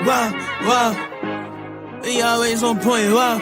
Wow, wow. We always on point. Wow,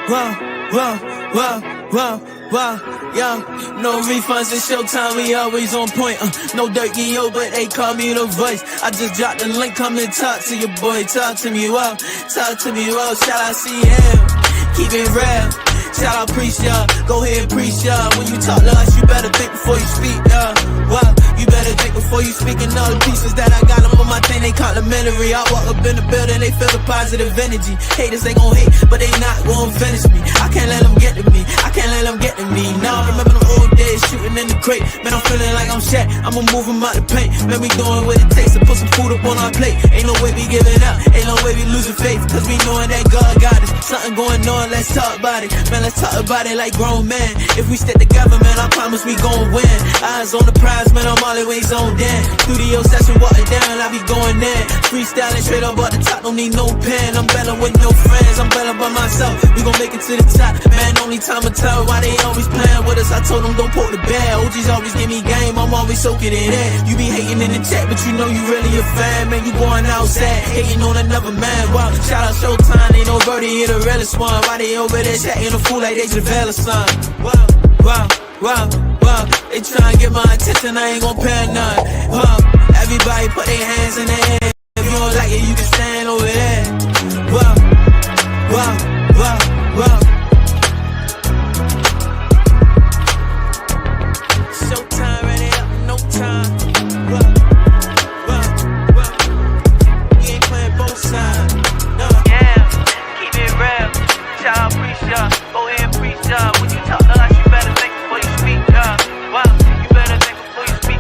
wow, wow, wow, wow, wow. Yo, no refunds in ShowTyme, we always on point. No dirt, yo, but they call me the voice. I just dropped the link, come and talk to your boy. Talk to me, wow, talk to me, wow. Shout out CM, keep it real. Shout out preach, y'all. Go ahead and preach, y'all. When you talk to us, you better think before you speak, y'all. Wow, you better think before you speak. And all the pieces that I got them on my thing, they complimentary. I walk up in the building, they feel the positive energy. Haters, they gon' hate, but they not gon' finish me. I can't let them get to me. I can't let them get to me. Now I remember them old days shooting in the crate. Man, I'm feeling like I'm Shaq. I'ma move 'em out the paint. Man, we doing what it takes to put some food up on our plate. Ain't no way we giving up. Ain't no way we losing faith. Cause we knowing that God got us. Something going on, let's talk about it. Man, let's talk about it like grown men. If we stick together, man, I promise we gon' win. Eyes on the prize, man, I'm always on in. Studio session, walking down, I be going in. Freestyling straight up at the top, don't need no pen. I'm better with no friends, I'm better by myself. We gon' make it to the top, man, only time will tell why they always playing with us. I told them don't poke the bear. OGs always give me game, I'm always soaking it in. You be hating in the chat, but you know you really a fan. Man, you going outside, hating on another man. Wow, shout out ShowTyme, ain't no birdie, you the realest one. Why they over there chatting a fool like they Javella son? Wow, wow, wow, wow. They tryna get my attention, I ain't gon' pay none. Wow, everybody put their hands in the air. If you don't like it, you can stand over there. Wow, wow, wow, wow. ShowTyme ready up, no time. Wow, wow, wow. We ain't playing both sides. No. Yeah, keep it real. Shout out, preach y'all. Go ahead and preach y'all. When you talk to us, you better think before you speak, y'all. Wow, you better think before you speak.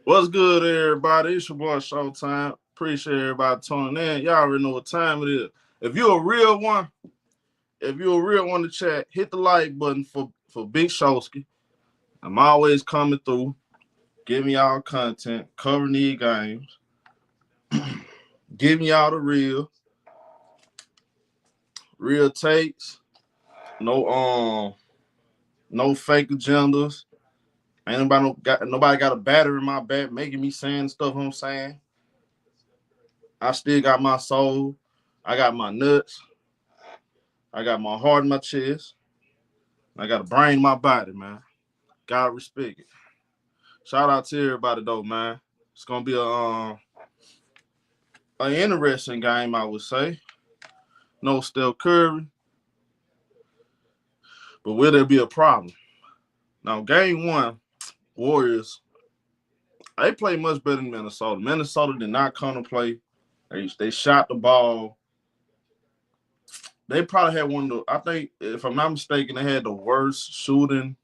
What's good, everybody? It's your boy ShowTyme. Appreciate everybody tuning in. Y'all already know what time it is. If you're a real one to chat, hit the like button for Big Showski. I'm always coming through, giving y'all content, covering these games, giving y'all the real takes, no fake agendas. Ain't nobody got a battery in my back making me saying the stuff I'm saying. I still got my soul. I got my nuts. I got my heart in my chest. I got a brain in my body, man. Gotta respect it. Shout out to everybody though, man. It's gonna be an interesting game, I would say. No Steph Curry, but will there be a problem? Now, game one, Warriors, they played much better than Minnesota. Minnesota did not come to play. They shot the ball. They probably had one of the, I think, if I'm not mistaken, they had the worst shooting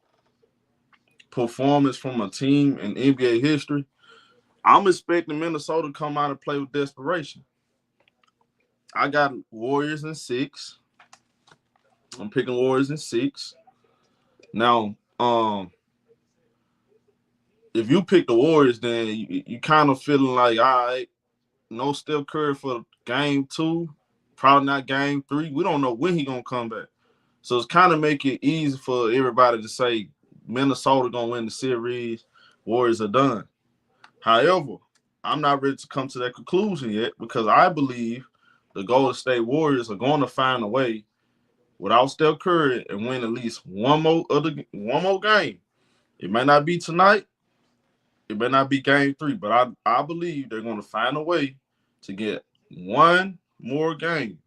performance from a team in NBA history. I'm expecting Minnesota to come out and play with desperation. I got Warriors in 6. I'm picking Warriors in 6. Now, if you pick the Warriors, then you kind of feeling like, all right, no Steph Curry for game 2, probably not game 3. We don't know when he's going to come back. So it's kind of make it easy for everybody to say Minnesota going to win the series, Warriors are done. However, I'm not ready to come to that conclusion yet because I believe the Golden State Warriors are going to find a way without Steph Curry and win at least one more game. It may not be tonight. It may not be game 3, but I believe they're going to find a way to get one more game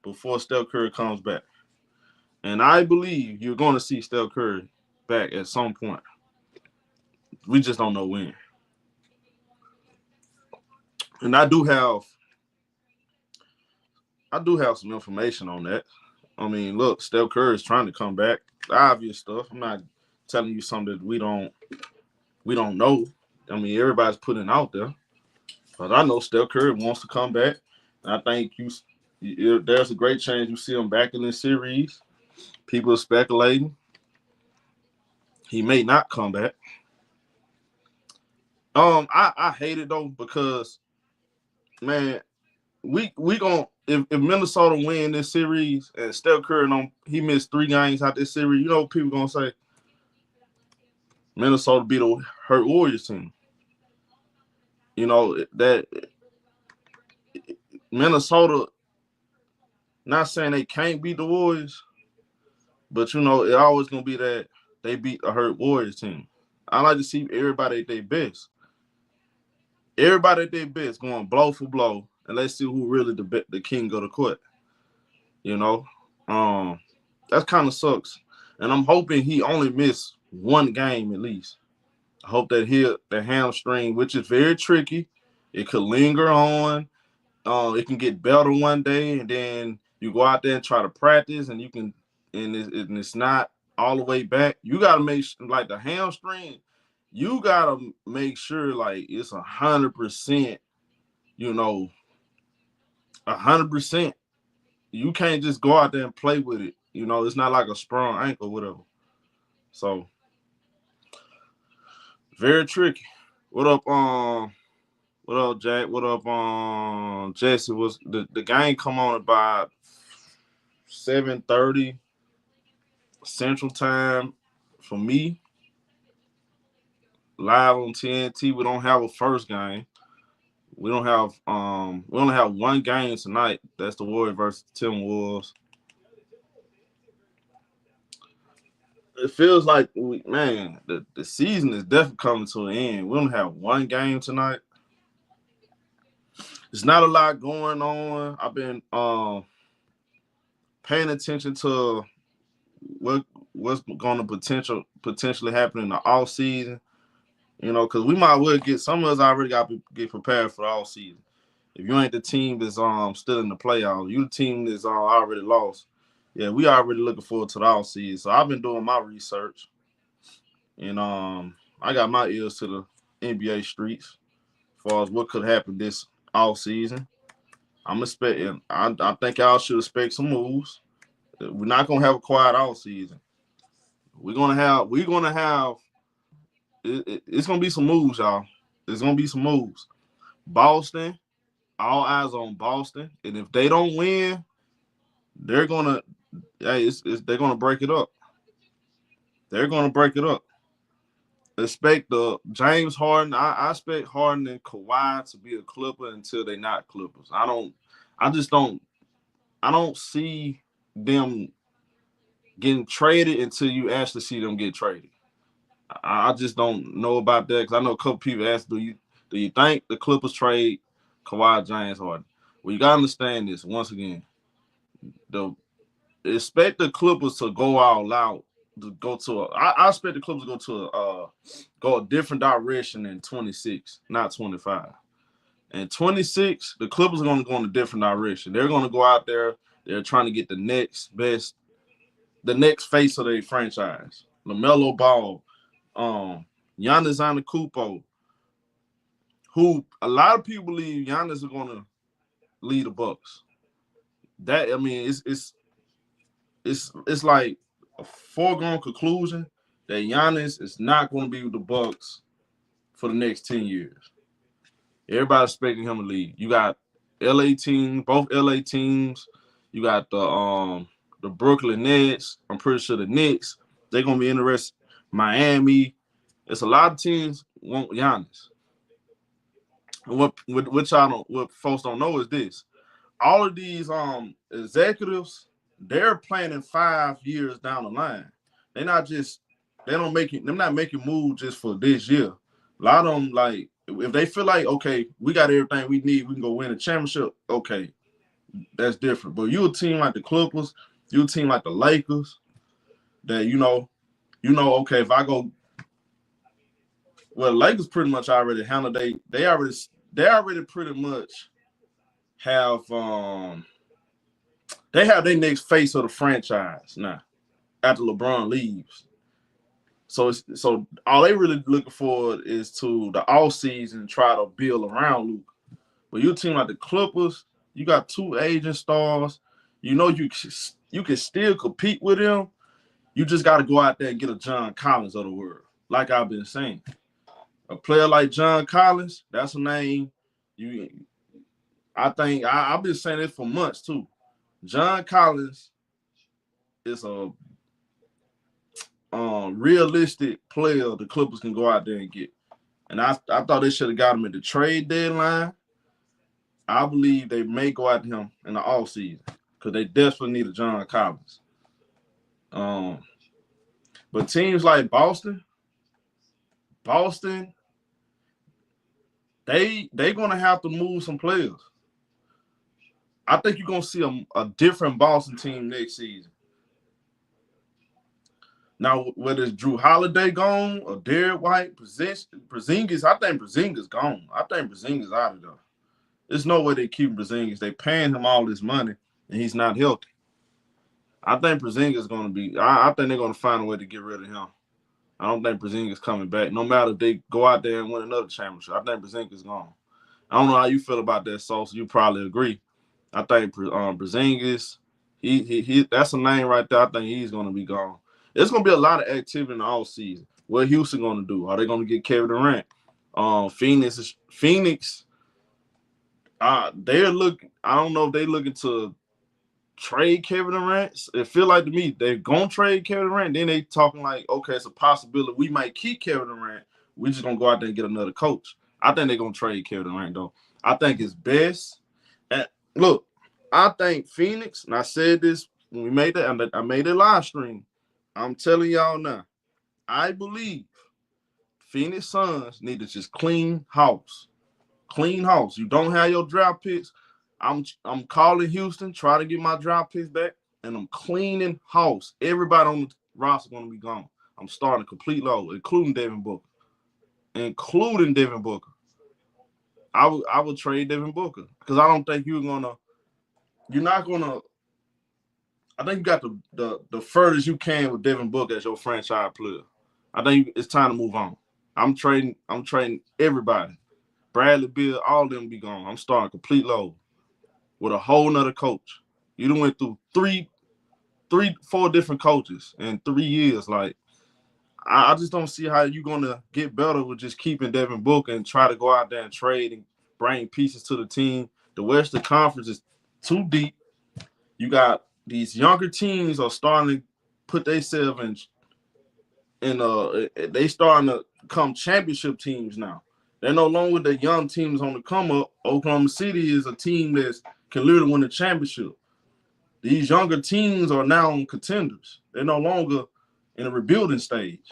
before Steph Curry comes back. And I believe you're going to see Steph Curry back at some point. We just don't know when. And I do have some information on that. I mean, look, Steph Curry is trying to come back. The obvious stuff. I'm not telling you something that we don't know. I mean, everybody's putting it out there. But I know Steph Curry wants to come back. And I think there's a great chance you see him back in this series. People are speculating he may not come back. I hate it though because man, we gonna if Minnesota win this series and Steph Curry he missed 3 games out this series, you know what people gonna say? Minnesota beat the hurt Warriors team. You know that Minnesota, not saying they can't beat the Warriors, but you know it always gonna be that they beat a hurt Warriors team. I like to see everybody at their best. Everybody at their best going blow for blow, and let's see who really the king of the court. You know, that kind of sucks. And I'm hoping he only missed 1 game at least. I hope that the hamstring, which is very tricky, it could linger on. It can get better one day, and then you go out there and try to practice, and it's not all the way back. You gotta make like the hamstring. You gotta make sure like it's 100%. You know, 100%. You can't just go out there and play with it. You know, it's not like a sprung ankle, whatever. So very tricky. What up, Jack? What up, Jesse? Was the game come on about 7:30 Central Time for me? Live on TNT. We don't have a first game. We only have 1 game tonight. That's the Warriors versus the Timberwolves. It feels like the season is definitely coming to an end. We don't have 1 game tonight. There's not a lot going on. I've been paying attention to what's going to potentially happen in the offseason. You know, because we might well get some of us already got to get prepared for the offseason. If you ain't the team that's still in the playoffs, you the team that's already lost. Yeah, we already looking forward to the offseason. So I've been doing my research, and I got my ears to the NBA streets as far as what could happen this offseason. I'm expecting. I think y'all should expect some moves. We're not gonna have a quiet offseason. We're gonna have. It's gonna be some moves, y'all. There's gonna be some moves. Boston, all eyes on Boston, and if they don't win, they're gonna break it up. They're gonna break it up. Expect the James Harden. I expect Harden and Kawhi to be a Clipper until they're not Clippers. I don't see them getting traded until you actually see them get traded. I just don't know about that because I know a couple people asked, do you think the Clippers trade Kawhi, James Harden? Well, you gotta understand this once again. Expect the Clippers to go all out to go to I expect the Clippers to go a different direction in 26, not 25. In 26, the Clippers are going to go in a different direction. They're going to go out there. They're trying to get the next face of their franchise. LaMelo Ball, Giannis Antetokounmpo, who a lot of people believe Giannis is going to lead the Bucks. That it's like a foregone conclusion that Giannis is not going to be with the Bucks for the next 10 years. Everybody's expecting him to lead. You got both LA teams. You got the Brooklyn Nets. I'm pretty sure the Knicks. They're gonna be interested. Miami. It's a lot of teams want Giannis. And what folks don't know is this: all of these executives, they're planning 5 years down the line. They're not making moves just for this year. A lot of them, like, if they feel like, okay, we got everything we need, we can go win a championship, okay, that's different. But you a team like the Clippers, you a team like the Lakers, that you know, okay, if I go, well, Lakers pretty much already handled they already pretty much have they have their next face of the franchise now after LeBron leaves. So all they really looking for is to the offseason try to build around Luka. But you a team like the Clippers, you got 2 aging stars. You know you can still compete with them. You just got to go out there and get a John Collins of the world, like I've been saying. A player like John Collins, that's a name. I think I've been saying it for months too. John Collins is a realistic player the Clippers can go out there and get. And I thought they should have got him at the trade deadline. I believe they may go after him in the offseason because they desperately need a John Collins. But teams like Boston, they're gonna have to move some players. I think you're gonna see a different Boston team next season. Now, whether it's Drew Holiday gone or Derek White, Porzingis, I think Porzingis gone. I think Porzingis out of there. There's no way they keep Porzingis. They paying him all this money, and he's not healthy. I think Porzingis is going to be – I think they're going to find a way to get rid of him. I don't think Porzingis coming back. No matter if they go out there and win another championship, I think Porzingis gone. I don't know how you feel about that, Sauce. You probably agree. I think Porzingis, he that's a name right there. I think he's going to be gone. There's going to be a lot of activity in the offseason. What Houston going to do? Are they going to get Kevin Durant? Phoenix, they're looking. I don't know if they're looking to trade Kevin Durant. It feel like to me they're gonna trade Kevin Durant. Then they talking like, okay, it's a possibility we might keep Kevin Durant. We're just gonna go out there and get another coach. I think they're gonna trade Kevin Durant though. I think it's best. And look, I think Phoenix. And I said this when we made that. I made a live stream. I'm telling y'all now. I believe Phoenix Suns need to just clean house. Clean house. You don't have your draft picks. I'm calling Houston, try to get my draft picks back, and I'm cleaning house. Everybody on the roster going to be gone. I'm starting a complete load, including Devin Booker. I would trade Devin Booker because I don't think you're not gonna. I think you got the furthest you can with Devin Booker as your franchise player. I think it's time to move on. I'm trading everybody. Bradley Beal, all of them be gone. I'm starting a complete load with a whole nother coach. You done went through four different coaches in 3 years. Like, I just don't see how you're going to get better with just keeping Devin Booker and try to go out there and trade and bring pieces to the team. The Western Conference is too deep. You got these younger teams are starting to put themselves in they starting to become championship teams now. They're no longer the young teams on the come up. Oklahoma City is a team that can literally win the championship. These younger teams are now contenders. They're no longer in a rebuilding stage.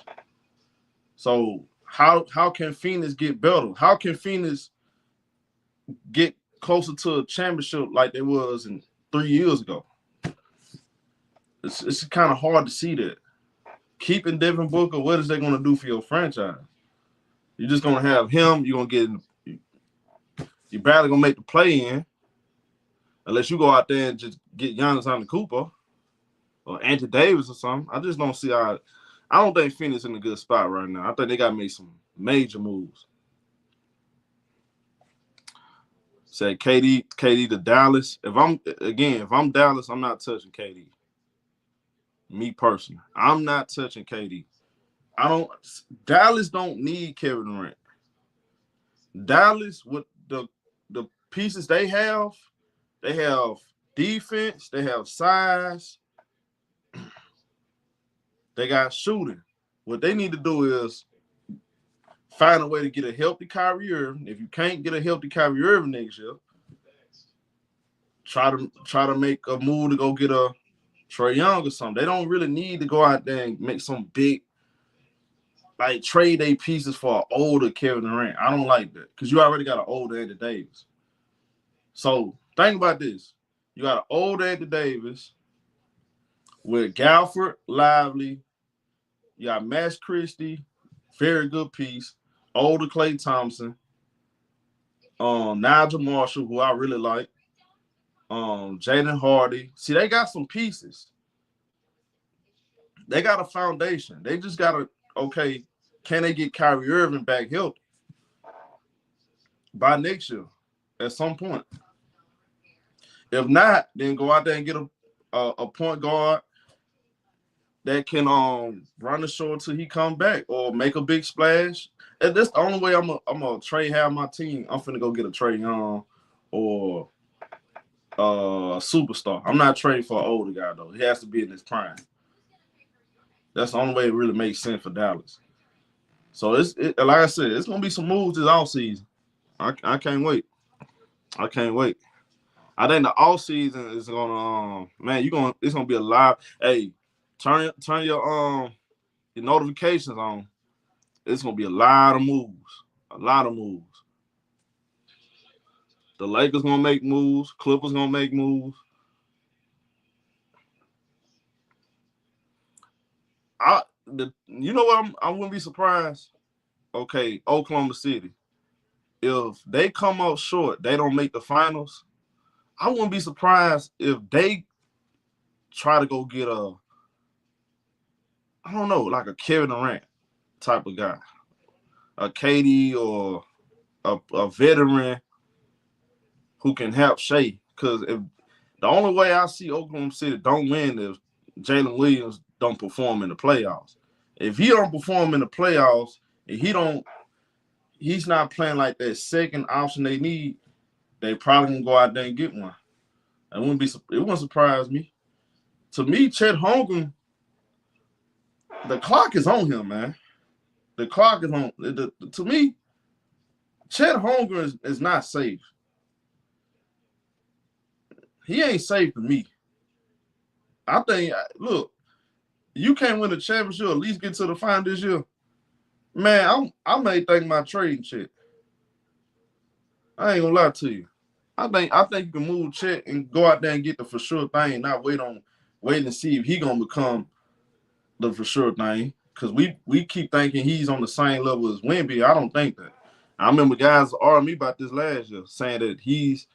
So how can Phoenix get better? How can Phoenix get closer to a championship like they was in 3 years ago? It's kind of hard to see that. Keeping Devin Booker, what is they going to do for your franchise? You're just going to have him. You're barely going to make the play-in unless you go out there and just get Giannis Antetokounmpo or Anthony Davis or something. I just don't see how – I don't think Phoenix in a good spot right now. I think they got to make some major moves. Said KD to Dallas. If I'm Dallas, I'm not touching KD. Me personally. I'm not touching KD. Dallas don't need Kevin Durant. Dallas, with the pieces they have defense, they have size, they got shooting. What they need to do is find a way to get a healthy Kyrie Irving. If you can't get a healthy Kyrie Irving next year, try to make a move to go get a Trae Young or something. They don't really need to go out there and make some big, like, trade their pieces for an older Kevin Durant. I don't like that because you already got an older Anthony Davis. So think about this. You got an older Anthony Davis with Galford, Lively. You got Max Christie, very good piece. Older Klay Thompson. Nigel Marshall, who I really like. Jaden Hardy. See, they got some pieces. They got a foundation. They just got to, okay, can they get Kyrie Irving back healthy by next year at some point? If not, then go out there and get a point guard that can run the show until he come back or make a big splash. that's the only way I'm gonna trade half my team. I'm finna go get a Trae Young or superstar. I'm not trading for an older guy though. He has to be in his prime. That's the only way it really makes sense for Dallas. So it's like I said, it's gonna be some moves this offseason. I can't wait. I can't wait. I think the offseason is gonna it's gonna be a lot. Hey, turn your notifications on. It's gonna be a lot of moves. A lot of moves. The Lakers gonna make moves. Clippers gonna make moves. You know what? I wouldn't be surprised. Okay, Oklahoma City. If they come up short, they don't make the finals. I wouldn't be surprised if they try to go get I don't know, like a Kevin Durant type of guy, a KD or a veteran who can help Shea. Because if the only way I see Oklahoma City don't win is Jalen Williams don't perform in the playoffs. If he don't perform in the playoffs, and he's not playing like that second option they need, they probably gonna go out there and get one. It wouldn't surprise me. To me, Chet Holmgren, the clock is on him, man. The clock is on. To me, Chet Holmgren is not safe. He ain't safe to me. I think, look, you can't win a championship, at least get to the final this year. Man, I may think about trading Chet. I ain't gonna lie to you. I think you can move Chet and go out there and get the for sure thing, not wait and see if he gonna become the for sure thing. Because we keep thinking he's on the same level as Wemby. I don't think that. I remember guys arguing me about this last year, saying that he's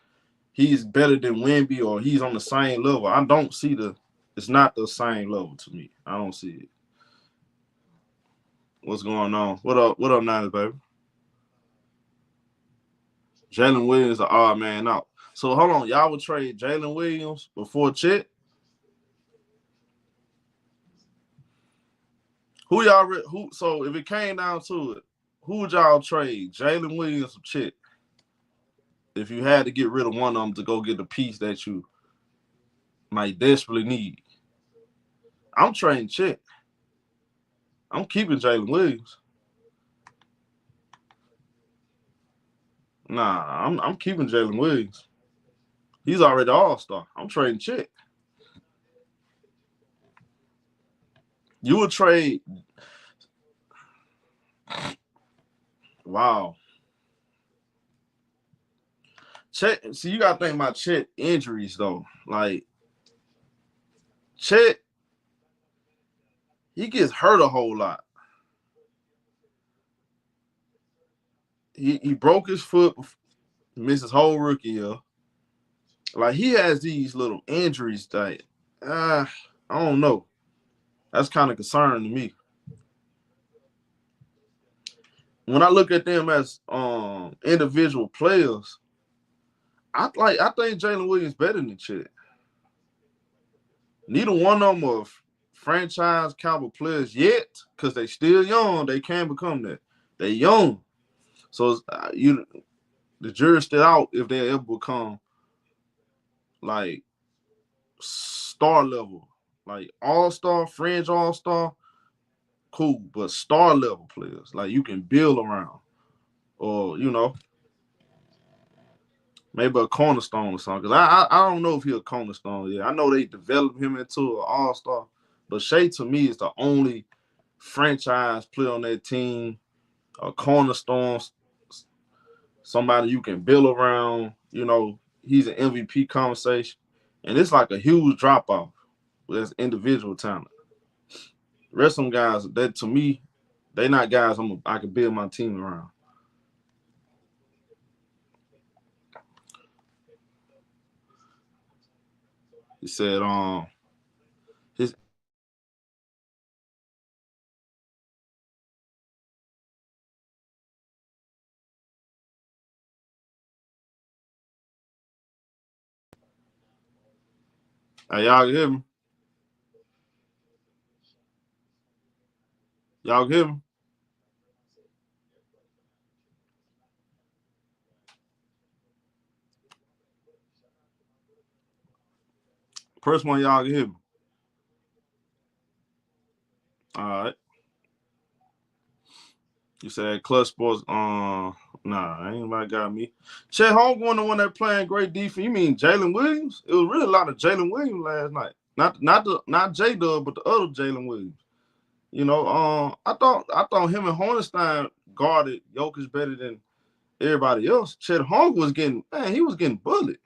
better than Wemby or he's on the same level. I don't see it's not the same level to me. I don't see it. What's going on? What up, Niners, baby? Jalen Williams, the odd man out. So hold on, y'all would trade Jalen Williams before Chet? So if it came down to it, who would y'all trade? Jalen Williams or Chet? If you had to get rid of one of them to go get the piece that you might desperately need. I'm trading Chet. I'm keeping Jalen Williams. Nah, I'm keeping Jalen Williams. He's already all-star. I'm trading Chet. You would trade. Wow. Chet, see, you gotta think about Chet injuries though. Like Chet, he gets hurt a whole lot. He broke his foot, missed his whole rookie year. Like he has these little injuries that I don't know. That's kind of concerning to me. When I look at them as individual players, I think Jalen Williams better than Chet. Neither one of them are franchise caliber players yet, because they still young. They can become that. They young, so the jury's still out if they ever become like star level, like all-star, fringe all-star. Cool, but star level players like you can build around, or maybe a cornerstone or something. Because I don't know if he's a cornerstone yet. I know they developed him into an all-star, but Shea to me is the only franchise player on that team, a cornerstone, somebody you can build around. He's an MVP conversation, and it's like a huge drop off with individual talent. The rest of them guys, that to me, they not guys I can build my team around. He said, his. Hey, y'all can hear me? Y'all can hear me? Press one, y'all can hear me. All right. You said Clutch Sports. Nah, ain't nobody got me. Chet Holmgren, the one that playing great defense. You mean Jalen Williams? It was really a lot of Jalen Williams last night. Not J-Dub, but the other Jalen Williams. You know, I thought him and Hornstein guarded Jokic better than everybody else. Chet Holmgren was getting bullied.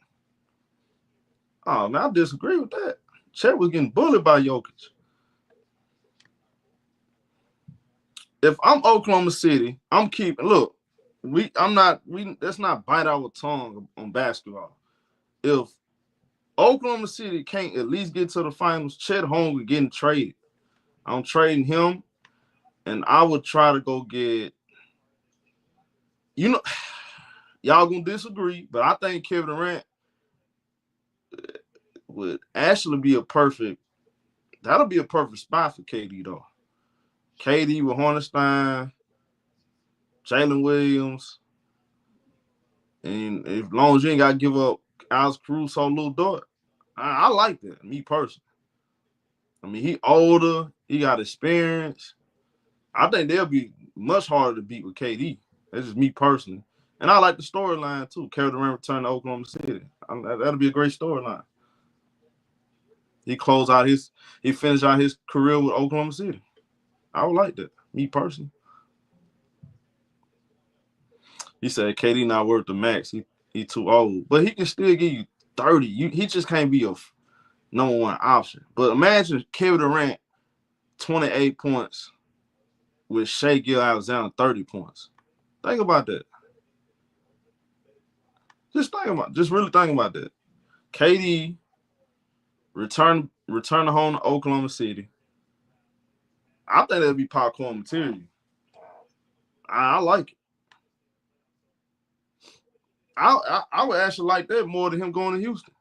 Oh man, I disagree with that. Chet was getting bullied by Jokic. If I'm Oklahoma City, I'm keeping. Look, let's not bite our tongue on basketball. If Oklahoma City can't at least get to the finals, Chet Holmgren getting traded. I'm trading him, and I would try to go get. You know, y'all gonna disagree, but I think Kevin Durant would actually be a perfect. That'll be a perfect spot for KD though. KD with Hornstein, Jalen Williams, and as long as you ain't got to give up Alex Caruso, Lil Dort, I like that, me personally. I mean, he older, he got experience. I think they'll be much harder to beat with KD. That's just me personally. And I like the storyline, too. Kevin Durant return to Oklahoma City. That'll be a great storyline. He finished out his career with Oklahoma City. I would like that, me personally. He said KD not worth the max. He too old. But he can still give you 30. He just can't be a number one option. But imagine Kevin Durant, 28 points, with Shai Gilgeous-Alexander, 30 points. Think about that. Just really think about that. KD return to home to Oklahoma City. I think that'd be popcorn material. I like it. I would actually like that more than him going to Houston.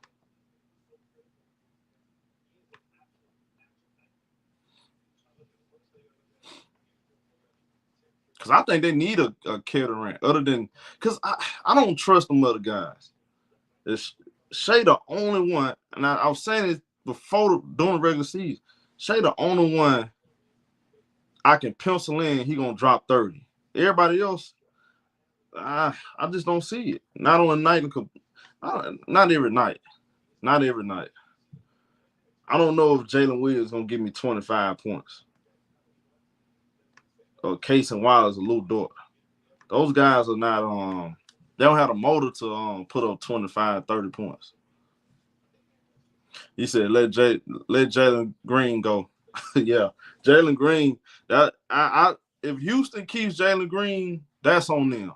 Because I think they need a Kevin Durant other than – because I don't trust them other guys. It's Shai the only one, and I was saying this before during the regular season, Shai the only one I can pencil in he going to drop 30. Everybody else, I just don't see it. Not on a night. Not every night. Not every night. I don't know if Jalen Williams is going to give me 25 points. Or Case and Wallace or Lou Dort. Those guys are not they don't have the motor to put up 25, 30 points. He said let Jalen Green go. Yeah. Jalen Green, if Houston keeps Jalen Green, that's on them.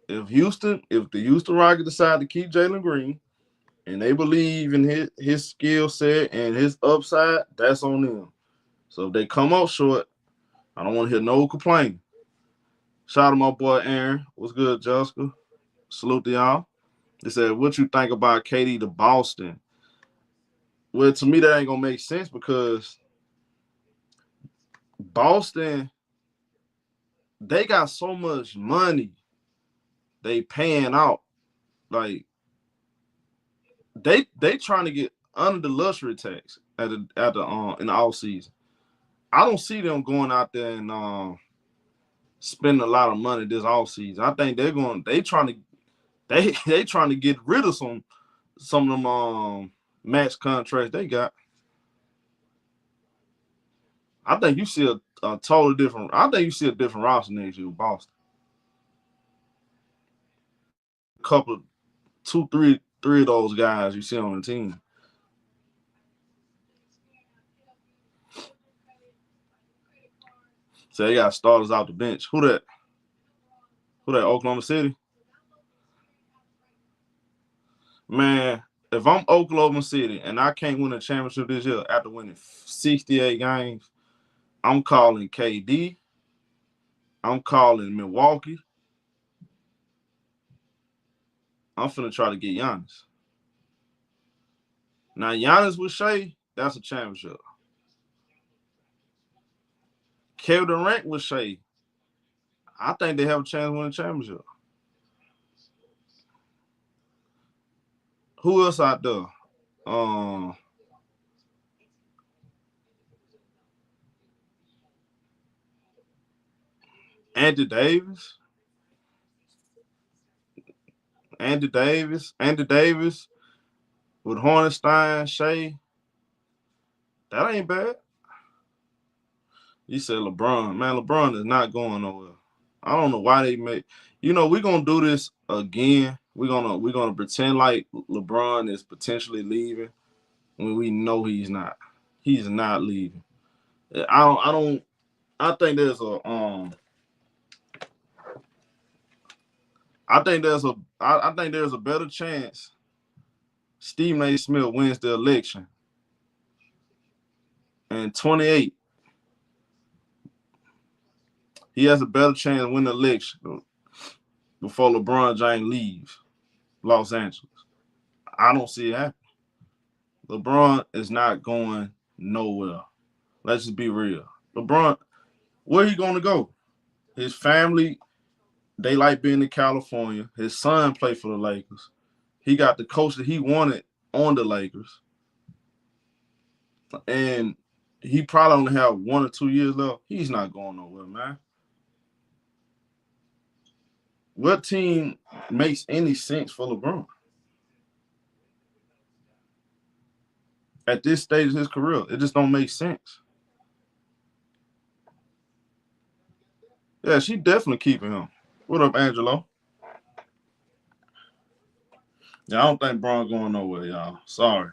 If the Houston Rockets decide to keep Jalen Green and they believe in his skill set and his upside, that's on them. So if they come up short, I don't want to hear no complaining. Shout out to my boy Aaron. What's good, Jessica? Salute to y'all. They said, what you think about KD to Boston? Well, to me, that ain't going to make sense because Boston, they got so much money they paying out. Like, they trying to get under the luxury tax in the offseason. I don't see them going out there and spending a lot of money this offseason. I think they trying to get rid of some of them max contracts they got. I think you see a totally different. I think you see a different roster next year with Boston. Three of those guys you see on the team. So they got starters out the bench. Who that? Oklahoma City? Man, if I'm Oklahoma City and I can't win a championship this year after winning 68 games, I'm calling KD. I'm calling Milwaukee. I'm finna try to get Giannis. Now, Giannis with Shai, that's a championship. Kevin Durant with Shai, I think they have a chance to win a championship. Who else out there? Andy Davis. Andy Davis with Hornstein, Shea. That ain't bad. You said LeBron. Man, LeBron is not going nowhere. I don't know why they make. We're gonna do this again. We're gonna pretend like LeBron is potentially leaving when we know he's not. He's not leaving. I think there's a better chance Stephen A. Smith wins the election in 28. He has a better chance to win the election before LeBron James leaves Los Angeles. I don't see it happening. LeBron is not going nowhere. Let's just be real. LeBron, where he going to go? His family, they like being in California. His son played for the Lakers. He got the coach that he wanted on the Lakers. And he probably only have 1 or 2 years left. He's not going nowhere, man. What team makes any sense for LeBron? At this stage of his career, it just don't make sense. Yeah, she definitely keeping him. What up, Angelo? Yeah, I don't think Bron going nowhere, y'all. Sorry.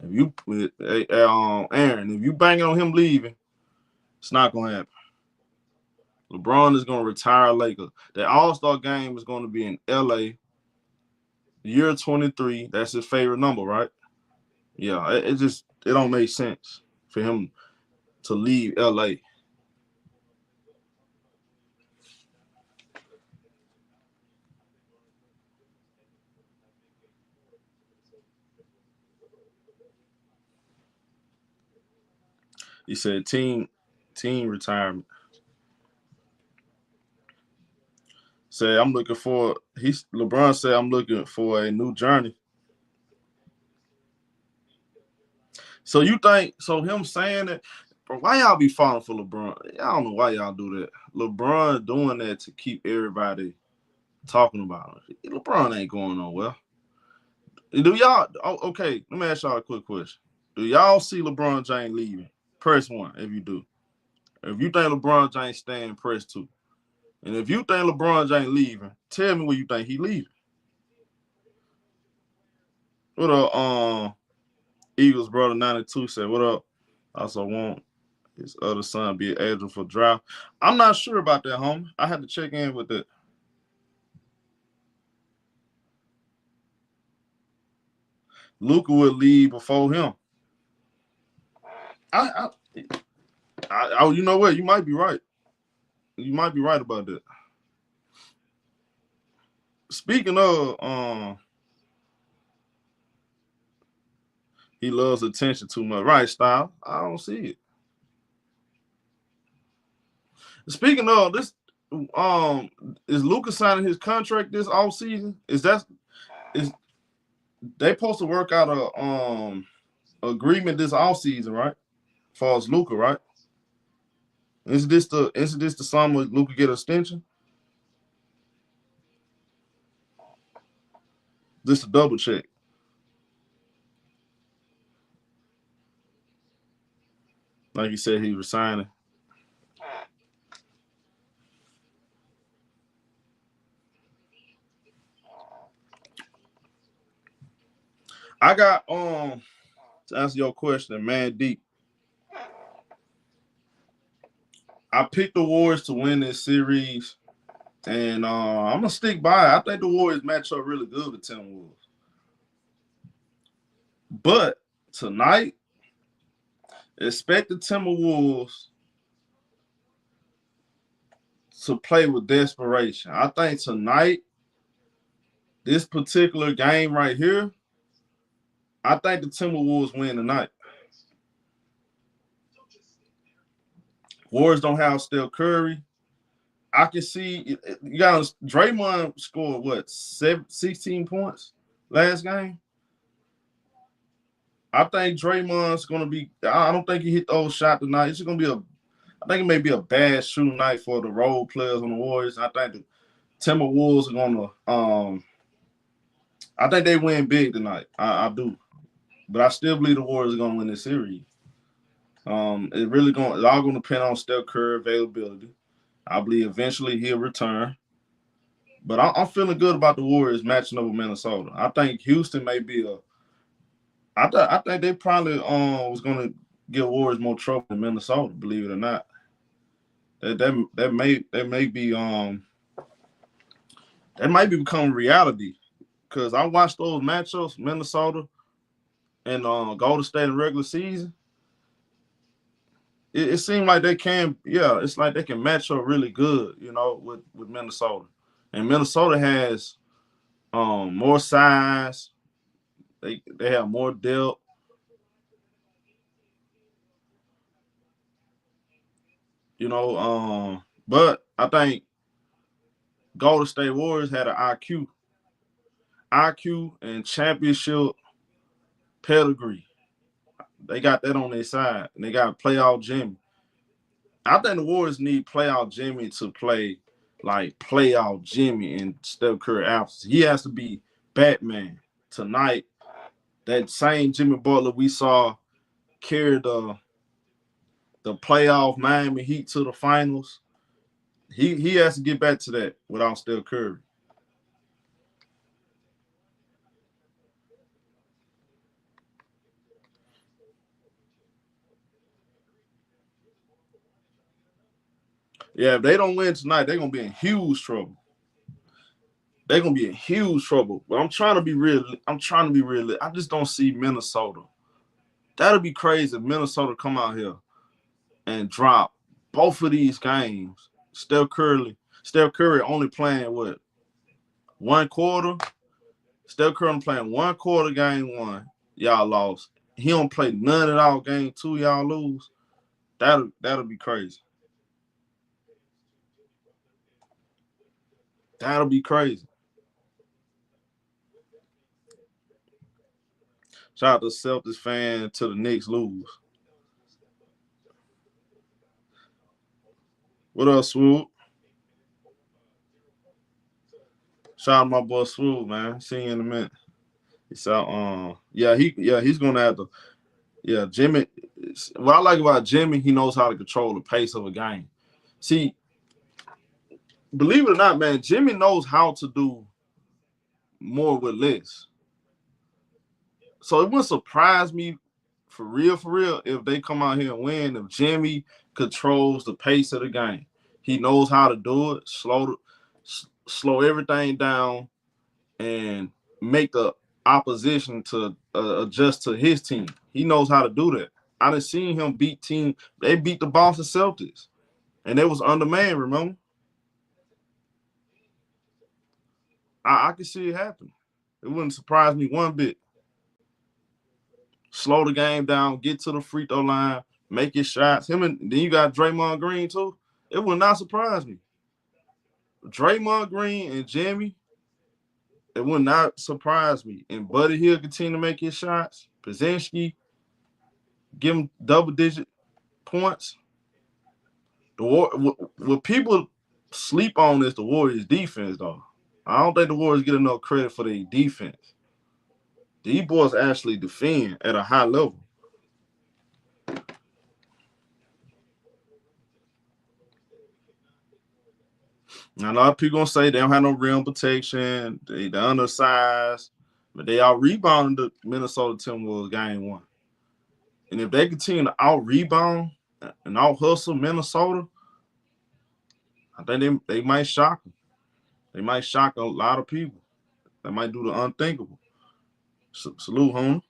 If you, Aaron, if you banging on him leaving, it's not gonna happen. LeBron is gonna retire Lakers. The All-Star game is gonna be in LA. Year 23. That's his favorite number, right? Yeah, it don't make sense for him to leave LA. He said team retirement. Say LeBron said I'm looking for a new journey. So you think him saying that, bro, why y'all be falling for LeBron? Y'all don't know why y'all do that. LeBron doing that to keep everybody talking about him. LeBron ain't going nowhere. Do y'all okay, let me ask y'all a quick question. Do y'all see LeBron James leaving? Press 1 if you do. If you think LeBron James staying, press 2. And if you think LeBron James leaving, tell me where you think he leaving. What up, Eagles brother 92 said, what up? Also want his other son be eligible for draft. I'm not sure about that, homie. I had to check in with that. Luka will leave before him. You know what? You might be right. You might be right about that. Speaking of, he loves attention too much. Right, Style? I don't see it. Speaking of this, is Luka signing his contract this offseason? Is they supposed to work out a agreement this offseason, right? As far as Luka, right? Is this the summer Luka get an extension? This a double check. Like you said, he's resigning. I got to answer your question, man, deep. I picked the Warriors to win this series, and I'm gonna stick by it. I think the Warriors match up really good with Timberwolves. But tonight, expect the Timberwolves to play with desperation. I think tonight, this particular game right here, I think the Timberwolves win tonight. Warriors don't have Steph Curry. I can see you got Draymond scored 16 points last game. I think Draymond's gonna be. I don't think he hit those shot tonight. It's just gonna be I think it may be a bad shooting night for the role players on the Warriors. I think the Timberwolves are gonna. I think they win big tonight. I do, but I still believe the Warriors are gonna win this series. It's all gonna depend on Steph Curry availability. I believe eventually he'll return. But I'm feeling good about the Warriors matching up with Minnesota. I think Houston may be I think they probably was gonna give Warriors more trouble than Minnesota, believe it or not. That may be that might be becoming reality. Because I watched those matchups, Minnesota and Golden State in regular season. It seemed like they can, it's like they can match up really good, with Minnesota. And Minnesota has more size. They have more depth. But I think Golden State Warriors had an IQ and championship pedigree. They got that on their side, and they got playoff Jimmy. I think the Warriors need playoff Jimmy to play like playoff Jimmy and Steph Curry absence. He has to be Batman tonight. That same Jimmy Butler we saw carry the playoff Miami Heat to the finals. He has to get back to that without Steph Curry. Yeah, if they don't win tonight, they're gonna be in huge trouble. They're gonna be in huge trouble. But I'm trying to be real. I just don't see Minnesota. That'll be crazy if Minnesota come out here and drop both of these games. Steph Curry only playing what? 1/4. Steph Curry playing 1/4 game one. Y'all lost. He don't play none at all game two. Y'all lose. That'll be crazy. That'll be crazy. Shout out to Celtics fan to the Knicks lose. What up, Swoop? Shout out to my boy Swoop, man. See you in a minute. So he's gonna have to. Yeah, Jimmy. What I like about Jimmy, he knows how to control the pace of a game. See, believe it or not, man, Jimmy knows how to do more with less. So it wouldn't surprise me for real, if they come out here and win, if Jimmy controls the pace of the game. He knows how to do it, slow everything down, and make the opposition to adjust to his team. He knows how to do that. I done seen him beat team. They beat the Boston Celtics, and it was undermanned, remember? I can see it happen. It wouldn't surprise me one bit. Slow the game down, get to the free throw line, make your shots. Then you got Draymond Green too. It would not surprise me. Draymond Green and Jimmy, it would not surprise me. And Buddy Hield continue to make his shots. Brzezinski, give him double-digit points. What people sleep on is the Warriors' defense, though. I don't think the Warriors get enough credit for their defense. These boys actually defend at a high level. Now, a lot of people gonna say they don't have no rim protection, they're undersized, but they out rebounded the Minnesota Timberwolves game one. And if they continue to out rebound and out hustle Minnesota, I think they might shock them. They might shock a lot of people. They might do the unthinkable. Salute, homie.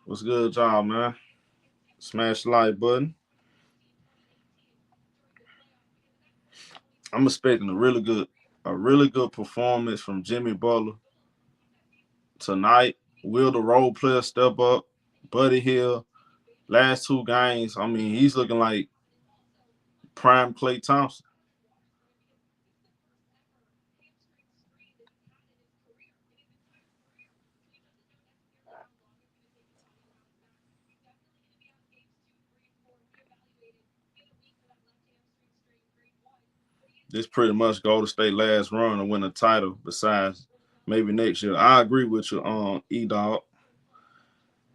What's good, y'all, man? Smash the like button. I'm expecting a really good performance from Jimmy Butler tonight. Will the role player step up? Buddy Hield, last two games, I mean, he's looking like prime Klay Thompson. This pretty much Golden State last run to win a title besides maybe next year. I agree with you on E-Dog.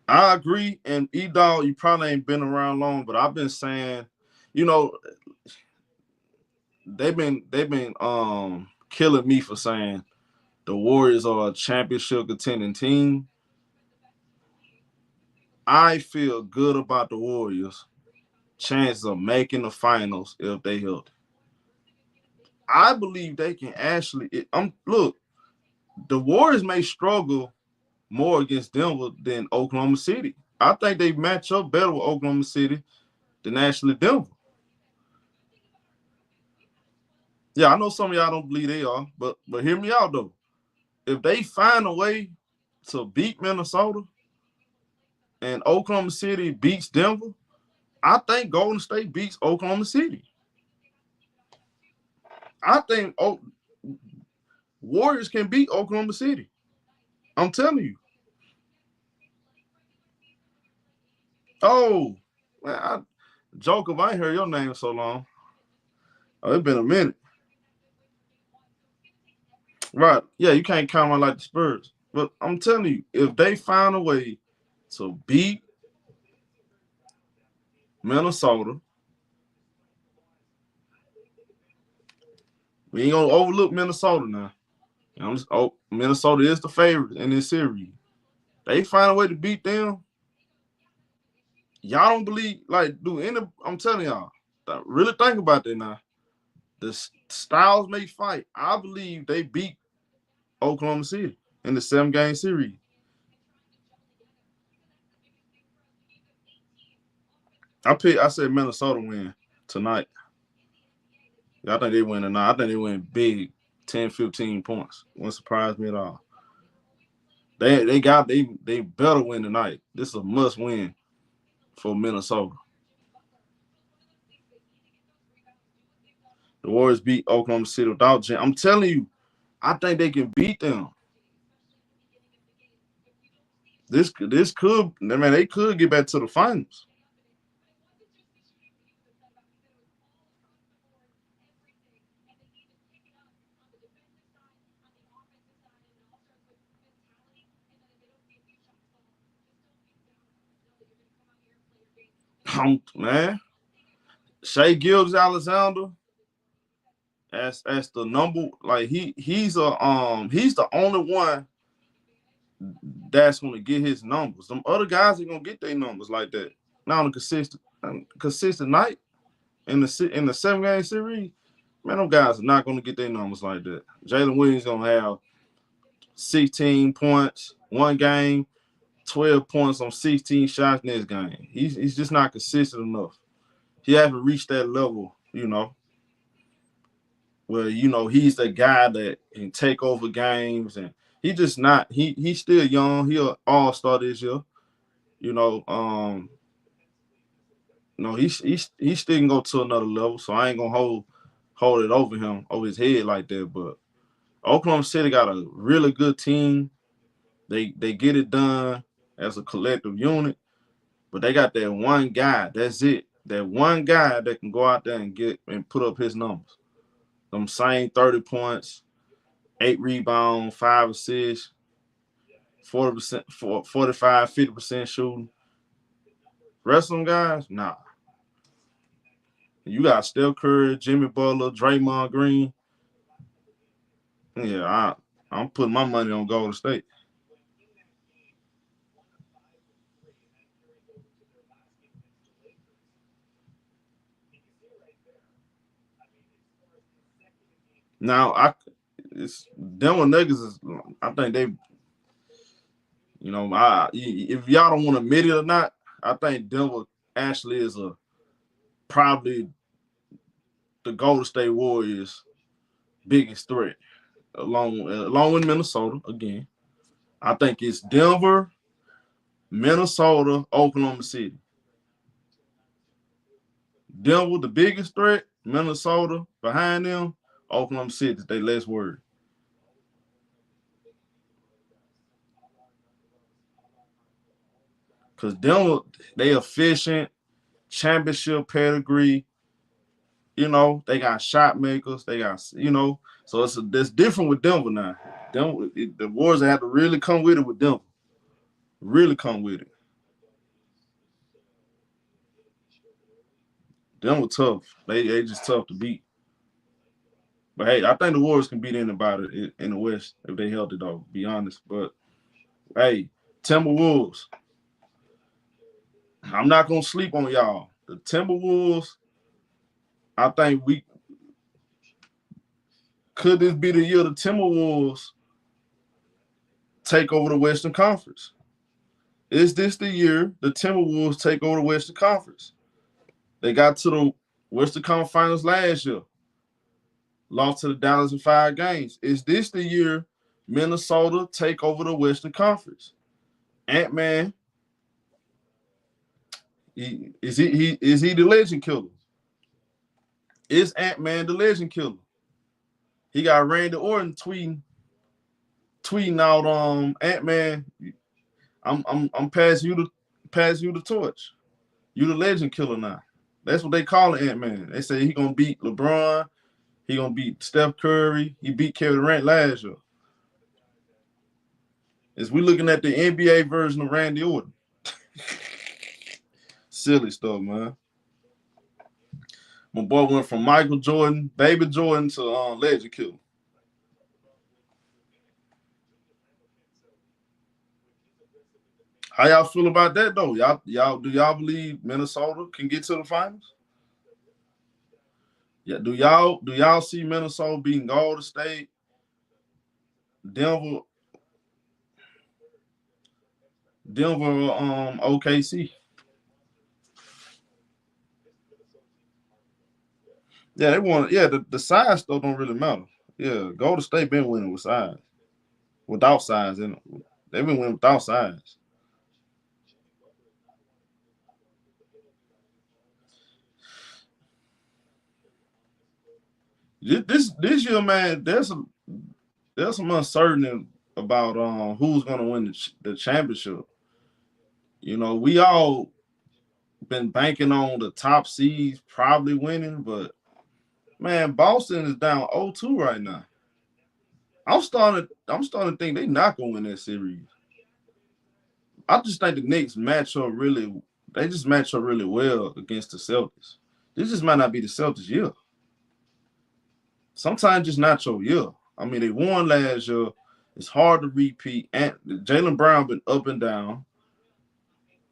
I agree, and E-Dog, you probably ain't been around long, but I've been saying, you know, they've been killing me for saying the Warriors are a championship contending team. I feel good about the Warriors' chances of making the finals if they healthy. I believe they can actually. Look, the Warriors may struggle more against Denver than Oklahoma City. I think they match up better with Oklahoma City than actually Denver. Yeah, I know some of y'all don't believe they are, but hear me out though. If they find a way to beat Minnesota and Oklahoma City beats Denver, I think Golden State beats Oklahoma City. I think Warriors can beat Oklahoma City. I'm telling you. Oh, man, Joker, I ain't heard your name so long. Oh, it's been a minute. Right. Yeah, you can't count on like the Spurs. But I'm telling you, if they find a way to beat Minnesota, we ain't gonna overlook Minnesota now. Minnesota is the favorite in this series. They find a way to beat them. Y'all don't believe, I'm telling y'all, really think about that now. The styles may fight. I believe they beat Oklahoma City in the 7-game series. I said Minnesota win tonight. I think they win tonight. I think they win big, 10, 15 points. Wouldn't surprise me at all. They better win tonight. This is a must win for Minnesota. The Warriors beat Oklahoma City without Jim. I'm telling you, I think they can beat them. This could, man, they could get back to the finals. Man, Shai Gilgeous-Alexander as the number, like he's the only one that's gonna get his numbers. Some other guys are gonna get their numbers like that. Not on a consistent night in the 7-game series. Man, them guys are not gonna get their numbers like that. Jalen Williams gonna have 16 points one game, 12 points on 16 shots next game. He's just not consistent enough. He hasn't reached that level, where he's the guy that can take over games, and he just not. He's still young. He'll all-star this year. No, he still can go to another level. So I ain't gonna hold it over his head like that. But Oklahoma City got a really good team. They get it done as a collective unit, but they got that one guy. That's it. That one guy that can go out there and put up his numbers. Them same 30 points, 8 rebounds, 5 assists, 40%, 45, 50% shooting. Rest of them guys, nah. You got Steph Curry, Jimmy Butler, Draymond Green. Yeah, I'm putting my money on Golden State. Now, it's Denver Nuggets is. I think they, if y'all don't want to admit it or not, I think Denver actually is probably the Golden State Warriors' biggest threat, along with Minnesota again. I think it's Denver, Minnesota, Oklahoma City. Denver, the biggest threat. Minnesota behind them. Oklahoma City, they less worried. Because Denver, they efficient, championship pedigree. You know, they got shot makers. They got, so it's different with Denver now. The Warriors have to really come with it with Denver. Really come with it. Denver tough. They just tough to beat. But hey, I think the Warriors can beat anybody in the West if they held it though. Be honest. But hey, Timberwolves. I'm not gonna sleep on y'all. The Timberwolves. I think could this be the year the Timberwolves take over the Western Conference? Is this the year the Timberwolves take over the Western Conference? They got to the Western Conference Finals last year. Lost to the Dallas in 5 games. Is this the year Minnesota take over the Western Conference? Ant-Man, is he the legend killer? Is Ant-Man the legend killer? He got Randy Orton tweeting out Ant-Man, I'm passing you the torch. You the legend killer now. That's what they call Ant-Man. They say he gonna beat LeBron. He gonna beat Steph Curry. He beat Kevin Durant last year. Is we looking at the NBA version of Randy Orton? Silly stuff, man. My boy went from Michael Jordan, Baby Jordan, to legend killer. How y'all feel about that though? Do y'all believe Minnesota can get to the finals? Yeah. Do y'all see Minnesota beating Golden State, Denver, OKC? Yeah, they won. Yeah, the size stuff don't really matter. Yeah, Golden State been winning with size, without size, and they've been winning without size. This year, man, there's some uncertainty about who's gonna win the championship. You know, we all been banking on the top seeds probably winning, but man, Boston is down 0-2 right now. I'm starting to think they're not gonna win that series. I just think the Knicks match up really well against the Celtics. This just might not be the Celtics year. Sometimes just not your year. I mean, they won last year. It's hard to repeat. And Jaylen Brown been up and down.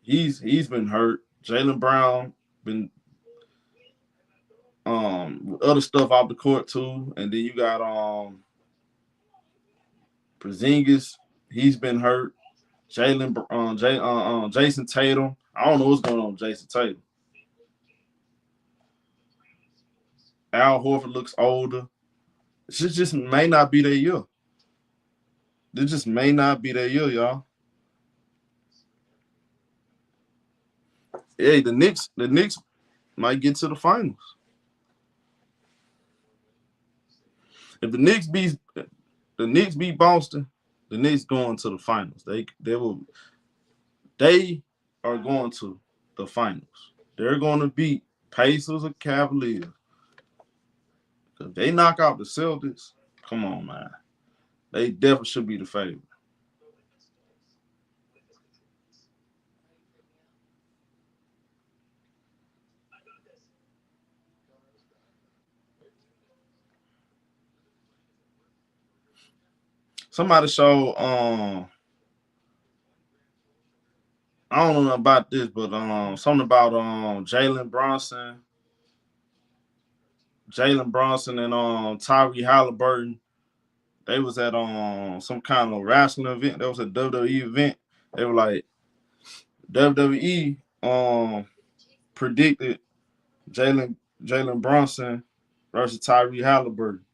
He's been hurt. Jaylen Brown been other stuff off the court too. And then you got Porzingis. He's been hurt. Jason Tatum. I don't know what's going on with Jason Tatum. Al Horford looks older. This just may not be their year. This just may not be their year, y'all. Hey, the Knicks might get to the finals. If the Knicks beat Boston, the Knicks going to the finals. They are going to the finals. They're going to beat Pacers or Cavaliers. If they knock out the Celtics, come on, man. They definitely should be the favorite. Somebody showed I don't know about this, but something about Jalen Brunson and Tyree Halliburton. They was at some kind of wrestling event. That was a WWE event. They were like WWE predicted Jalen Brunson versus Tyree Halliburton.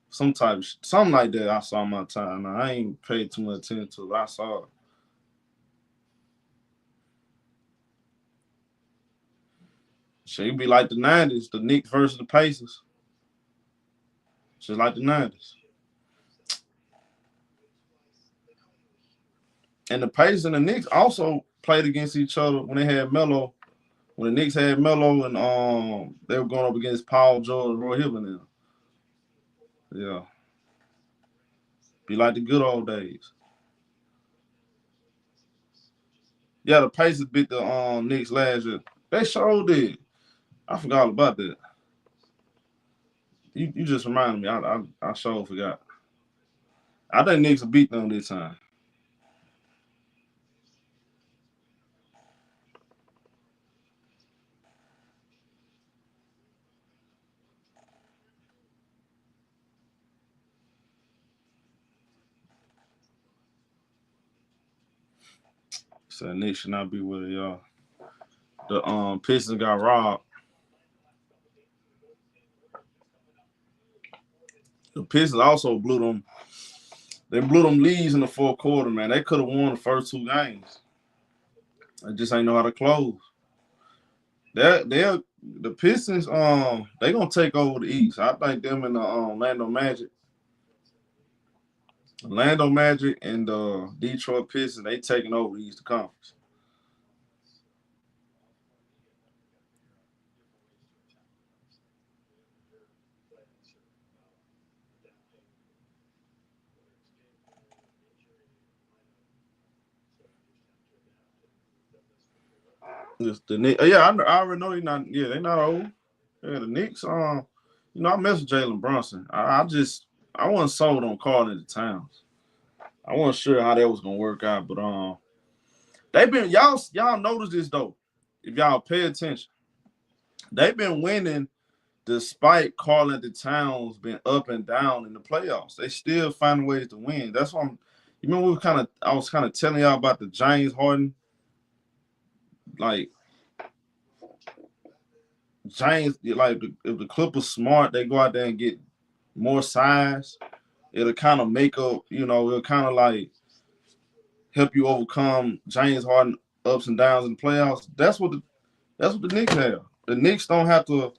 Something like that. I saw my time. Now, I ain't paid too much attention to it. I saw it. Should be like the 90s, the Knicks versus the Pacers. Just like the 90s. And the Pacers and the Knicks also played against each other when they had Melo when the Knicks had Melo and they were going up against Paul George and Roy Hibbert now. Yeah. Be like the good old days. Yeah, the Pacers beat the Knicks last year. They sure did. I forgot all about that. You just reminded me. I sure forgot. I think Knicks will beat them this time. So Knicks should not be where they are. The Pistons got robbed. The Pistons also blew them. They blew them leads in the fourth quarter, man. They could have won the first 2 games. They just ain't know how to close. The Pistons, they gonna take over the East. I think them and the Orlando Magic and the Detroit Pistons, they taking over the Eastern Conference. Just the Knicks, yeah, I already know they're not. Yeah, they're not old. Yeah, the Knicks. I mess with Jalen Brunson. I wasn't sold on Carl at the Towns. I wasn't sure how that was gonna work out, but they've been y'all notice this though. If y'all pay attention, they've been winning despite Carl at the Towns been up and down in the playoffs. They still find ways to win. That's why you remember I was kind of telling y'all about the James Harden. Like James, like if the Clippers smart, they go out there and get more size. It'll kind of make up, it'll kind of like help you overcome James Harden ups and downs in the playoffs. That's what the Knicks have. The Knicks don't have to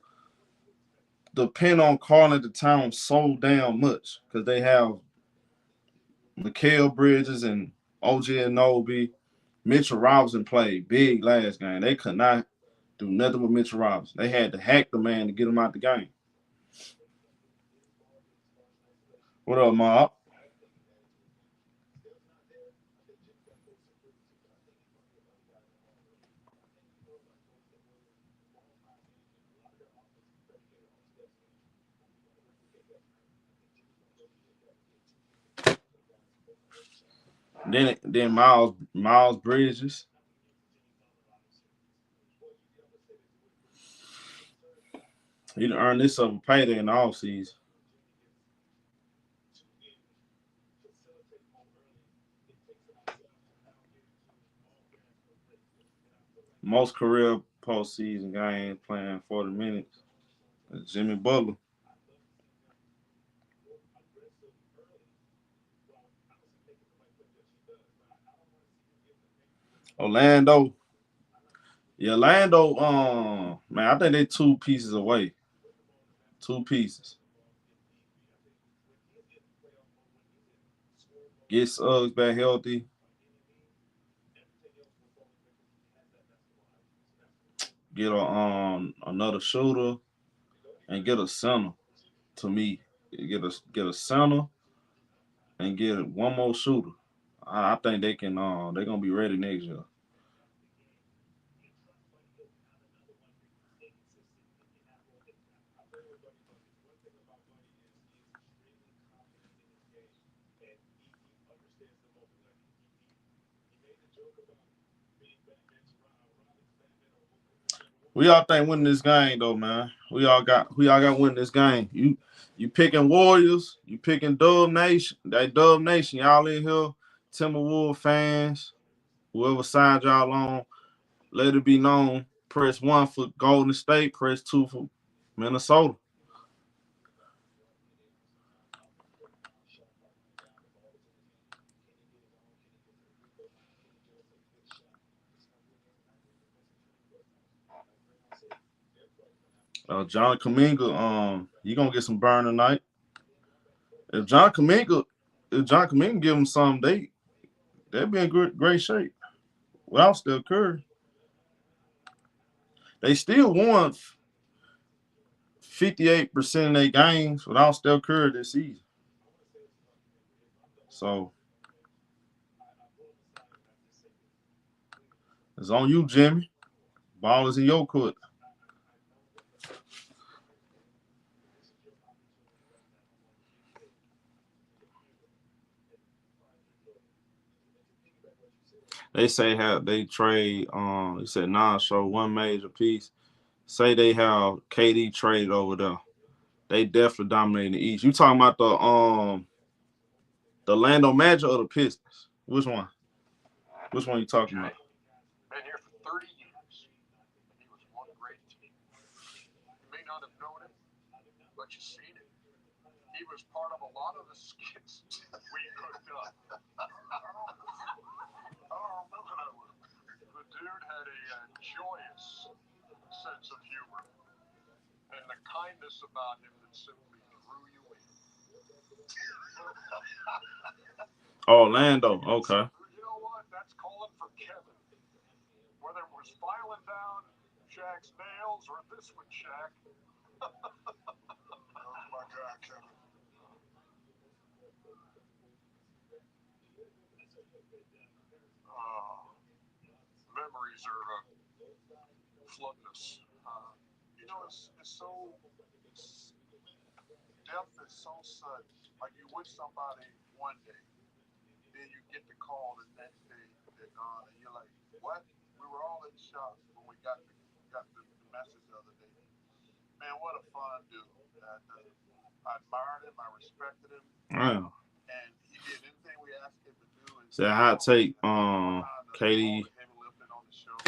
depend on Carl at the time so damn much because they have Mikal Bridges and OG Anunoby. Mitchell Robinson played big last game. They could not do nothing with Mitchell Robinson. They had to hack the man to get him out the game. What up, Mob? Then Miles Bridges. He done earned this up a payday in the offseason. Most career postseason games playing 40 minutes. Jimmy Butler. Orlando. Yeah, Orlando, man, I think they 2 pieces away. 2 pieces. Get Suggs back healthy. Get another shooter and get a center. To me, get a center and get one more shooter. I think they can. They're gonna be ready next year. We all think winning this game though, man. We all got winning this game. You picking Warriors, you picking Dub Nation. That Dub Nation, y'all in here, Timberwolves fans, whoever side y'all on, let it be known. Press 1 for Golden State, press 2 for Minnesota. John Kaminga, you gonna get some burn tonight. If John Kaminga give him some, they'll be in great shape. Without Steph Curry. They still won 58% of their games without Steph Curry this season. So it's on you, Jimmy. Ball is in your court. They say how they trade. He said show one major piece. Say they have KD traded over there. They definitely dominating the East. You talking about the Orlando Magic or the Pistons? Which one? Which one you talking about? Been here for 30 years. And he was one great team. You may not have known him, but you've seen it. He was part of a lot of the skits we cooked up. The dude had a joyous sense of humor and a kindness about him that simply drew you in. Orlando, okay. You know what? That's calling for Kevin. Whether it was filing down Shaq's nails or this one, Shaq. Oh my God, Kevin. Memories are flooding us. You know, it's so death is so sudden. Like you with somebody one day, then you get the call the next day they're gone, and you're like, what? We were all in shock when we got the message the other day. Man, what a fun dude. I admired him. I respected him. Wow. And he did anything we asked him to do. So hot take, KD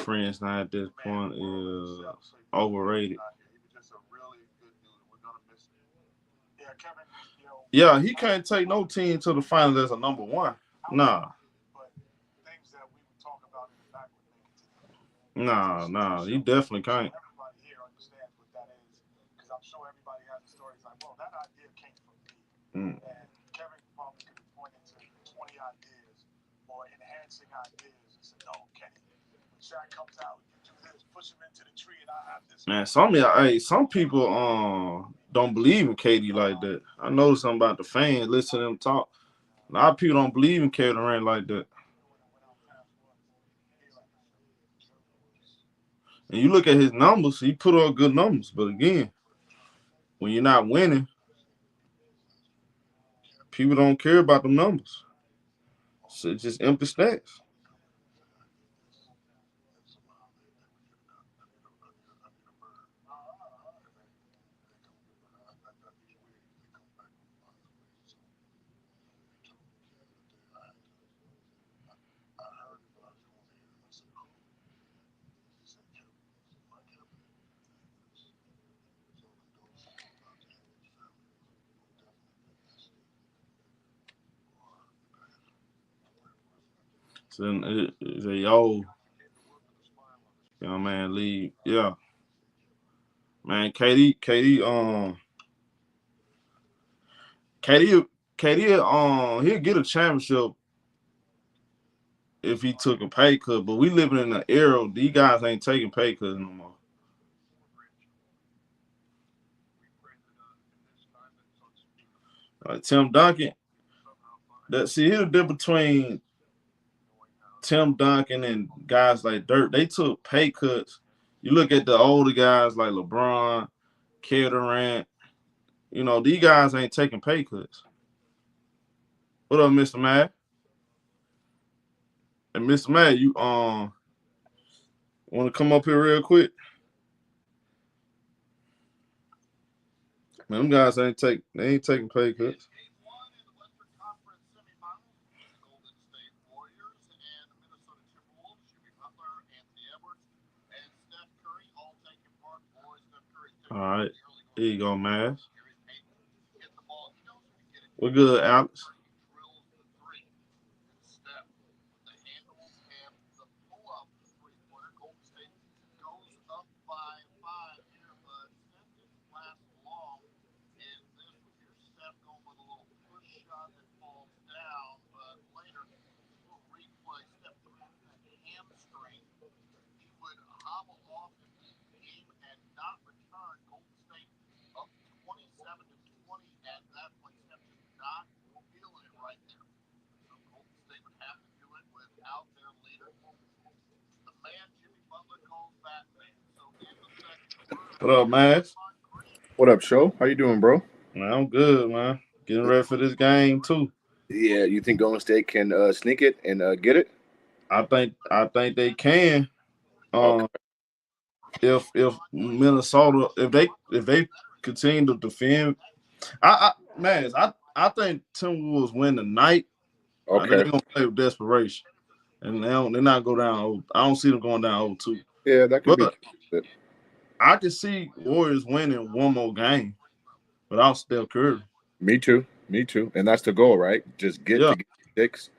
friends now at this point is overrated. Yeah, he can't take no team to the finals as a number one. Nah. Nah, he definitely can't. Everybody here understands what that is, because I'm sure everybody has a story. It's like, well, that idea came from me. And Kevin probably could have pointed to 20 ideas or enhancing ideas and said, no, Kenny, when Shaq comes out, you do this, push him into the tree, and I have this. Man, some people don't believe in KD like that. I know something about the fans, listen to them talk. A lot of people don't believe in Kevin Durant like that. And you look at his numbers, he put up good numbers. But again, when you're not winning, people don't care about the numbers. So it's just empty stats. So it's a young man league. Yeah. Man, KD, he'll get a championship if he took a pay cut, but we living in an era these guys ain't taking pay cuts no more. Tim Duncan, here's the difference between Tim Duncan and guys like Dirk. They took pay cuts. You look at the older guys like LeBron, Kevin Durant. You know, these guys ain't taking pay cuts. What up, Mr. Matt? And Mr. Matt, you want to come up here real quick? Man, them guys ain't taking pay cuts. All right, here you go, man. We're good, Alex. not return Golden State up 27-20 at that point. Steph just not feeling it right now. So Golden State would have to do it without their leader. The man Jimmy Butler calls Batman. So in the second quarter, What up, man? What up, Show? How you doing, bro? Man, I'm good, man. Getting ready for this game too. Yeah, you think Golden State can sneak it and get it? I think they can. Okay. If Minnesota if they continue to defend, I think Timberwolves win tonight. They Okay. ain't gonna play with desperation, and they're not go down. I don't see them going down 0-2. Yeah, that could be But I can see Warriors winning one more game without Steph Curry. Me too. Me too. And that's the goal, right? Just get Yeah. to Game 6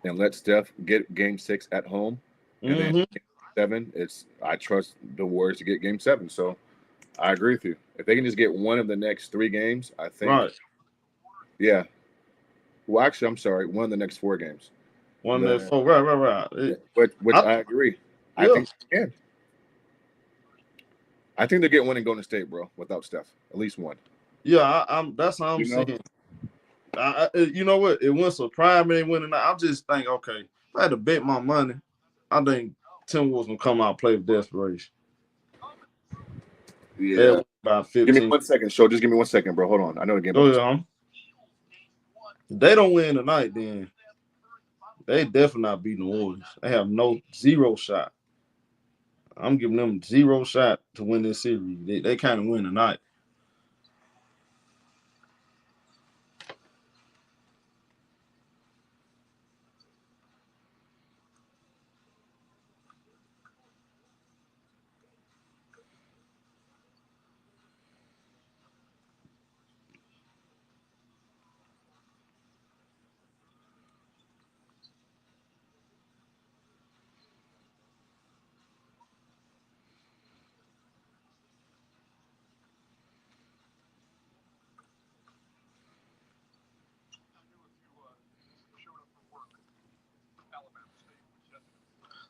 and let Steph get Game 6 at home, and then Mm-hmm. Game 7. I trust the Warriors to get Game 7. So I agree with you. If they can just get one of the next 3 games, I think. Right. Yeah. Well, actually, I'm sorry. One of the next 4 games. One of the four. Right. Which I agree. I Yeah. think they can. I think they get one in Golden State, bro, without Steph. At least one. Yeah, that's how I'm You know? saying. You know what? It wouldn't surprise me they win tonight. I'm just thinking, okay, if I had to bet my money, I think Timberwolves gonna come out and play with desperation. Yeah. They'll win by 15. Give me 1 second, Show. Just give me 1 second, bro. Hold on. I know the game. Go ahead, If they don't win tonight, then they definitely not beating the Warriors. They have zero shot. I'm giving them 0 shot to win this series. They kind of win tonight.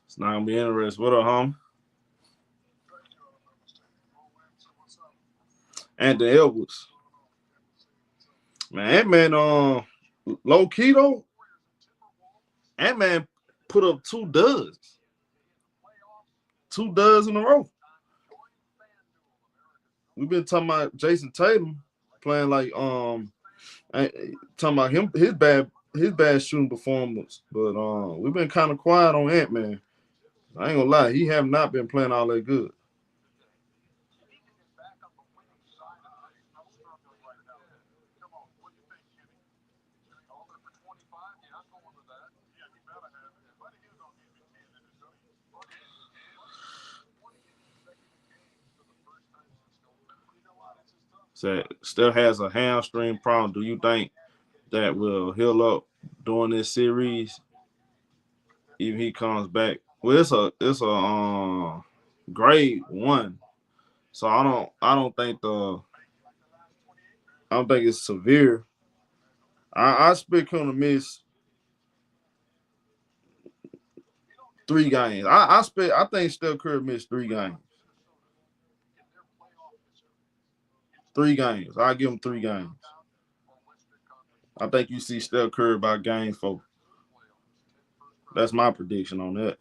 It's not gonna be interesting. What up, home? Anthony Edwards. Man, Ant-Man, low key though, Ant-Man put up 2 duds. 2 duds in a row. We've been talking about Jason Tatum playing like talking about his bad shooting performance, but we've been kind of quiet on Ant-Man. I ain't gonna lie, he have not been playing all that good. So still has a hamstring problem. Do you think that will heal up during this series if he comes back? Well, it's a grade 1, so I don't think it's severe. I expect him to miss 3 games. I think Steph Curry missed 3 games. 3 games. I'll give him 3 games. I think you see Steph Curry by game 4. That's my prediction on that.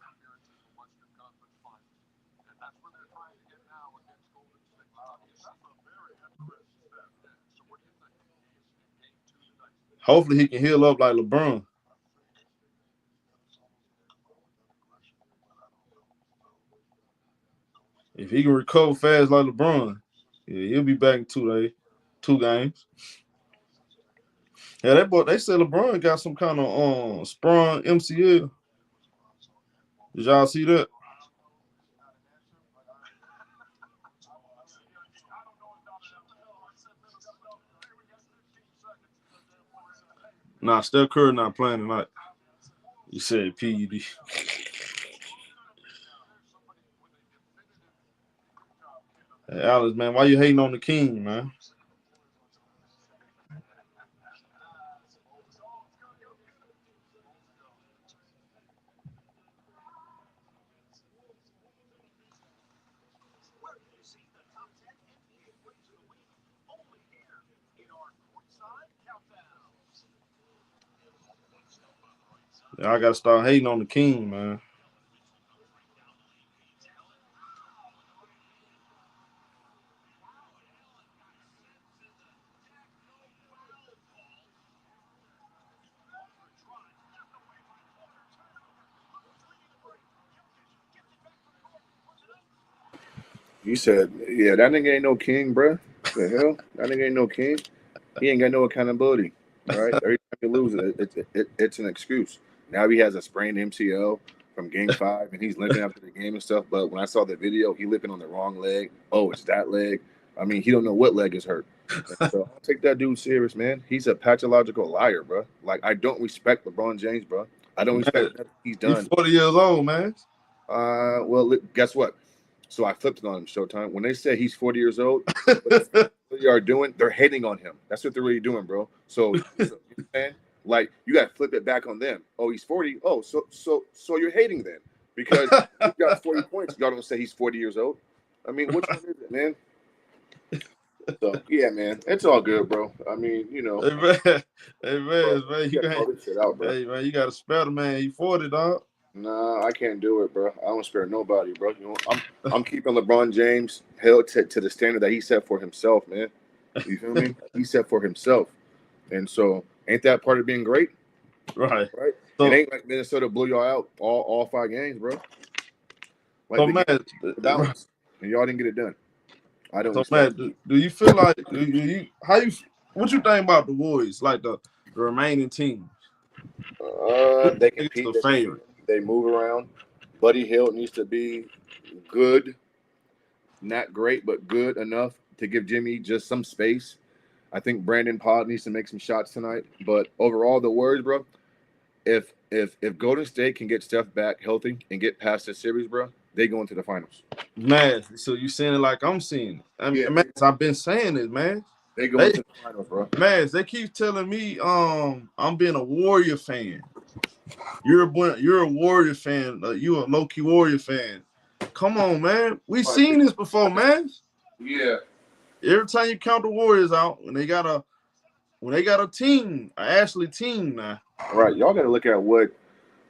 Hopefully he can heal up like LeBron. If he can recover fast like LeBron, yeah, he'll be back in 2 games. Yeah, they said LeBron got some kind of sprung MCL. Did y'all see that? Nah, Steph Curry not playing tonight. You said PED. Hey, Alex, man, why you hating on the king, man? I gotta start hating on the king, man. You said, yeah, that nigga ain't no king, bro. The hell? That nigga ain't no king. He ain't got no accountability. All right. Every time you lose it's an excuse. Now he has a sprained MCL from game 5 and he's limping after the game and stuff. But when I saw the video, he limping on the wrong leg. Oh, it's that leg. I mean, he don't know what leg is hurt. And so I take that dude serious, man. He's a pathological liar, bro. Like, I don't respect LeBron James, bro. I don't respect what he's done. He's 40 years old, man. Well, guess what? So I flipped it on him, Showtime. When they say he's 40 years old, what they are doing, they're hating on him. That's what they're really doing, bro. So you know what I'm saying? Like, you got to flip it back on them. Oh, he's 40. Oh, so you're hating then because he got 40 points. Y'all don't say he's 40 years old. I mean, which one is it, man? So yeah, man, it's all good, bro. I mean, you know, hey man, you gotta throw this shit out, bro. Hey man, you got to spell the man. He 40, dog. Nah, I can't do it, bro. I don't spare nobody, bro. You know, I'm keeping LeBron James held to the standard that he set for himself, man. You feel me? He set for himself, and so ain't that part of being great? Right. So, it ain't like Minnesota blew y'all out all 5 games, bro. Like so man, balance, and y'all didn't get it done. I don't. So man, do you feel like what you think about the Warriors, like the remaining teams? They compete. The favorite. They move around. Buddy Hield needs to be good, not great, but good enough to give Jimmy just some space. I think Brandon Pod needs to make some shots tonight. But overall, the Warriors, bro, if Golden State can get Steph back healthy and get past this series, bro, they go into the finals. Man, so you saying it like I'm seeing it. I mean, man, I've been saying it, man. They go into the finals, bro. Man, they keep telling me I'm being a Warrior fan. You're a Warrior fan. You're a low-key Warrior fan. Come on, man. We seen this before, man. Yeah. Every time you count the Warriors out, when they got a team, an Ashley team now. Right. Y'all got to look at what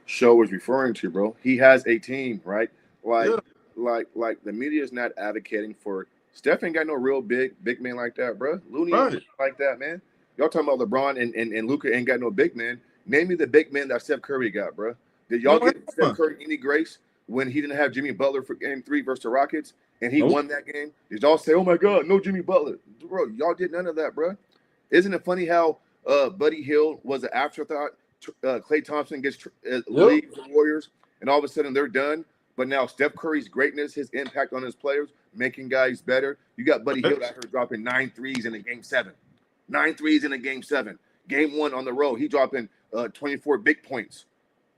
Show was referring to, bro. He has a team, right? Like the media is not advocating for Steph ain't got no real big man like that, bro. Looney ain't like that, man. Y'all talking about LeBron and Luka ain't got no big man. Name me the big man that Steph Curry got, bro. Did y'all get Steph Curry any grace when he didn't have Jimmy Butler for Game 3 versus the Rockets and he won that game? Did y'all say, oh my God, no Jimmy Butler? Bro, y'all did none of that, bro. Isn't it funny how Buddy Hield was an afterthought? Klay Thompson leaves the Warriors, and all of a sudden they're done. But now Steph Curry's greatness, his impact on his players, making guys better. You got Buddy Hield out here dropping 9 threes in a Game 7. 9 threes in a Game 7. Game 1 on the road, he dropping 24 big points.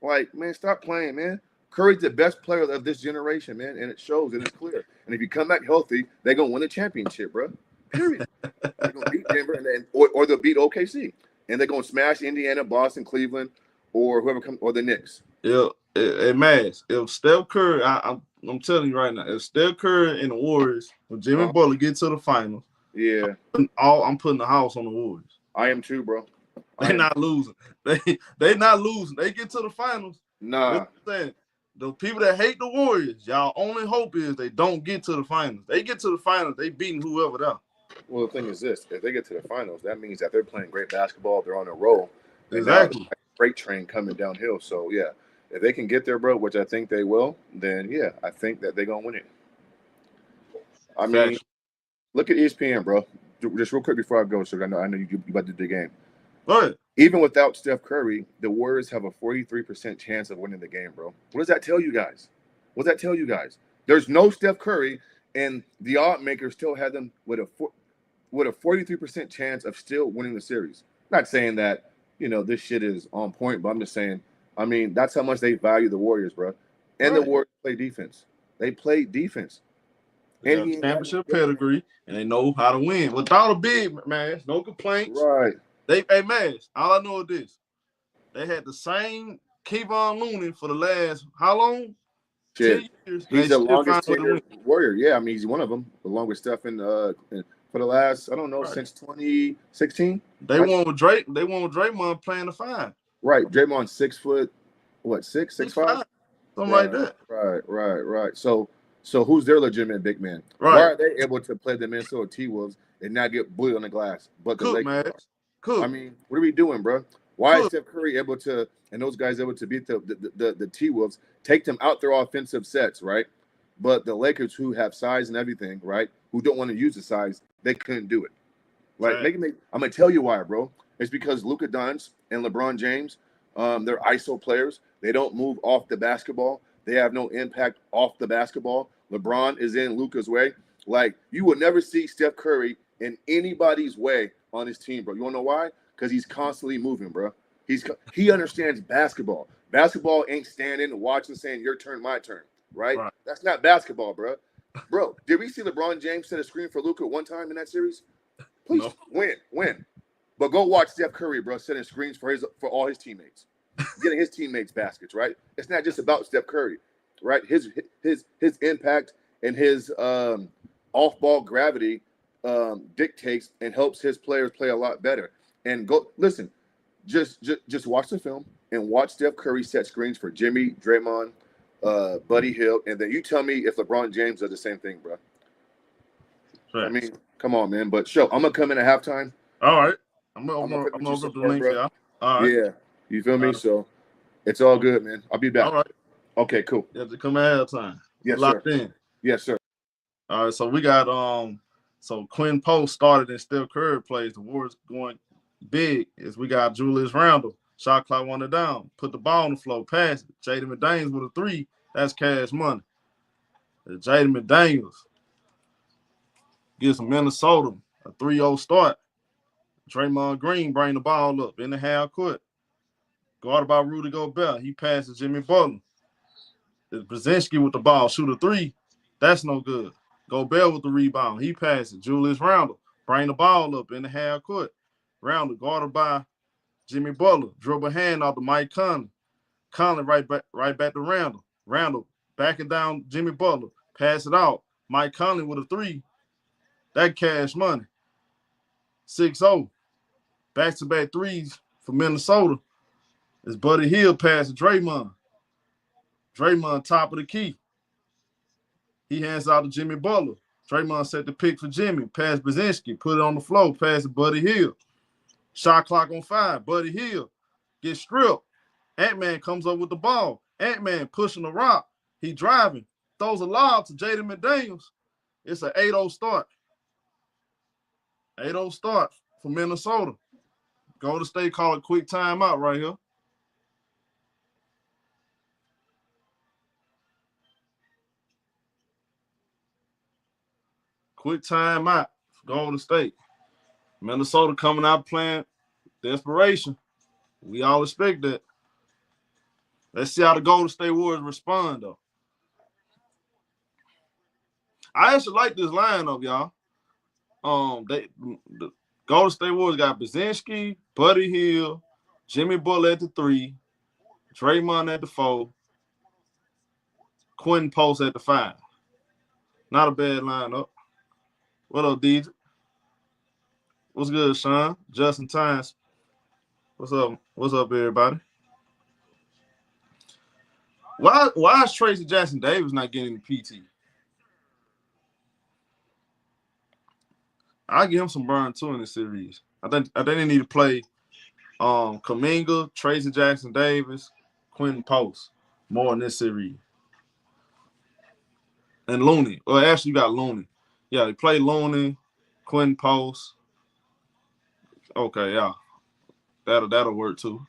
Like, man, stop playing, man. Curry's the best player of this generation, man, and it shows and it's clear. And if you come back healthy, they're going to win the championship, bro. Period. They're going to beat Denver or they'll beat OKC. And they're going to smash Indiana, Boston, Cleveland, or whoever comes, or the Knicks. Yeah, if Steph Curry, I'm telling you right now, if Steph Curry and the Warriors, when Jimmy Butler get to the finals, I'm putting the house on the Warriors. I am too, bro. They're not losing. They not losing. They get to the finals. Nah. The people that hate the Warriors, y'all only hope is they don't get to the finals. They get to the finals, they beating whoever there. Well, the thing is this: if they get to the finals, that means that they're playing great basketball. They're on a roll. Exactly. Freight train coming downhill. So yeah, if they can get there, bro, which I think they will, then yeah, I think that they're gonna win it. I mean, look at ESPN, bro. Just real quick before I go, so I know you about to do the game. Right. Even without Steph Curry, the Warriors have a 43% chance of winning the game, bro. What does that tell you guys? What does that tell you guys? There's no Steph Curry, and the odd makers still had them with a 43% chance of still winning the series. Not saying that, this shit is on point, but I'm just saying, I mean, that's how much they value the Warriors, bro. And the Warriors play defense. They play defense. They got championship pedigree, and they know how to win. Without a big man, no complaints. Right. All I know is this. They had the same Kevon Looney for the last, how long? Shit. 10 years. He's the longest tenured Warrior. Yeah, I mean, he's one of them, along with Steph for the last, I don't know, since 2016. They won with Drake. They won with Draymond playing the 5. Right. Draymond's 6 foot. what, 6'5"? 6'5", something like Right, that. right. So who's their legitimate big man? Right. Why are they able to play the Minnesota T-Wolves and not get bullied on the glass? But the Cook, Lakers man. are? Cook. I mean, what are we doing, bro? Why is Cook. Steph Curry able to and those guys able to beat the T-Wolves, take them out their offensive sets, right? But the Lakers, who have size and everything, right, who don't want to use the size, they couldn't do it. Like, Right. I'm gonna tell you why, bro. It's because Luka Doncic and LeBron James, they're ISO players. They don't move off the basketball. They have no impact off the basketball. LeBron is in Luka's way. Like, you will never see Steph Curry in anybody's way on his team, bro. You wanna know why? Because he's constantly moving, bro. He understands basketball. Basketball ain't standing and watching, saying your turn, my turn, right? That's not basketball, bro. Bro, did we see LeBron James set a screen for Luka one time in that series? Please win. But go watch Steph Curry, bro, setting screens for all his teammates, getting his teammates baskets, right? It's not just about Steph Curry, right? His impact and his off-ball gravity dictates and helps his players play a lot better. And go listen, just watch the film and watch Steph Curry set screens for Jimmy, Draymond, Buddy Hield, and then you tell me if LeBron James does the same thing, bro. Right. I mean, come on, man. But I'm gonna come in at halftime. All right. I'm gonna open up the link, y'all. All right. Yeah. You feel me? So it's all good, man. I'll be back. All right. Okay, cool. You have to come at halftime. Yes, locked sir. in. Yes, sir. All right. So we got so Quinn Post started and Steph Curry plays. The Warriors going big as we got Julius Randle. Shot clock one down. Put the ball on the floor. Pass it. Jaden McDaniels with a 3. That's cash money. Jaden McDaniels gives Minnesota a 3-0 start. Draymond Green bring the ball up in the half court. Guarded by Rudy Gobert. He passes Jimmy Butler. Brzezinski with the ball. Shoot a 3. That's no good. Gobert with the rebound. He passes. Julius Randle. Bring the ball up in the half court. Randle guarded by Jimmy Butler. Dribble hand off to Mike Conley. Conley right back to Randle. Randle backing down Jimmy Butler. Pass it out. Mike Conley with a 3. That cash money. 6-0. Back-to-back threes for Minnesota. It's Buddy Hield passing Draymond. Draymond top of the key. He hands out to Jimmy Butler. Draymond set the pick for Jimmy. Pass Brzezinski. Put it on the floor. Pass to Buddy Hield. Shot clock on 5. Buddy Hield gets stripped. Ant-Man comes up with the ball. Ant-Man pushing the rock. He driving. Throws a lob to Jaden McDaniels. It's an 8-0 start. 8-0 start for Minnesota. Golden State call a quick timeout right here. Quick timeout for Golden State. Minnesota coming out playing desperation. We all expect that. Let's see how the Golden State Warriors respond, though. I actually like this lineup, y'all. The Golden State Warriors got Brzezinski, Buddy Hield, Jimmy Butler at the 3, Draymond at the 4, Quinn Post at the 5. Not a bad lineup. What up, DJ? What's good, Sean? Justin Tynes. What's up? What's up, everybody? Why is Tracy Jackson Davis not getting the PT? I'll give him some burn too in this series. I think they need to play Kuminga, Tracy Jackson Davis, Quentin Post more in this series. And Looney. Well, actually, you got Looney. Yeah, they play Looney, Quentin Post. Okay, yeah. That'll work too.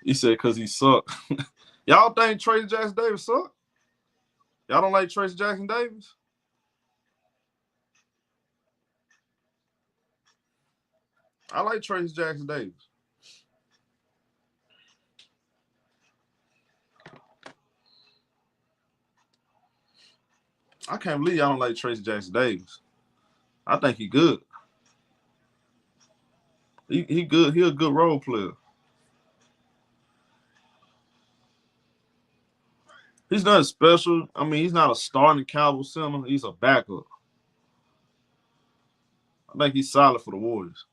He said because he sucked. Y'all think Tracy Jackson Davis suck? Y'all don't like Tracy Jackson Davis? I like Tracy Jackson Davis. I can't believe y'all don't like Tracy Jackson Davis. I think he good. He good. He a good role player. He's not special. I mean, he's not a starting caliber center. He's a backup. I think he's solid for the Warriors.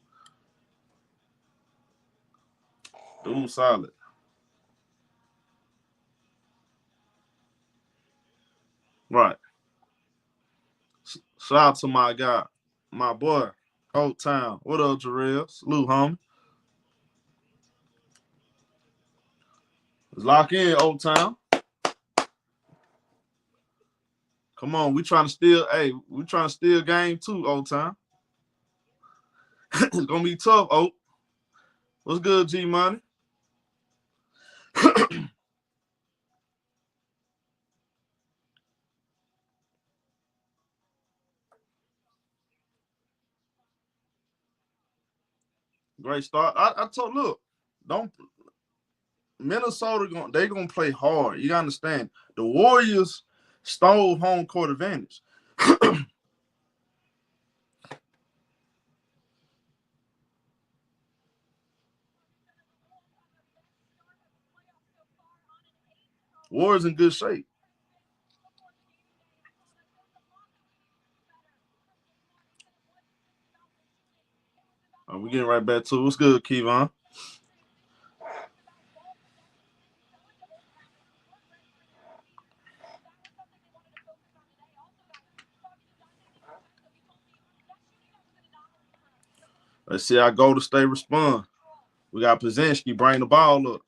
Dude, solid. Right. Shout out to my guy, my boy, Old Town. What up, Jarrell? Salute, homie. Let's lock in, Old Town. Come on, we trying to steal game 2, Old Town. It's gonna be tough, Old. What's good, G Money? Great start. I told, look, don't Minnesota gonna play hard. You gotta understand. The Warriors stole home court advantage. Warriors in good shape. We're getting right back to it. What's good, Kevon? Let's see how Golden State respond. We got Pozinski bring the ball up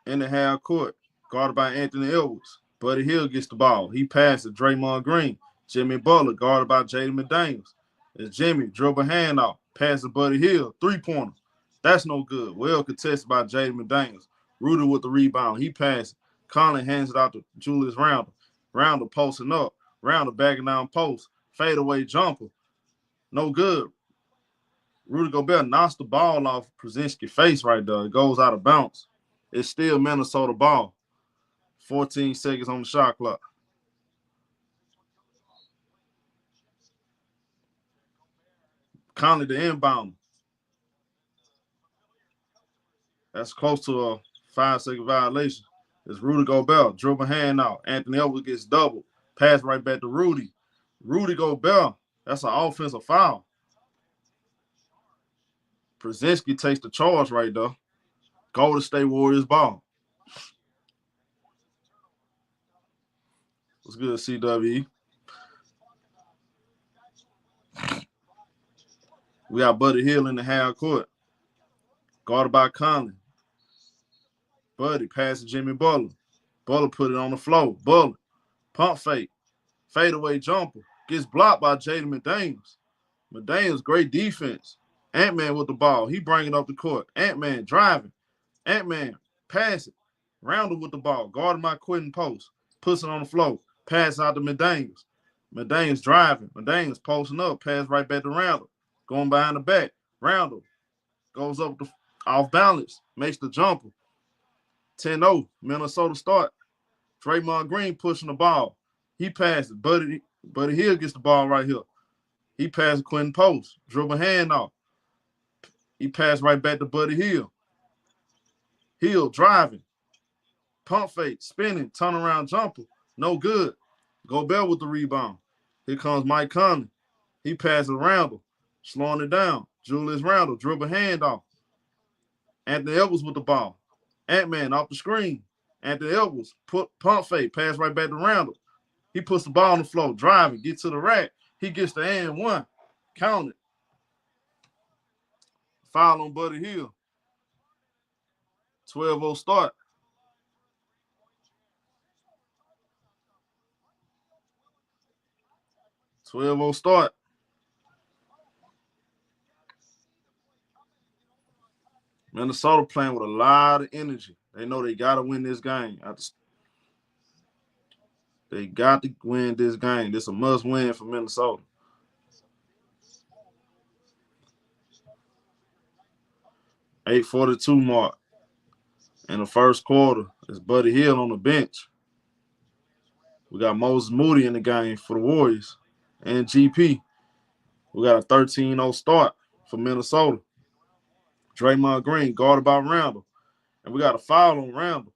in the half court, guarded by Anthony Edwards. Buddy Hield gets the ball. He passes Draymond Green. Jimmy Butler, guarded by Jaden McDaniels. It's Jimmy, dribble handoff, passes Buddy Hield, 3-pointer. That's no good. Well contested by Jaden McDaniels. Rudy with the rebound. He passes. Conley hands it out to Julius Randle. Randle posting up. Randle backing down post. Fadeaway jumper. No good. Rudy Gobert knocks the ball off Pozinski's face right there. It goes out of bounds. It's still Minnesota ball. 14 seconds on the shot clock. Conley the inbound. That's close to a 5-second violation. It's Rudy Gobert. Dribble hand out. Anthony Edwards gets doubled. Pass right back to Rudy. Rudy Gobert. That's an offensive foul. Pozinski takes the charge right there. Golden State Warriors ball. What's good, CWE? We got Buddy Hield in the half court. Guarded by Conley. Buddy passes Jimmy Butler. Butler put it on the floor. Butler. Pump fake. Fadeaway jumper. Gets blocked by Jaden McDaniels. McDaniels, great defense. Ant-Man with the ball. He bringing up the court. Ant-Man driving. Ant-Man pass it. Randle with the ball. Guarded by Quentin Post. Puts it on the floor. Pass out to McDaniels. McDaniels driving. McDaniels posting up. Pass right back to Randle. Going behind the back. Randle goes up off balance. Makes the jumper. 10-0. Minnesota start. Draymond Green pushing the ball. He passes. Buddy Hield gets the ball right here. He passes Quentin Post. Dribble hand off. He passed right back to Buddy Hield. Hield driving. Pump fake. Spinning. Turnaround jumper. No good. Gobert with the rebound. Here comes Mike Conley. He passes Randle. Slowing it down. Julius Randle. Dribble hand off. Anthony Edwards with the ball. Ant-Man off the screen. Anthony Edwards. Pump fake. Pass right back to Randle. He puts the ball on the floor. Driving. Get to the rack. He gets the and one. Count it. Foul on Buddy Hield. 12-0 start. Minnesota playing with a lot of energy. They know they got to win this game. They got to win this game. This is a must win for Minnesota. .842 mark in the first quarter. It's Buddy Hield on the bench. We got Moses Moody in the game for the Warriors and GP. We got a 13-0 start for Minnesota. Draymond Green guarded by Randle. And we got a foul on Randle.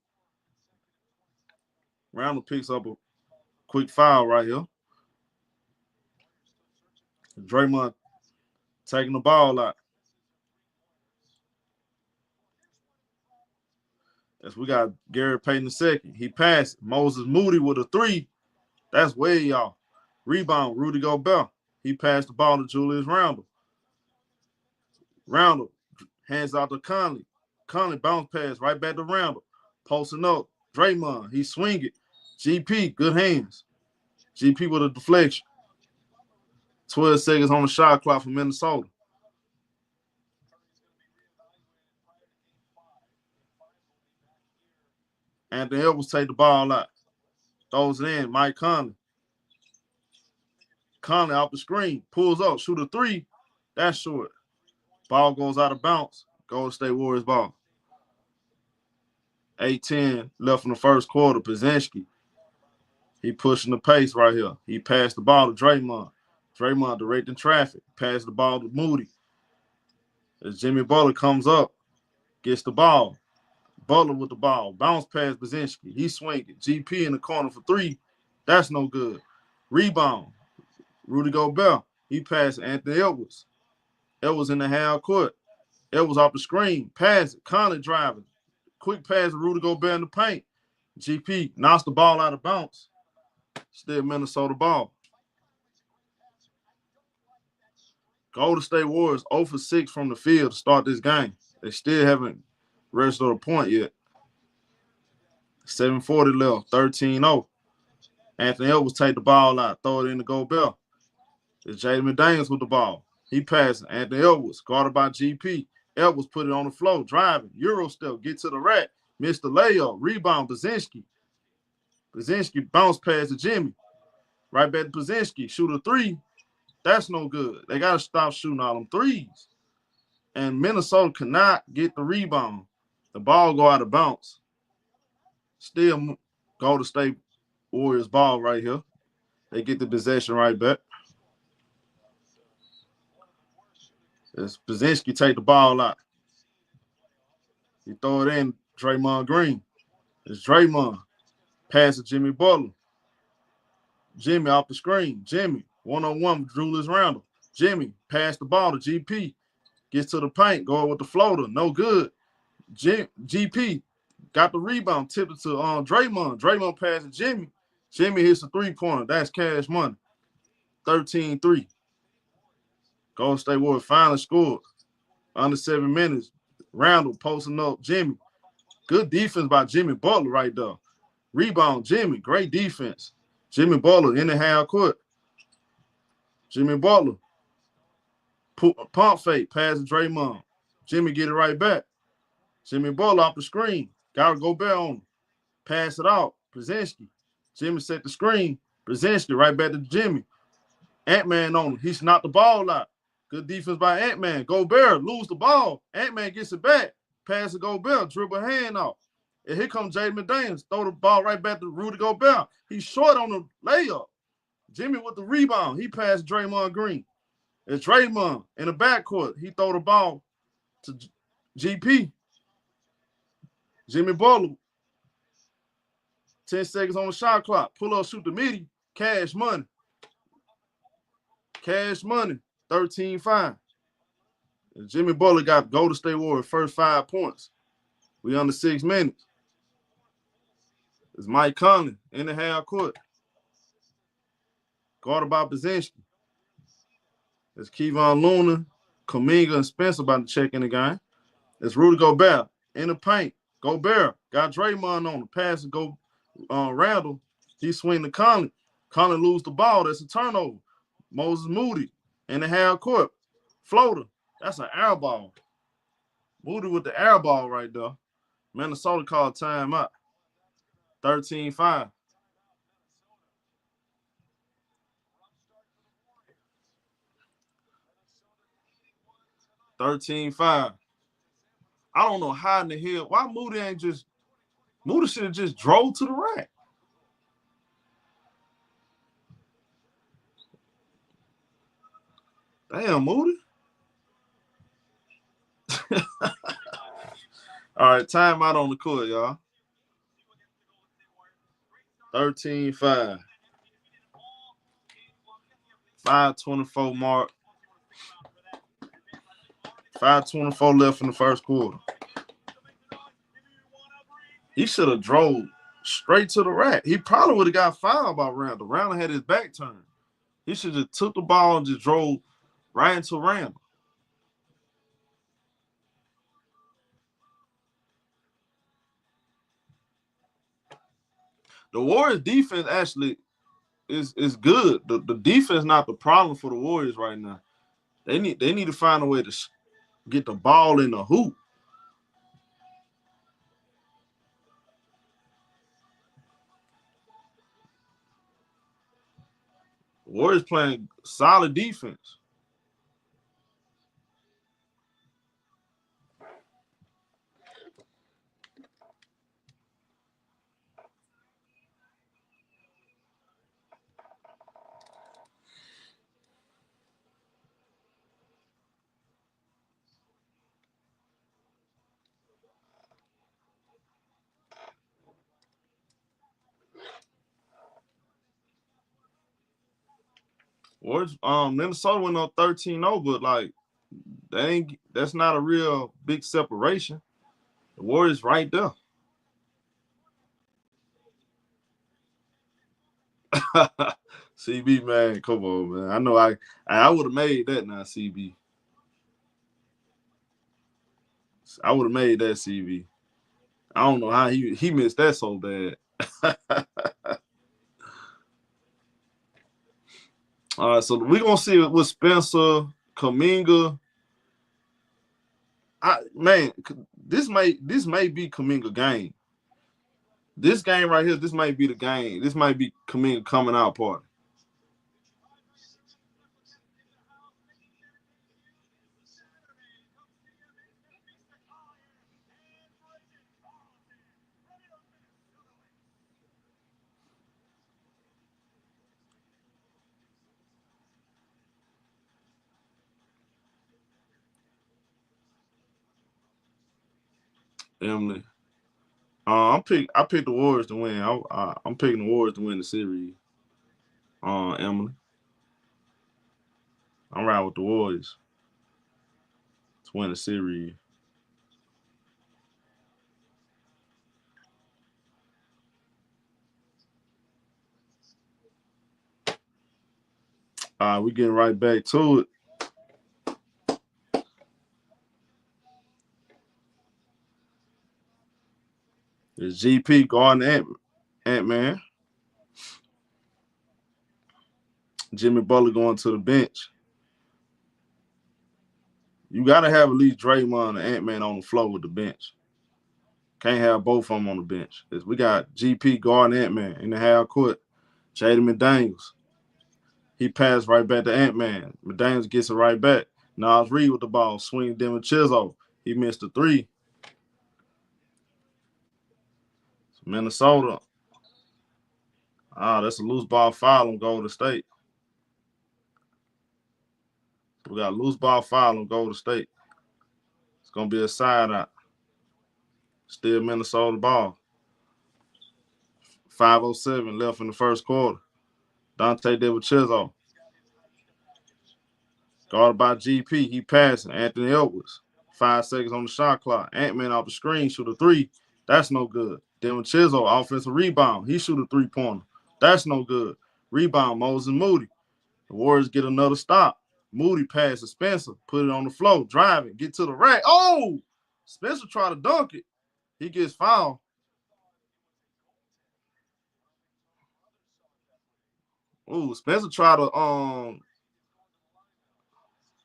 Randall picks up a quick foul right here. Draymond taking the ball out. As we got Gary Payton II. He passed. Moses Moody with a 3. That's way off. Rebound, Rudy Gobert. He passed the ball to Julius Randle. Randle hands out to Conley. Conley bounce pass right back to Randle. Posting up. Draymond, he swing it. GP, good hands. GP with a deflection. 12 seconds on the shot clock for Minnesota. Anthony Edwards take the ball out. Throws it in. Mike Conley. Conley off the screen. Pulls up. Shoot a 3. That's short. Ball goes out of bounds. Golden State Warriors ball. 8-10 left in the first quarter. Pozinski. He pushing the pace right here. He passed the ball to Draymond. Draymond directing traffic. Passed the ball to Moody. As Jimmy Butler comes up, gets the ball. Butler with the ball. Bounce pass Pozinski. He swinging. GP in the corner for 3. That's no good. Rebound. Rudy Gobert. He passed Anthony Edwards. Edwards in the half court. Edwards off the screen. Pass it. Conley driving. Quick pass to Rudy Gobert in the paint. GP knocks the ball out of bounds. Still Minnesota ball. Golden State Warriors 0 for 6 from the field to start this game. They still haven't registered a point yet. 7:40 left, 13-0. Anthony Edwards take the ball out, throw it in to Gobert. It's Jaden McDaniels with the ball. He passes. Anthony Edwards, guarded by GP. Edwards put it on the floor, driving. Euro step, get to the rack. Missed the layup. Rebound, Pozinski. Pozinski bounce pass to Jimmy. Right back to Pozinski. Shoot a 3. That's no good. They got to stop shooting all them threes. And Minnesota cannot get the rebound. The ball go out of bounds. Still Golden State Warriors ball right here. They get the possession right back. As Pozinski take the ball out. He throw it in, Draymond Green. It's Draymond. Pass to Jimmy Butler. Jimmy off the screen. Jimmy, one-on-one with Julius Randle. Jimmy pass the ball to GP. Gets to the paint, going with the floater. No good. GP got the rebound, tipped it to Draymond. Draymond pass to Jimmy. Jimmy hits a 3-pointer. That's cash money. 13-3. Golden State Warriors finally scored. Under 7 minutes. Randle posting up Jimmy. Good defense by Jimmy Butler right there. Rebound, Jimmy. Great defense. Jimmy Butler in the half court. Jimmy Butler. Pump fake, pass to Draymond. Jimmy get it right back. Jimmy Butler off the screen. Got to go back on him. Pass it out. Pozinski. Jimmy set the screen. Pozinski right back to Jimmy. Ant-Man on him. He knocked the ball out. Good defense by Ant-Man. Gobert lose the ball. Ant-Man gets it back. Pass to Gobert. Dribble hand off. And here comes Jaden McDaniels. Throw the ball right back to Rudy Gobert. He's short on the layup. Jimmy with the rebound. He passed Draymond Green. It's Draymond in the backcourt. He throw the ball to GP. Jimmy Butler. 10 seconds on the shot clock. Pull up, shoot the midi. Cash money. Cash money. 13-5. And Jimmy Butler got Golden State Warriors first 5 points. We under 6 minutes. It's Mike Conley in the half court. Guarded by Pozinski. It's Kevon Looney, Kuminga, and Spencer about to check in the game. It's Rudy Gobert in the paint. Gobert got Draymond on the pass to go Randle. He swing to Conley. Conley lose the ball. That's a turnover. Moses Moody in the half court. Floater. That's an air ball. Moody with the air ball right there. Minnesota called timeout. 13-5. I don't know how in the hell. Why Moody ain't just – Moody should have just drove to the rack. Damn, Moody. All right, timeout on the court, y'all. 13-5. 5:24 mark. 5:24 left in the first quarter. He should have drove straight to the rack. He probably would have got fouled by Randall. Randall had his back turned. He should have took the ball and just drove right into Randall. The Warriors defense actually is good. The defense not the problem for the Warriors right now. They need to find a way to get the ball in the hoop. The Warriors playing solid defense. Warriors, Minnesota went up 13-0, but like that's not a real big separation. The Warriors right there. CB, man, come on, man. I know I would have made that now, CB. I would have made that, CB. I don't know how he missed that so bad. All right, so we're gonna see it with Spencer, Kuminga. This may be Kuminga game. This game right here, this might be the game. This might be Kuminga coming out party. Emily. I picked the Warriors to win. I'm picking the Warriors to win the series. Emily. I'm riding with the Warriors to win the series. We're getting right back to it. It's GP guarding Ant-Man. Jimmy Butler going to the bench. You got to have at least Draymond and Ant-Man on the floor with the bench. Can't have both of them on the bench. We got GP guarding Ant-Man in the half court. Jaden McDaniels. He passed right back to Ant-Man. McDaniels gets it right back. Nas Reed with the ball. Swing Denver Chisholm. He missed the three. Minnesota. That's a loose ball foul on Golden State. We got a loose ball foul on Golden State. It's going to be a side out. Still Minnesota ball. 5:07 left in the first quarter. Dante DiVincenzo. Guarded by GP. He passing. Anthony Edwards. 5 seconds on the shot clock. Ant-Man off the screen. Shoot a three. That's no good. DiVincenzo, offensive rebound. He shoot a three-pointer. That's no good. Rebound, Moses Moody. The Warriors get another stop. Moody passes Spencer. Put it on the floor. Drive it. Get to the rack. Oh! Spencer try to dunk it. He gets fouled. Ooh, Spencer tried to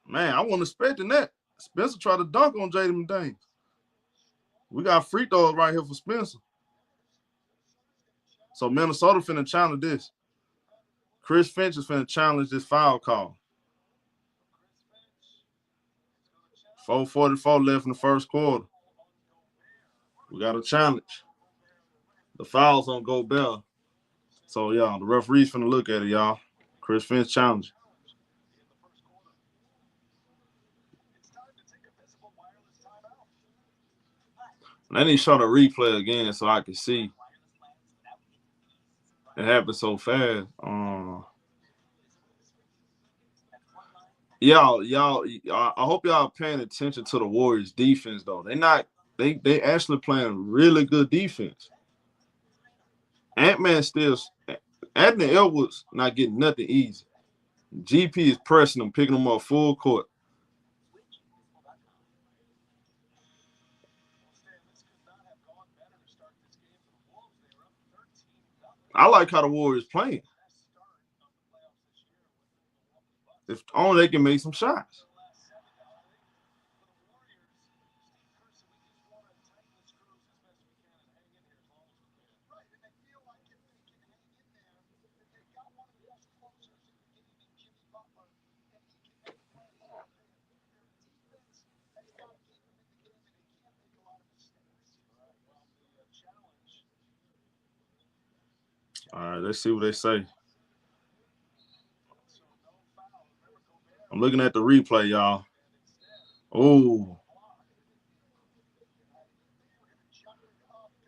man, I wasn't expecting that. Spencer tried to dunk on Jaden McDaniels. We got free throws right here for Spencer. So Minnesota finna challenge this. Chris Finch is finna challenge this foul call. 4:44 left in the first quarter. We got a challenge. The foul's on Gobert. So, y'all, the referee's finna look at it, y'all. Chris Finch challenge. Let me show the replay again so I can see. It happened so fast. Y'all, I hope y'all paying attention to the Warriors defense though. They actually playing really good defense. Anthony Edwards not getting nothing easy. GP is pressing him, picking him up full court. I like how the Warriors playing. If only they can make some shots. All right, let's see what they say. I'm looking at the replay, y'all. Oh.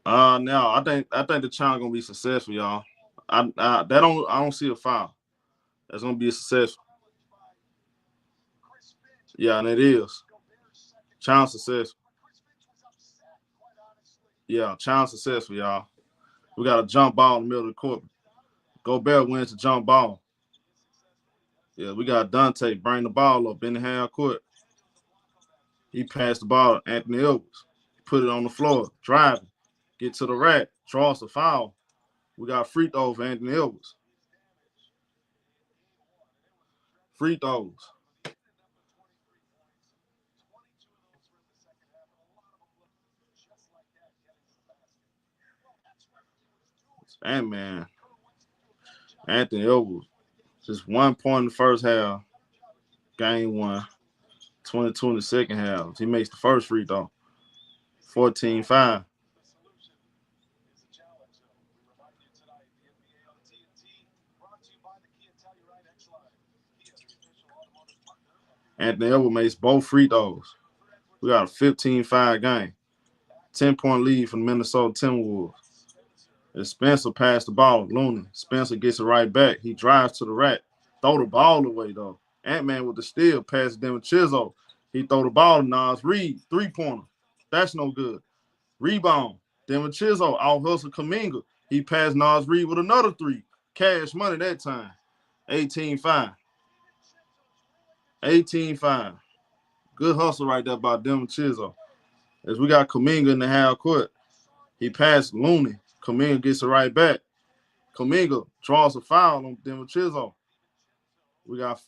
Now I think the challenge gonna be successful, y'all. I don't see a foul. That's gonna be a successful. Yeah, and it is. Challenge successful. Yeah, challenge successful, y'all. We got a jump ball in the middle of the court. Gobert wins the jump ball. Yeah, we got Dante bring the ball up in the half court. He passed the ball to Anthony Edwards. Put it on the floor, driving, get to the rack, draws the foul. We got free throws for Anthony Edwards. Free throws. And man, Anthony Edwards, just 1 point in the first half, game 1, 22 in the second half. He makes the first free throw, 14-5. Anthony Edwards makes both free throws. We got a 15-5 game. 10-point lead for the Minnesota Timberwolves. And Spencer passed the ball. Looney. Spencer gets it right back. He drives to the rack. Throw the ball away, though. Ant-Man with the steal. Pass it to Chisholm. He throw the ball to Nas Reed. Three-pointer. That's no good. Rebound. Devin Chisholm out-hustle Kuminga. He passed Nas Reed with another three. Cash money that time. 18-5. 18-5. Good hustle right there by Devin Chisholm. As we got Kuminga in the half court. He passed Looney. Kuminga gets it right back. Kuminga draws a foul on Devin Chisholm. We got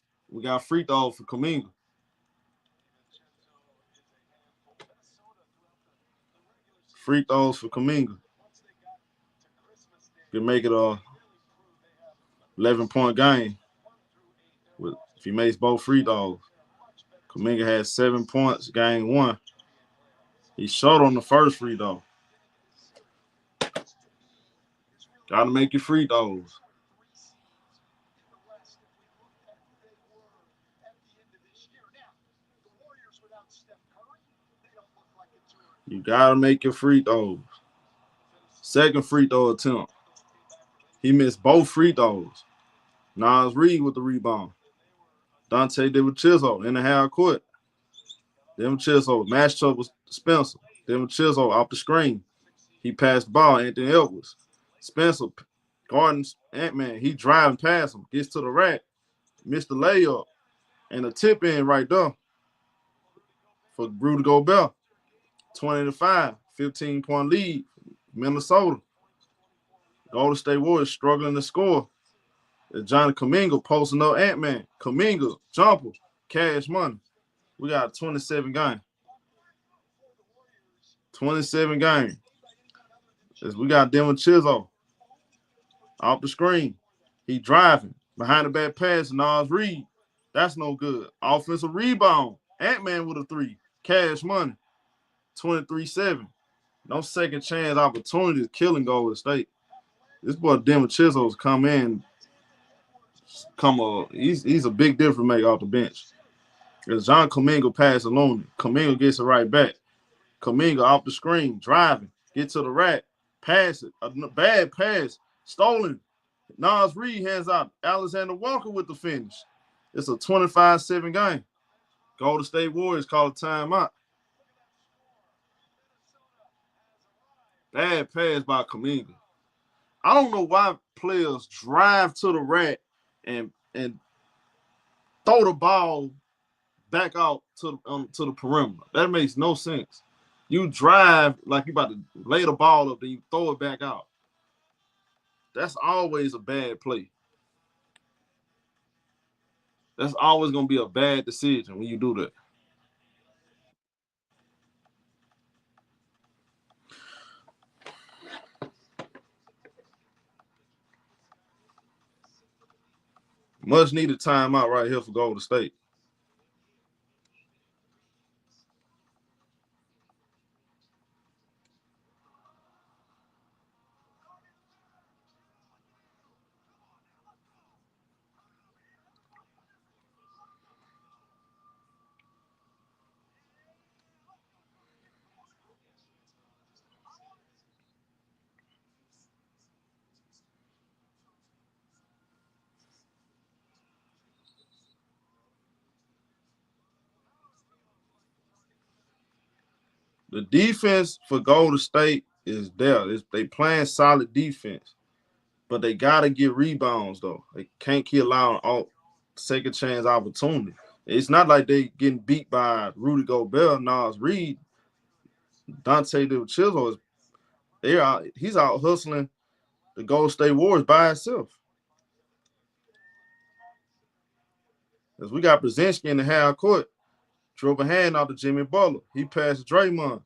free throws for Kuminga. Free throws for Kuminga. Can make it a 11-point game if he makes both free throws. Kuminga had 7 points, game 1. He short on the first free throw. Got to make your free throws. You got to make your free throws. Second free throw attempt. He missed both free throws. Nas Reed with the rebound. Dante did with Chisholm in the half court. Devin Chisholm matched up with Spencer. Devin Chisholm off the screen. He passed the ball. Anthony Edwards. Spencer guarding Ant-Man. He driving past him. Gets to the rack. Missed the layup. And a tip in right there for Rudy Gobert. 20-5. 15-point lead. Minnesota. Golden State Warriors struggling to score. Johnny Kuminga posting up Ant-Man. Kuminga, jumper, cash money. We got a 27 game. 27 game. As we got Devin Chisholm off the screen. He driving. Behind the back pass, Nas Reed. That's no good. Offensive rebound. Ant-Man with a 3. Cash money. 23-7. No second chance opportunities killing Golden State. This boy Devin Chisholm's come in. He's a big difference maker off the bench. As John Kuminga passes Looney. Kuminga gets it right back. Kuminga off the screen, driving, get to the rack, pass it. A bad pass, stolen. Nas Reed hands out Alexander Walker with the finish. It's a 25-7 game. Golden State Warriors call a timeout. Bad pass by Kuminga. I don't know why players drive to the rack and throw the ball back out to the perimeter. That makes no sense. You drive like you about to lay the ball up, then you throw it back out. That's always a bad play. That's always going to be a bad decision when you do that. Much needed timeout right here for Golden State. The defense for Golden State is there. They playing solid defense, but they got to get rebounds, though. They can't keep allowing all second chance opportunity. It's not like they getting beat by Rudy Gobert, Nas Reed, Dante DiVincenzo. He's out hustling the Golden State Warriors by himself. As we got Brzezinski in the half court, drove a hand out to Jimmy Butler. He passed to Draymond.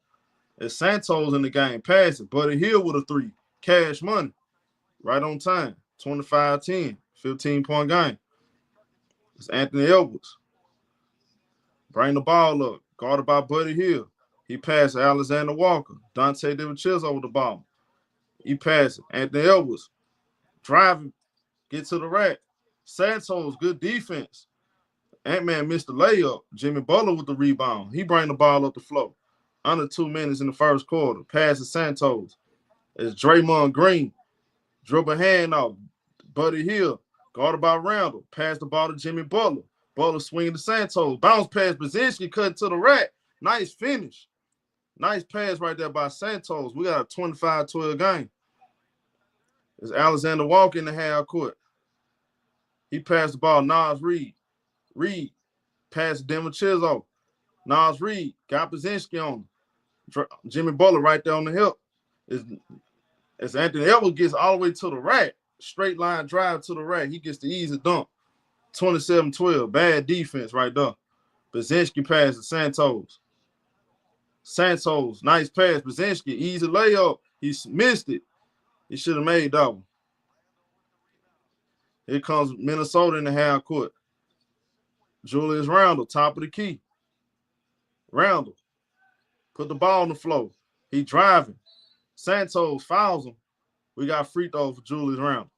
As Santos in the game, passing. Buddy Hield with a three. Cash money. Right on time. 25-10. 15-point game. It's Anthony Edwards. Bring the ball up. Guarded by Buddy Hield. He passed to Alexander Walker. Dante DiVincenzo with the ball. He passed it. Anthony Edwards. Driving. Get to the rack. Santos, good defense. Ant-Man missed the layup. Jimmy Butler with the rebound. He bring the ball up the floor. Under 2 minutes in the first quarter. Pass to Santos. It's Draymond Green. Dribble hand off. Buddy Hield. Guarded by Randall. Pass the ball to Jimmy Butler. Butler swinging to Santos. Bounce pass. Brzezinski cutting to the rack. Nice finish. Nice pass right there by Santos. We got a 25-12 game. It's Alexander Walker in the half court. He passed the ball. Nas Reed. Reed. Pass to DiVincenzo. Nas Reed. Got Brzezinski on him. Jimmy Butler right there on the hip. As Anthony Edwards gets all the way to the rack, straight line drive to the rack, he gets the easy dunk. 27-12. Bad defense right there. Brzezinski pass to Santos. Santos, nice pass. Brzezinski, easy layup. He missed it. He should have made that one. Here comes Minnesota in the half court. Julius Randle, top of the key. Randle. Put the ball on the floor. He driving. Santos fouls him. We got free throw for Julius Randle.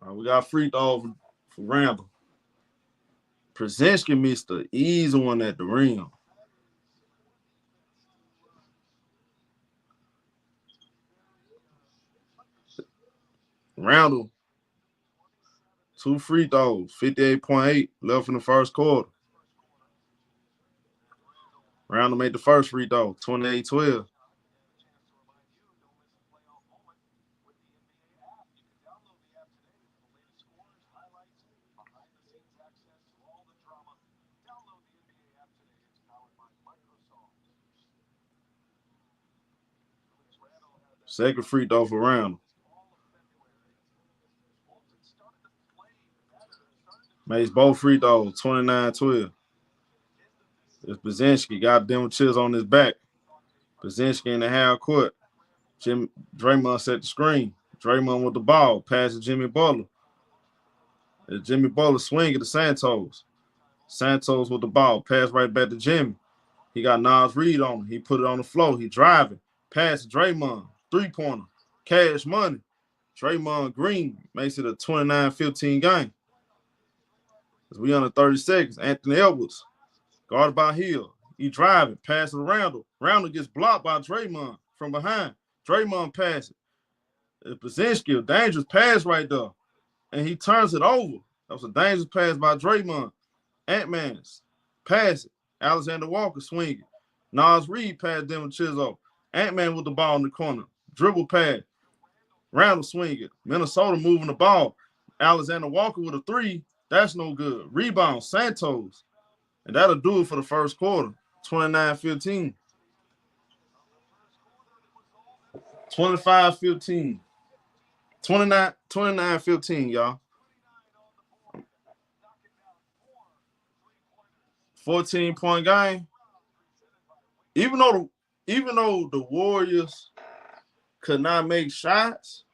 All right, we got free throw for Randle. Brzezinski missed the easy one at the rim. Randle. 2 free throws, 58.8 left in the first quarter. Randle made the first free throw, 28-12. Second free throw for Randle. Makes both free throws, 29-12. It's Brzezinski, got DiVincenzo on his back. Brzezinski in the half court. Draymond set the screen. Draymond with the ball. Pass to Jimmy Butler. It's Jimmy Butler swinging to Santos. Santos with the ball. Pass right back to Jimmy. He got Nas Reed on him. He put it on the floor. He driving. Pass to Draymond. Three-pointer. Cash money. Draymond Green makes it a 29-15 game. As we under 30 seconds. Anthony Edwards. Guarded by Hill. He driving, pass it to Randall. Randall gets blocked by Draymond from behind. Draymond pass it. Brzezinski, a dangerous pass right there. And he turns it over. That was a dangerous pass by Draymond. Ant-Man's pass it. Alexander Walker swinging. Nas Reed passed them to Chizzo. Ant-Man with the ball in the corner. Dribble pass. Randall swinging. Minnesota moving the ball. Alexander Walker with a three. That's no good. Rebound, Santos. And that'll do it for the first quarter. 29-15. 25-15. 29-15, y'all. 14-point game. Even though the Warriors could not make shots,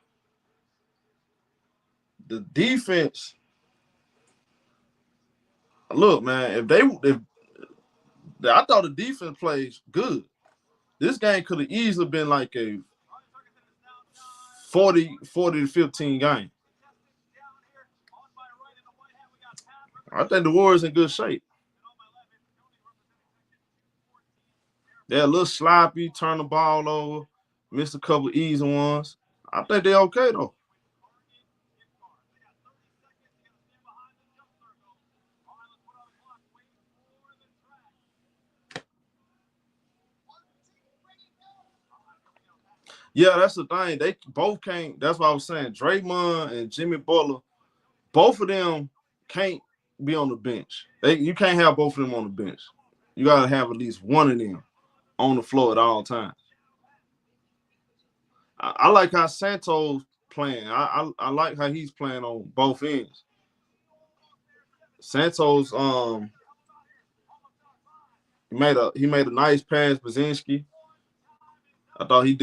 the defense. Look, man, I thought the defense plays good. This game could have easily been like a 40-15 game. I think the Warriors in good shape. They're a little sloppy, turn the ball over, missed a couple easy ones. I think they're okay, though. Yeah, that's the thing. They both can't. That's what I was saying. Draymond and Jimmy Butler, both of them can't be on the bench. You can't have both of them on the bench. You got to have at least one of them on the floor at all times. I like how Santos playing. I like how he's playing on both ends. Santos he made a nice pass, Brzezinski. I thought he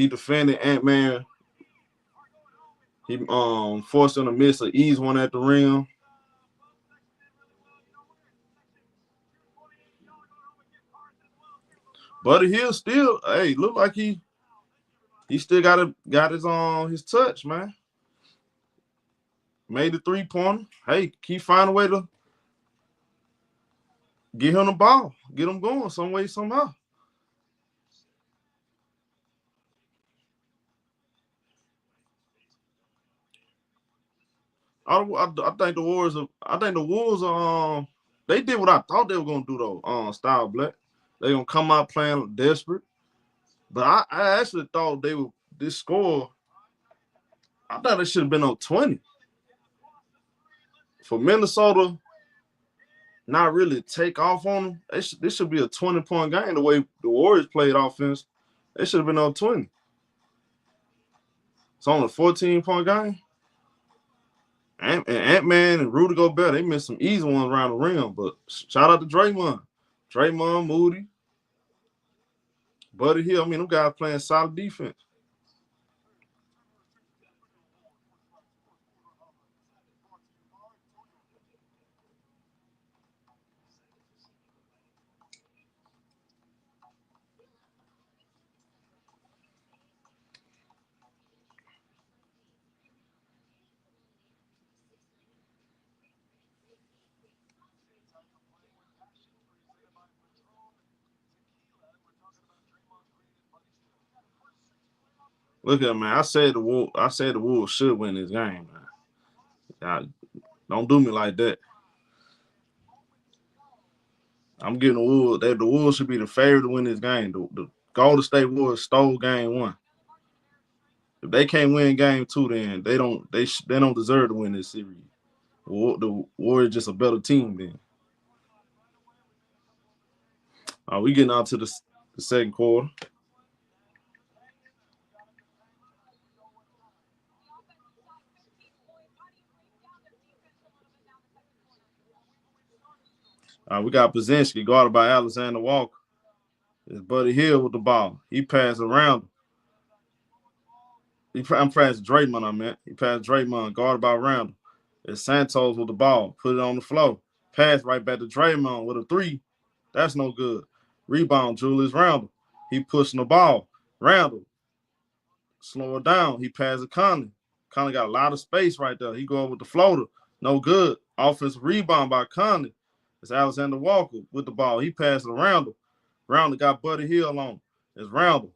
defended Ant-Man. He forced him to miss an easy one at the rim. Buddy Hield still, look like he still got his touch, man. Made the 3-pointer. Hey, keep finding a way to get him the ball, get him going some way, somehow. I think the Warriors the Wolves are they did what I thought they were gonna do though, style black. They're gonna come out playing desperate. But I actually thought they would this score. I thought it should have been on 20. For Minnesota not really take off on them, this should be a 20-point game the way the Warriors played offense. They should have been on 20. It's on a 14-point game. And Ant-Man and Rudy Gobert, they missed some easy ones around the rim. But shout out to Draymond. Draymond, Moody, Buddy Hield. I mean, them guys playing solid defense. Look at him, man. I said the Wolves should win this game, man. Don't do me like that. I'm giving the Wolves. The Wolves should be the favorite to win this game. The Golden State Warriors stole game 1. If they can't win game 2, then they don't deserve to win this series. The Warriors just a better team then. We getting out to the second quarter. We got Brzezinski guarded by Alexander Walker. It's Buddy Hield with the ball. He passed around. I'm passing Draymond, I meant. He passed Draymond, guarded by Randall. It's Santos with the ball. Put it on the floor. Pass right back to Draymond with a 3. That's no good. Rebound, Julius Randle. He pushing the ball. Randall. Slow it down. He passed it Conley. Conley got a lot of space right there. He go over with the floater. No good. Offensive rebound by Conley. It's Alexander Walker with the ball. He passed it to Randall. Randall got Buddy Hill on. It's Randall.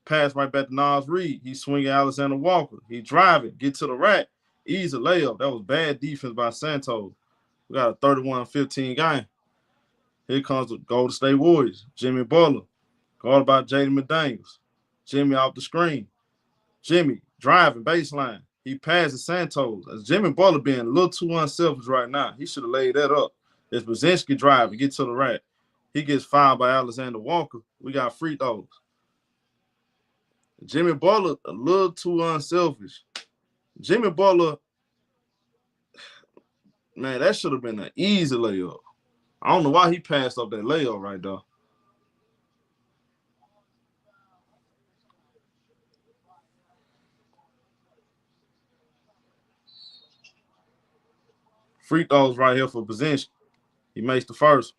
Pass right back to Nas Reed. He swinging Alexander Walker. He driving. Get to the rack. Easy layup. That was bad defense by Santos. We got a 31-15 game. Here comes the Golden State Warriors. Jimmy Butler. Guarded by Jaden McDaniels. Jimmy off the screen. Jimmy driving baseline. He passes Santos. As Jimmy Butler being a little too unselfish right now. He should have laid that up. It's Brzezinski driving. Get to the rack. He gets fouled by Alexander Walker. We got free throws. Jimmy Butler a little too unselfish. Jimmy Butler, man, that should have been an easy layup. I don't know why he passed up that layup right there. Free throws right here for Brzezinski. He makes the first.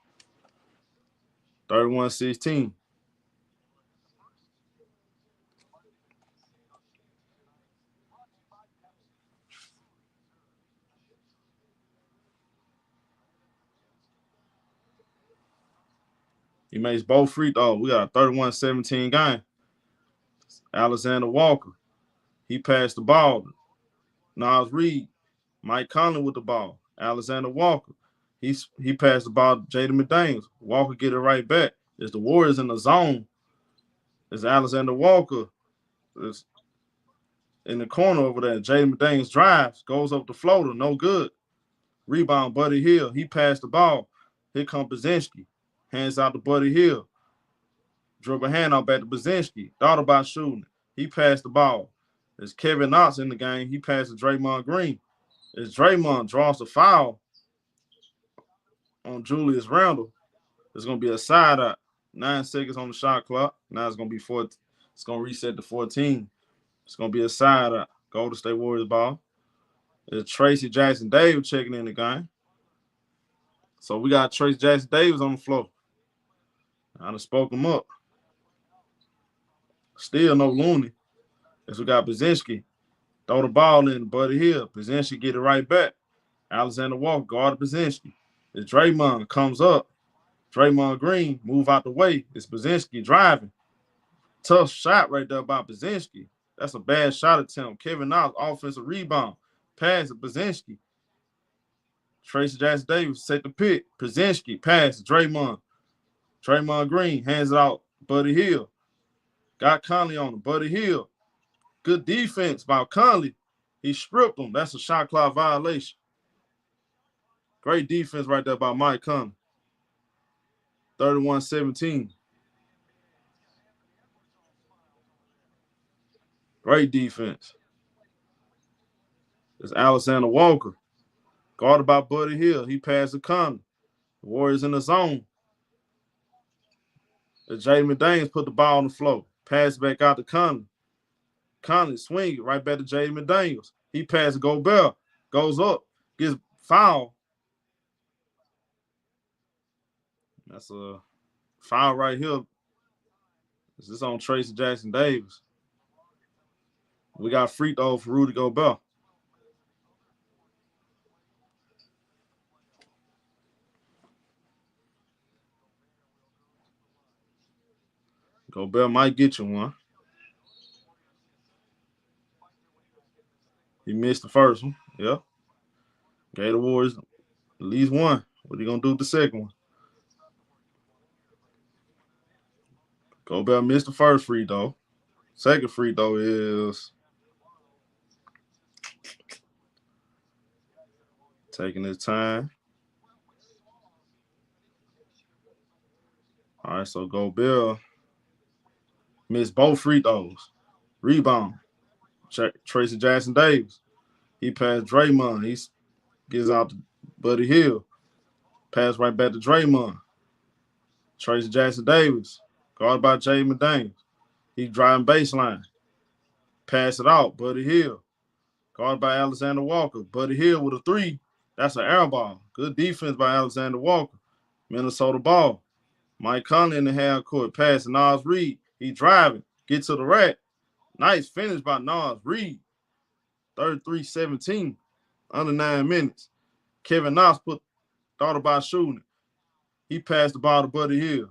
31-16. He makes both free throws. We got a 31-17 game. Alexander Walker. He passed the ball. Nas Reed. Mike Conley with the ball. Alexander Walker. He passed the ball to Jaden McDaniels. Walker get it right back. It's the Warriors in the zone. It's Alexander Walker. It's in the corner over there. Jaden McDaniels drives. Goes up the floater. No good. Rebound, Buddy Hill. He passed the ball. Here comes Brzezinski. Hands out to Buddy Hill. Dribble hand out back to Brzezinski. Thought about shooting. He passed the ball. There's Kevin Knox in the game. He passed to Draymond Green. As Draymond draws the foul on Julius Randle, it's going to be a side out. 9 seconds on the shot clock. Now it's going to be 14. It's going to reset to 14. It's going to be a side out. Golden State Warriors ball. It's Tracy Jackson Davis checking in the game. So we got Tracy Jackson Davis on the floor. I done spoke him up. Still no Looney. As we got Brzezinski. Throw the ball in, Buddy Hill. Brzezinski get it right back. Alexander Walker guard Brzezinski. As Draymond comes up. Draymond Green move out the way. It's Brzezinski driving. Tough shot right there by Brzezinski. That's a bad shot attempt. Kevin Knox offensive rebound. Pass to Brzezinski. Tracy Jackson Davis set the pick. Brzezinski pass Draymond. Draymond Green hands it out. Buddy Hill. Got Conley on him. Buddy Hill. Good defense by Conley. He stripped him. That's a shot clock violation. Great defense right there by Mike Conley. 31-17. Great defense. It's Alexander Walker. Guarded by Buddy Hill. He passed to Conley. The Warriors in the zone. As Jaden McDaniels put the ball on the floor. Pass back out to Conley. Conley swing it right back to Jaden McDaniels. He passes Gobert. Goes up. Gets fouled. That's a foul right here. This is on Tracy Jackson Davis. We got free throw for Rudy Gobert. Gobert might get you one. He missed the first one. Yep. Gave the Warriors at least one. What are you going to do with the second one? Gobert missed the first free throw. Second free throw is taking his time. All right, so Gobert missed both free throws. Rebound. Tracy Jackson Davis. He passed Draymond. He gives out to Buddy Hill. Pass right back to Draymond. Tracy Jackson Davis. Guarded by Jay McDaniels. He driving baseline. Pass it out. Buddy Hill. Guarded by Alexander Walker. Buddy Hill with a three. That's an air ball. Good defense by Alexander Walker. Minnesota ball. Mike Conley in the half court. Pass to Nas Reed. He driving. Get to the rack. Nice finish by Nas Reed. 33-17. Under 9 minutes. Kevin Knox thought about shooting. He passed the ball to Buddy Hill.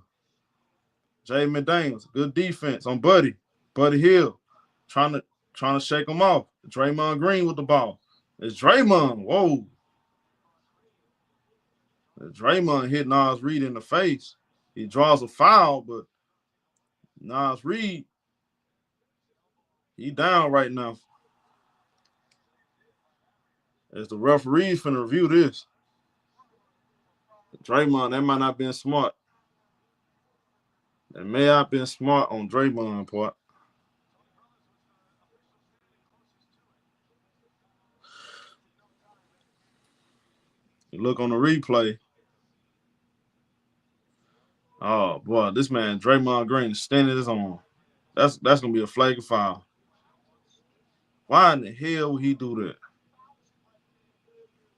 Jaden McDaniels, good defense on Buddy. Buddy Hill, trying to shake him off. Draymond Green with the ball. It's Draymond. Whoa. Draymond hit Nas Reed in the face. He draws a foul, but Nas Reed, he down right now. As the referees finna review this. Draymond, that might not have been smart. That may have been smart on Draymond's part. You look on the replay. Oh boy, this man Draymond Green extended his arm. That's gonna be a flagrant foul. Why in the hell would he do that?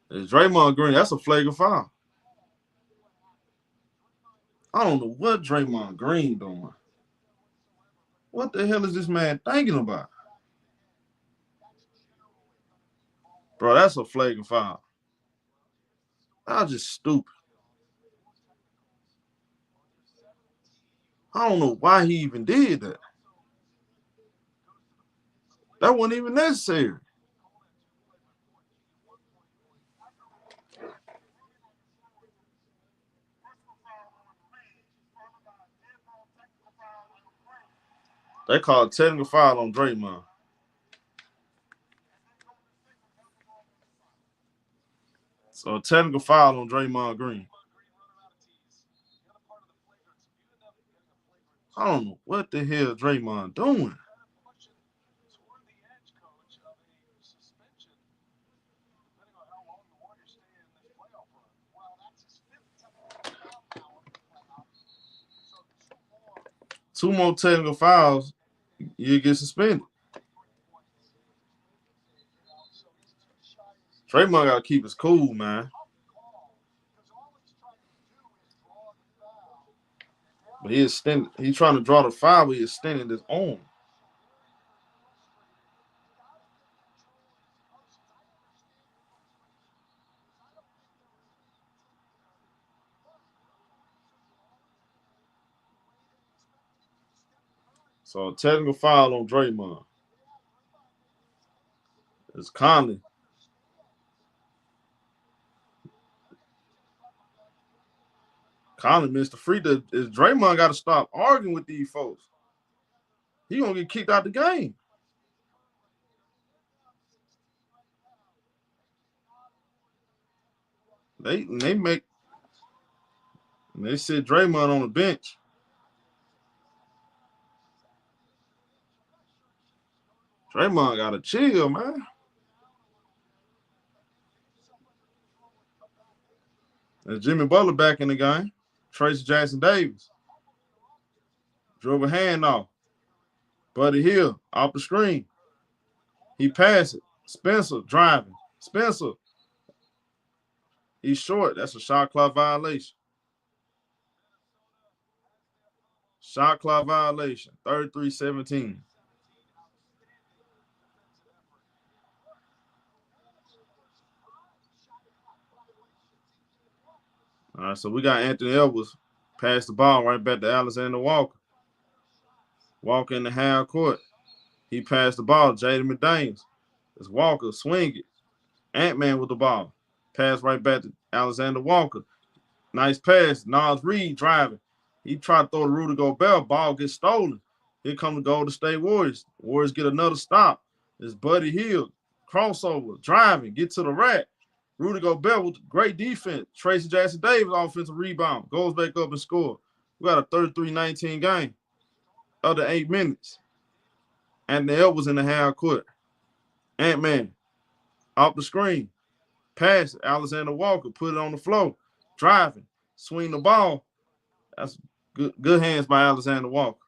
It's Draymond Green. That's a flagrant foul. I don't know what Draymond Green doing. What the hell is this man thinking about? Bro, that's a flagrant foul. That's just stupid. I don't know why he even did that. That wasn't even necessary. They called a technical foul on Draymond. So a technical foul on Draymond Green. I don't know what the hell Draymond doing. Two more technical fouls, you get suspended. Draymond got to keep his cool, man. But he's trying to draw the foul, but he's extending his arm. So a technical foul on Draymond. It's Conley. Conley missed the free throw. Draymond got to stop arguing with these folks. He gonna get kicked out the game. They sit Draymond on the bench. Draymond got to chill, man. And Jimmy Butler back in the game. Tracy Jackson Davis. Drove a handoff. Buddy Hill off the screen. He passed it. Spencer driving. Spencer. He's short. That's a shot clock violation. Shot clock violation. 33-17. All right, so we got Anthony Edwards pass the ball right back to Alexander Walker. Walker in the half court. He passed the ball. Jaden McDaniels. It's Walker. Swing it. Ant-Man with the ball. Pass right back to Alexander Walker. Nice pass. Nas Reed driving. He tried to throw the Rudy Gobert. Ball gets stolen. Here come the Golden State Warriors. Warriors get another stop. It's Buddy Hill. Crossover. Driving. Get to the rack. Rudy Gobert with great defense. Tracy Jackson Davis offensive rebound. Goes back up and score. We got a 33-19 game. Other 8 minutes. Anthony Edwards in the half court. Ant-Man. Off the screen. Pass. Alexander Walker. Put it on the floor. Driving. Swing the ball. That's good hands by Alexander Walker.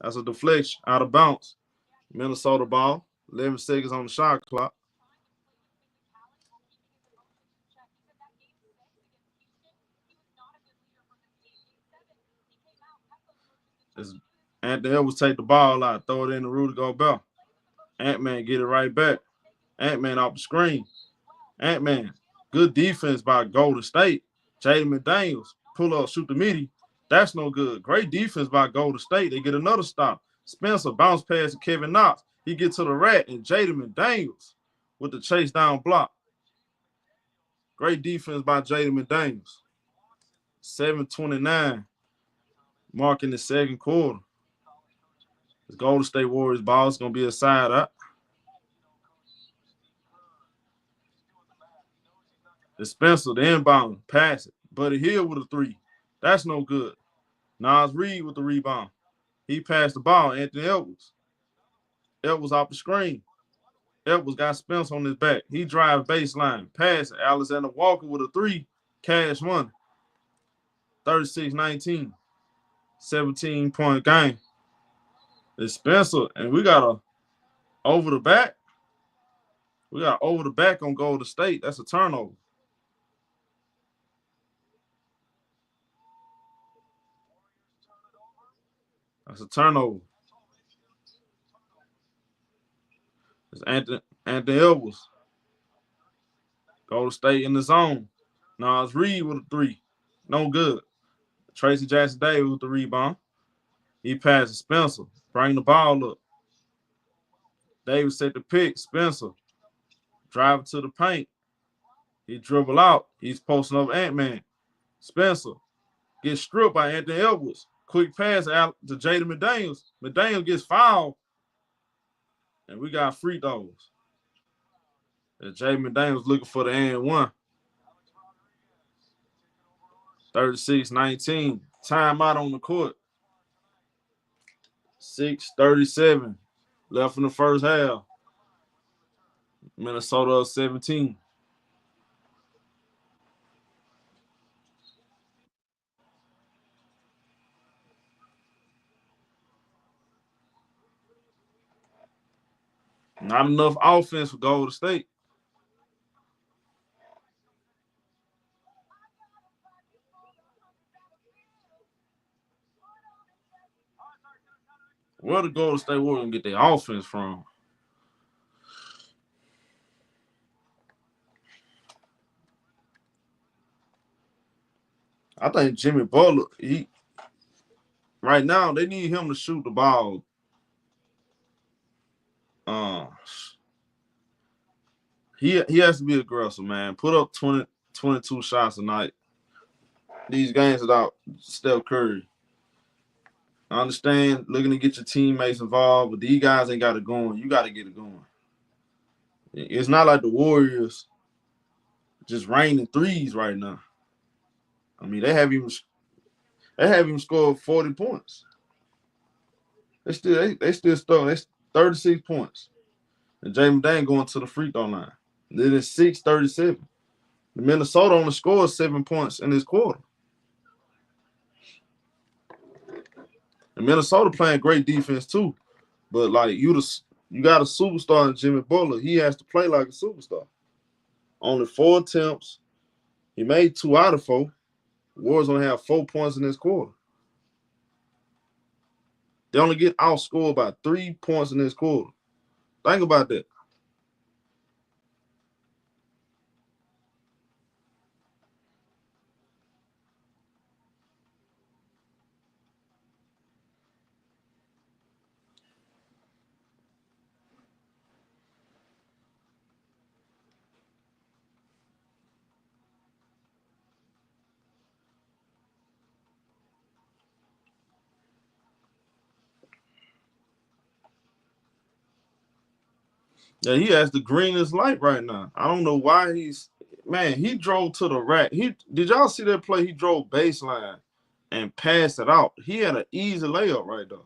That's a deflection. Out of bounds. Minnesota ball. 11 seconds on the shot clock. Anthony Edwards take the ball out, throw it in to Rudy Gobert. Ant-Man get it right back. Ant-Man off the screen. Ant-Man, good defense by Golden State. Jaden McDaniels, pull up, shoot the midi. That's no good. Great defense by Golden State. They get another stop. Spencer bounce pass to Kevin Knox. He gets to the rack, and Jaden McDaniels with the chase down block. Great defense by Jaden McDaniels. 7:29 marking the second quarter. This Golden State Warriors ball is going to be a side up. It's Spencer, the inbound, pass it. Buddy Hield with a three. That's no good. Nas Reed with the rebound. He passed the ball. Anthony Edwards. Edwards off the screen. Edwards got Spencer on his back. He drives baseline. Pass it. Alexander Walker with a three. Cash one. 36-19. 17-point game. It's Spencer, and we got a over the back. We got over the back on Golden State. That's a turnover. That's a turnover. It's Anthony Edwards. Golden State in the zone. Nas Reed with a three. No good. Tracy Jackson Davis with the rebound. He passes Spencer. Bring the ball up. Davis set the pick. Spencer. Drive to the paint. He dribble out. He's posting up Ant-Man. Spencer gets stripped by Anthony Edwards. Quick pass out to Jaden McDaniels. McDaniels gets fouled. And we got free throws. And Jaden McDaniels looking for the and one. 36-19. Timeout on the court. 6:37 left in the first half. Minnesota 17. Not enough offense for Golden State. Where the Golden State Warriors gonna get their offense from? I think Jimmy Butler, right now they need him to shoot the ball. He has to be aggressive, man. Put up 20, 22 shots a night. These games without Steph Curry. I understand looking to get your teammates involved, but these guys ain't got it going. You got to get it going. It's not like the Warriors just raining threes right now. I mean, they haven't even scored 40 points. They still stuck. They 36 points. And James Dane going to the free throw line. Then it's 6:37. The Minnesota only scored 7 points in this quarter. And Minnesota playing great defense too. But like you got a superstar in Jimmy Butler. He has to play like a superstar. Only 4 attempts. He made 2 out of 4. The Warriors only have 4 points in this quarter. They only get outscored by 3 points in this quarter. Think about that. Yeah, he has the greenest light right now. I don't know why he drove to the rack. Did y'all see that play? He drove baseline and passed it out. He had an easy layup right there.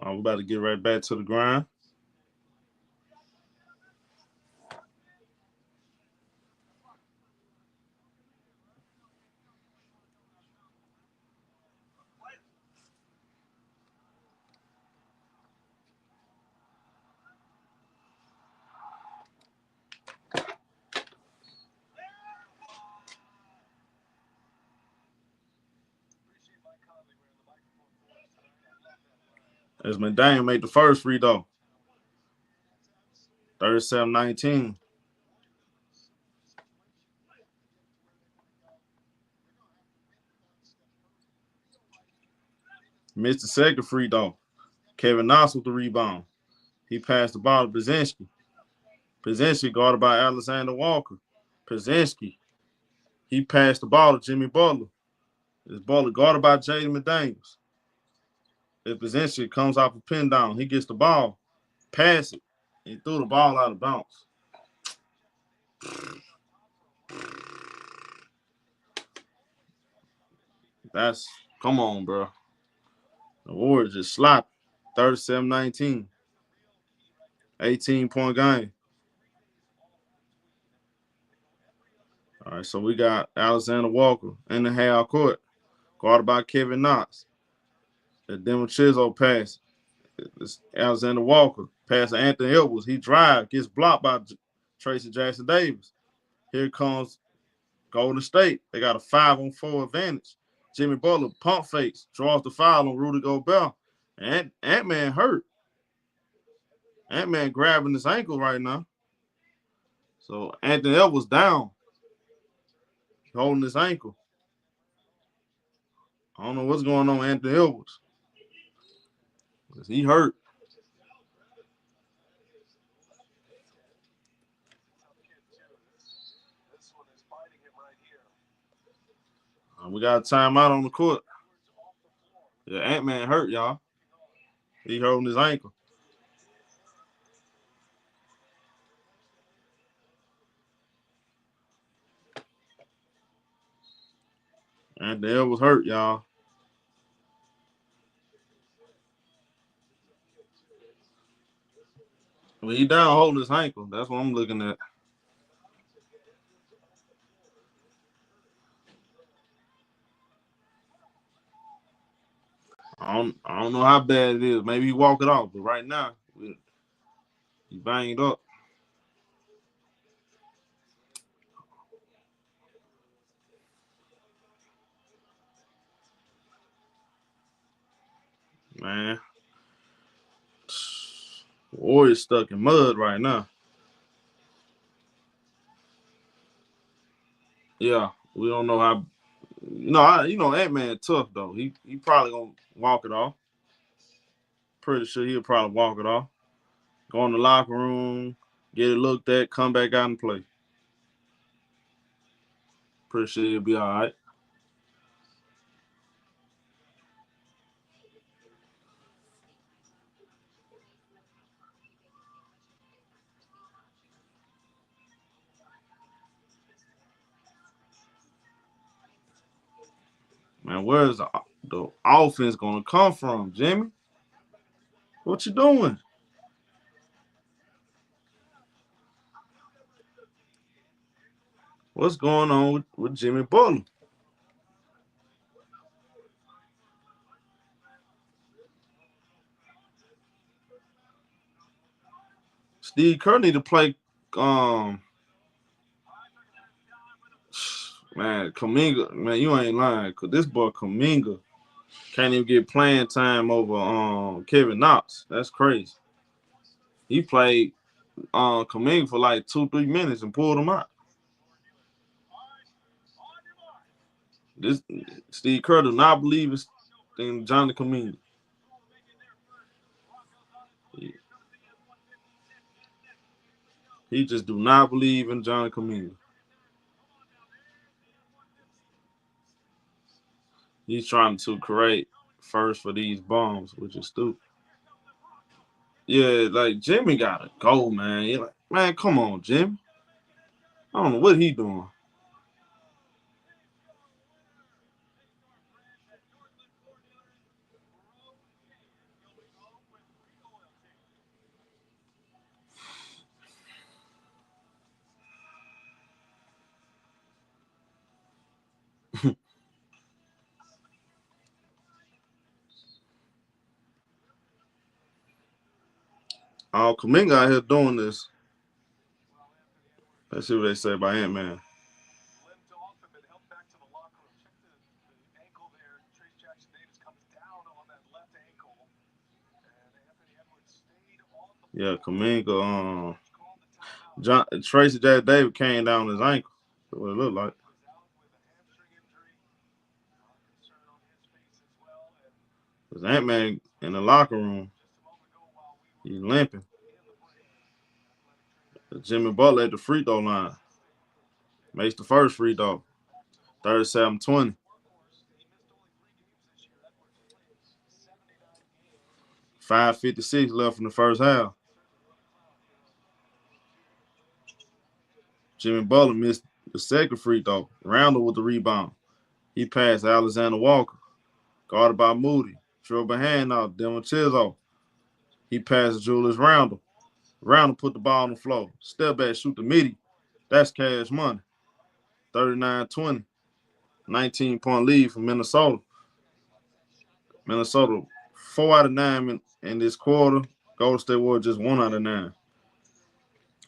We're about to get right back to the grind. As McDaniel made the first free throw. 37-19. Missed the second free throw. Kevin Knox with the rebound. He passed the ball to Brzezinski. Brzezinski guarded by Alexander Walker. Brzezinski. He passed the ball to Jimmy Butler. This Butler guarded by Jaden McDaniels. If Brzezinski comes off a pin down, he gets the ball. Pass it. He threw the ball out of bounds. Come on, bro. The Warriors just slapped 37-19. 18-point game. All right, so we got Alexander Walker in the half court, guarded by Kevin Knox. The Demochismo pass. It's Alexander Walker pass to Anthony Edwards. He drives, gets blocked by Tracy Jackson Davis. Here comes Golden State. They got a 5-on-4 advantage. Jimmy Butler pump fakes, draws the foul on Rudy Gobert. And Ant-Man hurt. Ant-Man grabbing his ankle right now. So Anthony Edwards down, holding his ankle. I don't know what's going on with Anthony Edwards. He hurt. We got a timeout on the court. Yeah, Ant-Man hurt, y'all. He holding his ankle. Anthony Edwards hurt, y'all. Well, he down holding his ankle. That's what I'm looking at. I don't know how bad it is. Maybe he walk it off, but right now, he banged up. Man. Warriors stuck in mud right now. Yeah, we don't know how. Ant-Man tough though. He probably gonna walk it off. Pretty sure he'll probably walk it off. Go in the locker room, get it looked at, come back out and play. Pretty sure he'll be all right. Man, where's the offense gonna come from, Jimmy? What you doing? What's going on with Jimmy Butler? Steve Kerr need to play. Man, Kuminga. Man, you ain't lying. Cause this boy Kuminga can't even get playing time over Kevin Knox. That's crazy. He played Kuminga for like 2-3 minutes and pulled him out. This Steve Kerr does not believe in Johnny Kuminga. He just do not believe in Johnny Kuminga. He's trying to create first for these bombs, which is stupid. Yeah, like Jimmy gotta go, man. You're like, man, come on, Jimmy. I don't know what he doing. Kuminga out here doing this. Let's see what they say about Ant-Man. Yeah, Kuminga. Tracy Jack Davis came down his ankle. That's what it looked like. Because Ant-Man in the locker room, he's limping. Jimmy Butler at the free throw line. Makes the first free throw. 37-20. 5:56 left in the first half. Jimmy Butler missed the second free throw. Randall with the rebound. He passed Alexander Walker. Guarded by Moody. Dribble hand out. Devin Chisholm. He passed Julius Randle. Randle put the ball on the floor. Step back, shoot the midi. That's cash money. 39-20. 19-point lead for Minnesota. Minnesota 4 out of 9 in this quarter. Golden State Warriors just 1 out of 9.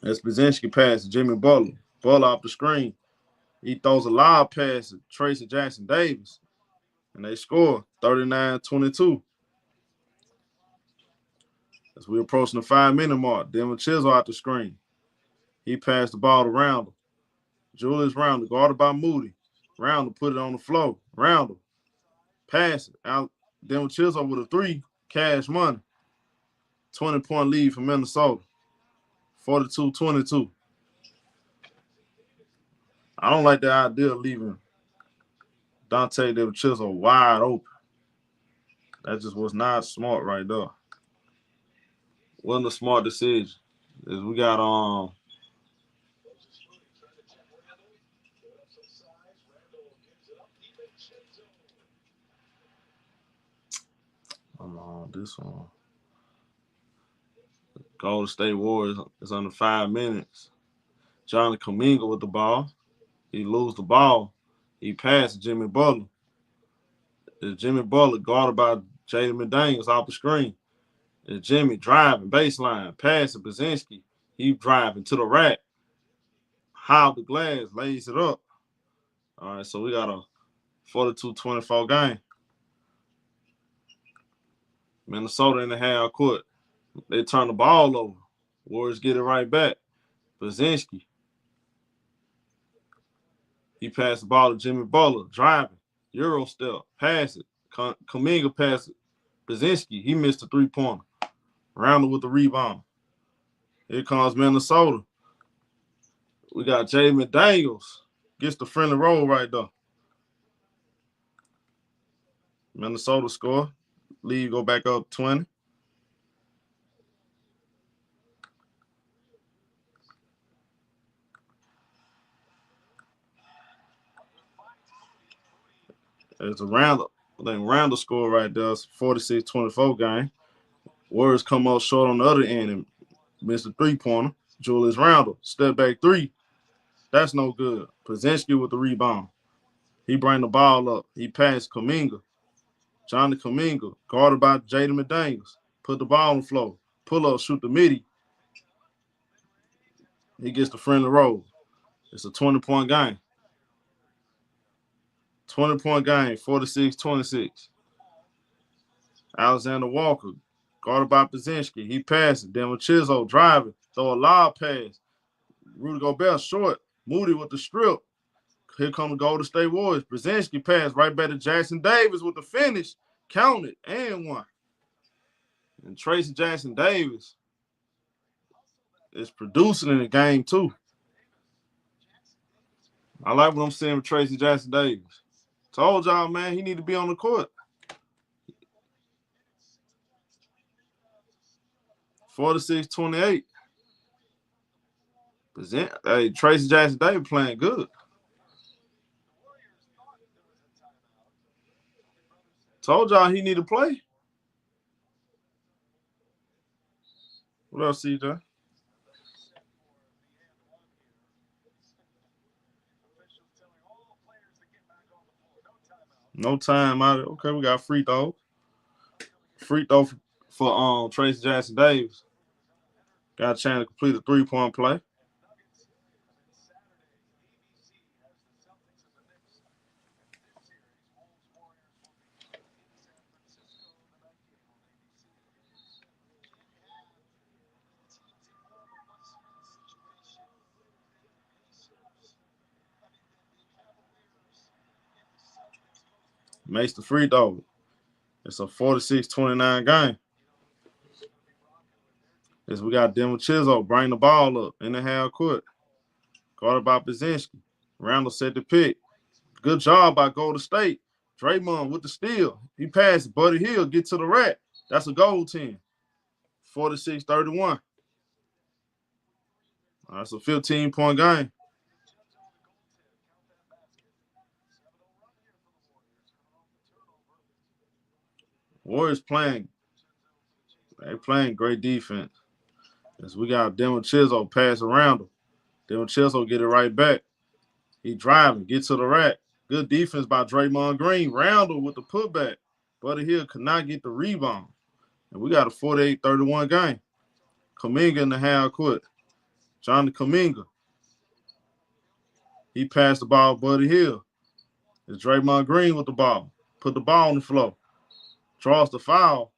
As Brzezinski passes Jimmy Butler. Butler off the screen. He throws a lob pass to Tracy Jackson Davis. And they score 39-22. As we're approaching the 5-minute mark, Devin Chisholm out the screen. He passed the ball to Randle. Julius Randle, guarded by Moody. Randle put it on the floor. Randle, pass it. Out. Devin Chisholm with a 3, cash money. 20-point lead for Minnesota. 42-22. I don't like the idea of leaving Dante Devin Chisholm wide open. That just was not smart right there. Wasn't a smart decision. As we got this one. Golden State Warriors is under 5 minutes. Johnny Kuminga with the ball. He loses the ball. He passes Jimmy Butler. Jimmy Butler guarded by Jaden McDaniels off the screen. Jimmy driving baseline, passing Brzezinski. He driving to the rack. Howard the glass, lays it up. All right, so we got a 42-24 game. Minnesota in the half court. They turn the ball over. Warriors get it right back. Brzezinski. He passed the ball to Jimmy Butler, driving. Euro step, pass it. Kuminga pass it. Brzezinski, he missed a 3-pointer. Randle with the rebound. Here comes Minnesota. We got Jaden McDaniels. Gets the friendly roll right there. Minnesota score. Lead go back up 20. There's a Randle. I think Randle score right there. 46-24 game. Warriors come up short on the other end and missed a 3-pointer. Julius Randle, step back 3. That's no good. Brzezinski with the rebound. He bring the ball up. He passed Kuminga. Johnny Kuminga, guarded by Jaden McDaniels. Put the ball on the floor. Pull up, shoot the midi. He gets the friendly roll. It's a 20-point game. 20-point game, 46-26. Alexander Walker, guarded by Brzezinski. He passes. Devin Chisholm driving. Throw a lob pass. Rudy Gobert short. Moody with the strip. Here come the Golden State Warriors. Brzezinski pass right back to Jackson Davis with the finish. Counted and 1. And Tracy Jackson Davis is producing in the game too. I like what I'm seeing with Tracy Jackson Davis. Told y'all, man, he need to be on the court. 46-28. Hey, Tracy Jackson Davis playing good. Told y'all he need to play. What else, CJ? No time out. Okay, we got free throw. Free throw for Tracy Jackson Davis. Got a chance to complete a 3-point play. Makes the free throw. It's a 46-29 game. As we got Denver Chisholm bring the ball up in the half court. Guarded by Brzezinski. Randall set the pick. Good job by Golden State. Draymond with the steal. He passed Buddy Hield, get to the rack. That's a goal 10. 46-31. That's a 15-point game. Warriors playing. They playing great defense. As we got Denver Chisholm pass around him. Denver Chisholm get it right back. He driving, get to the rack. Good defense by Draymond Green. Randall with the putback. Buddy Hield could not get the rebound. And we got a 48-31 game. Kuminga in the half court. Johnny Kuminga. He passed the ball, Buddy Hield. It's Draymond Green with the ball. Put the ball on the floor. Draws the foul.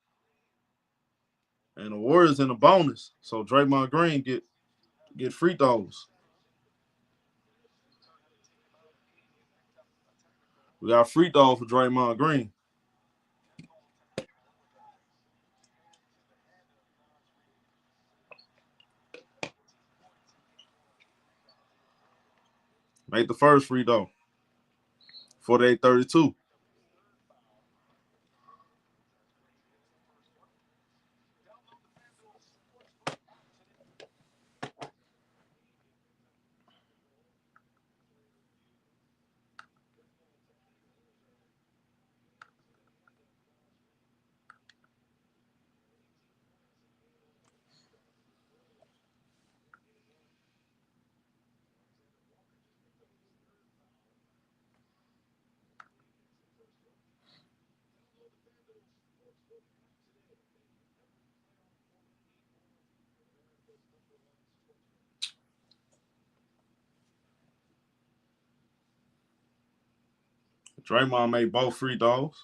And the Warriors in the bonus. So Draymond Green get free throws. We got a free throw for Draymond Green. Make the first free throw. 48-32. Draymond made both free throws.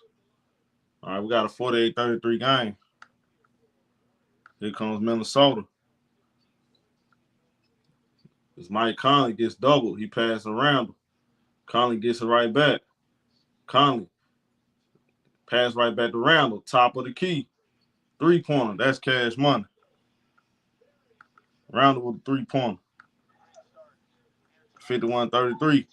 All right, we got a 48-33 game. Here comes Minnesota. As Mike Conley gets doubled, he passes around him. Conley gets it right back. Conley pass right back to Randall, top of the key. Three-pointer, that's cash money. Randall with a three-pointer. 51-33.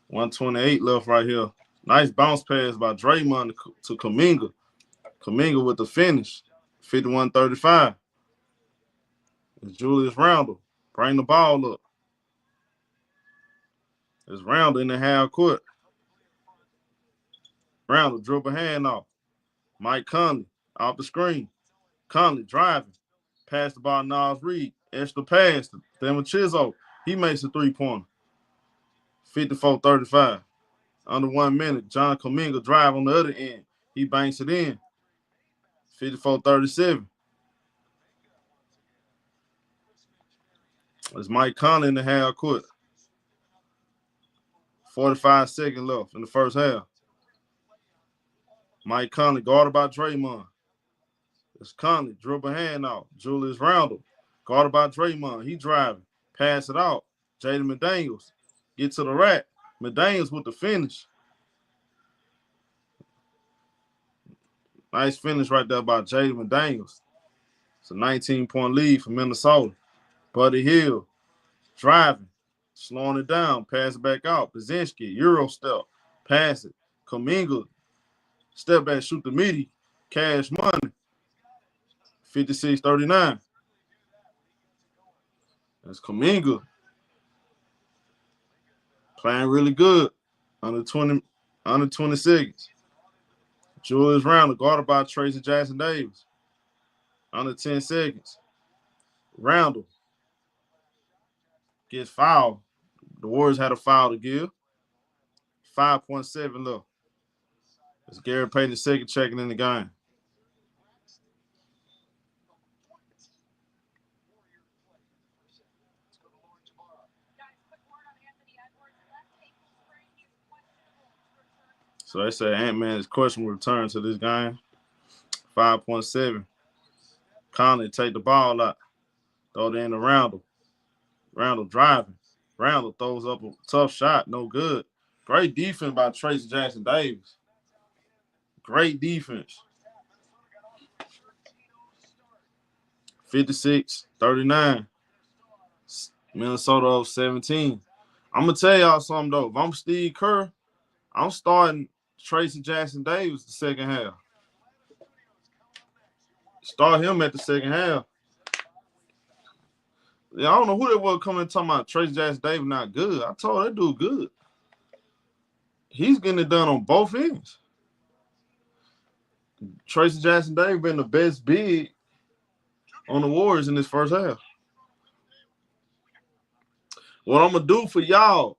128 left right here. Nice bounce pass by Draymond to Kuminga. Kuminga with the finish. 51-35. It's Julius Randle. Bring the ball up. It's Randle in the half court. Randle dribble hand off. Mike Conley off the screen. Conley driving. Pass the ball to Nas Reed. Extra pass to Denver Chisholm. He makes a three-pointer. 54-35. Under 1 minute. John Kuminga drive on the other end. He banks it in. 54-37. It's Mike Conley in the half court. 45 seconds left in the first half. Mike Conley guarded by Draymond. It's Conley, dribble hand out. Julius Randle, guarded by Draymond. He driving. Pass it out. Jaden McDaniels. Get to the rack. McDaniels with the finish. Nice finish right there by Jaden McDaniels. It's a 19-point lead for Minnesota. Buddy Hield driving. Slowing it down. Pass it back out. Brzezinski, Euro step. Pass it. Kuminga. Step back, shoot the midi. Cash money. 56-39. That's Kuminga. Playing really good. Under 20 seconds. Julius Randle, guarded by Tracy Jackson Davis. Under 10 seconds. Randle gets fouled. The Warriors had a foul to give. 5.7 left. It's Gary Payton II checking in the game. So they say Ant-Man is questionable return to this game. 5.7. Conley take the ball out. Throw it in to Randle. Randle driving. Randle throws up a tough shot. No good. Great defense by Tracy Jackson Davis. Great defense. 56-39. Minnesota of 17. I'm going to tell y'all something, though. If I'm Steve Kerr, I'm starting Tracy Jackson Davis the second half. Start him at the second half. Yeah, I don't know who they was coming and talking about Tracy Jackson Davis not good. I told that dude good. He's getting it done on both ends. Tracy Jackson Davis been the best big on the Warriors in this first half. What I'm going to do for y'all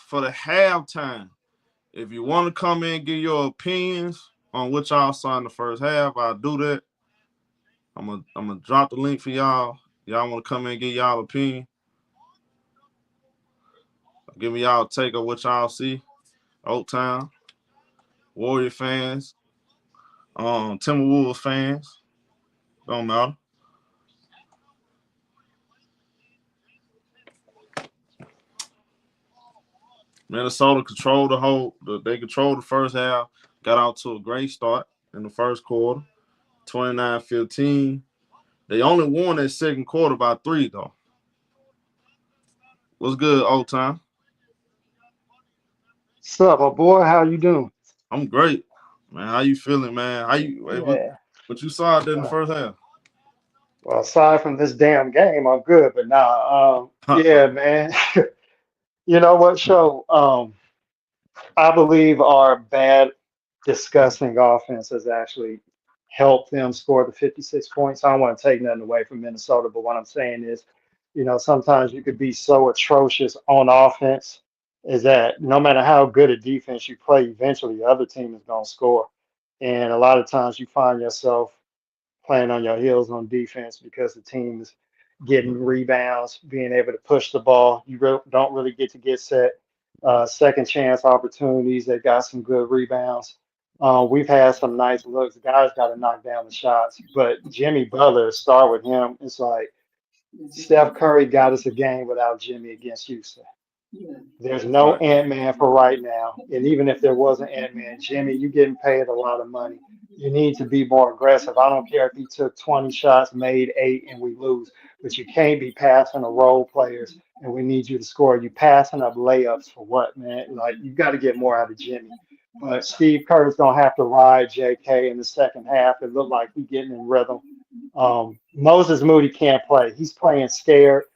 for the halftime, if you want to come in and give your opinions on what y'all saw in the first half, I'll do that. I'm gonna drop the link for y'all. Y'all want to come in and give y'all opinion? Give me y'all take of what y'all see. Old Town, Warrior fans, Timberwolves fans. Don't matter. Minnesota controlled they controlled the first half, got out to a great start in the first quarter, 29-15. They only won that second quarter by 3, though. What's good, Old Time? What's up, my boy? How you doing? I'm great, man. How you feeling, man? What you saw out there in the first half? Well, aside from this damn game, I'm good. But nah, yeah, man. You know what, Show? I believe our bad, disgusting offense has actually helped them score the 56 points. I don't want to take nothing away from Minnesota, but what I'm saying is, sometimes you could be so atrocious on offense is that no matter how good a defense you play, eventually the other team is going to score. And a lot of times you find yourself playing on your heels on defense because the team is getting rebounds, being able to push the ball. You don't really get set. Second chance opportunities. They got some good rebounds. We've had some nice looks. Guys got to knock down the shots. But Jimmy Butler, start with him. It's like Steph Curry got us a game without Jimmy against Houston. There's no Ant-Man for right now. And even if there was an Ant-Man, Jimmy, you're getting paid a lot of money. You need to be more aggressive. I don't care if he took 20 shots, made 8, and we lose. But you can't be passing to role players, and we need you to score. You passing up layups for what, man? Like, you got to get more out of Jimmy. But Steve Kerr's going to have to ride JK in the second half. It looked like he's getting in rhythm. Moses Moody can't play. He's playing scared.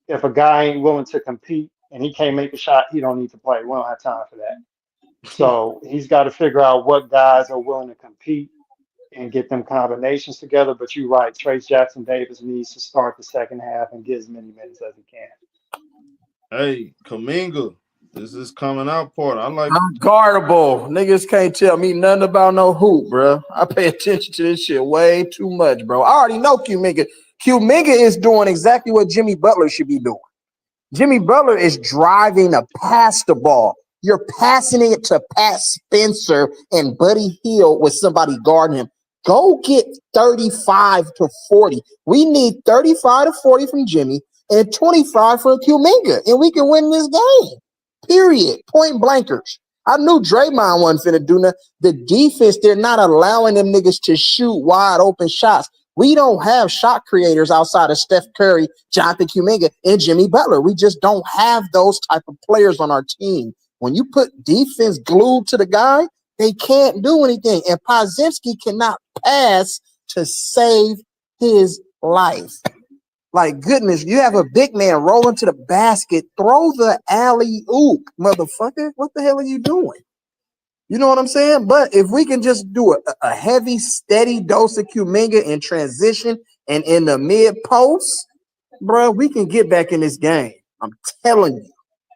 If a guy ain't willing to compete and he can't make a shot, he don't need to play. We don't have time for that. So he's got to figure out what guys are willing to compete and get them combinations together. But you're right, Trace Jackson Davis needs to start the second half and get as many minutes as he can. Hey, Kuminga, this is coming out part. I'm guardable. Niggas can't tell me nothing about no hoop, bro. I pay attention to this shit way too much, bro. I already know Kuminga. Kuminga is doing exactly what Jimmy Butler should be doing. Jimmy Butler is driving to pass the ball. You're passing it to Pat Spencer and Buddy Hield with somebody guarding him. Go get 35 to 40. We need 35 to 40 from Jimmy and 25 from Kuminga, and we can win this game. Period. Point blankers. I knew Draymond wasn't finna do nothing. The defense, they're not allowing them niggas to shoot wide open shots. We don't have shot creators outside of Steph Curry, Jonathan Kuminga, and Jimmy Butler. We just don't have those type of players on our team. When you put defense glued to the guy, they can't do anything. And Podziemski cannot pass to save his life. Like, goodness, you have a big man rolling to the basket. Throw the alley-oop, motherfucker. What the hell are you doing? You know what I'm saying? But if we can just do a heavy, steady dose of Kuminga in transition and in the mid-post, bro, we can get back in this game. I'm telling you.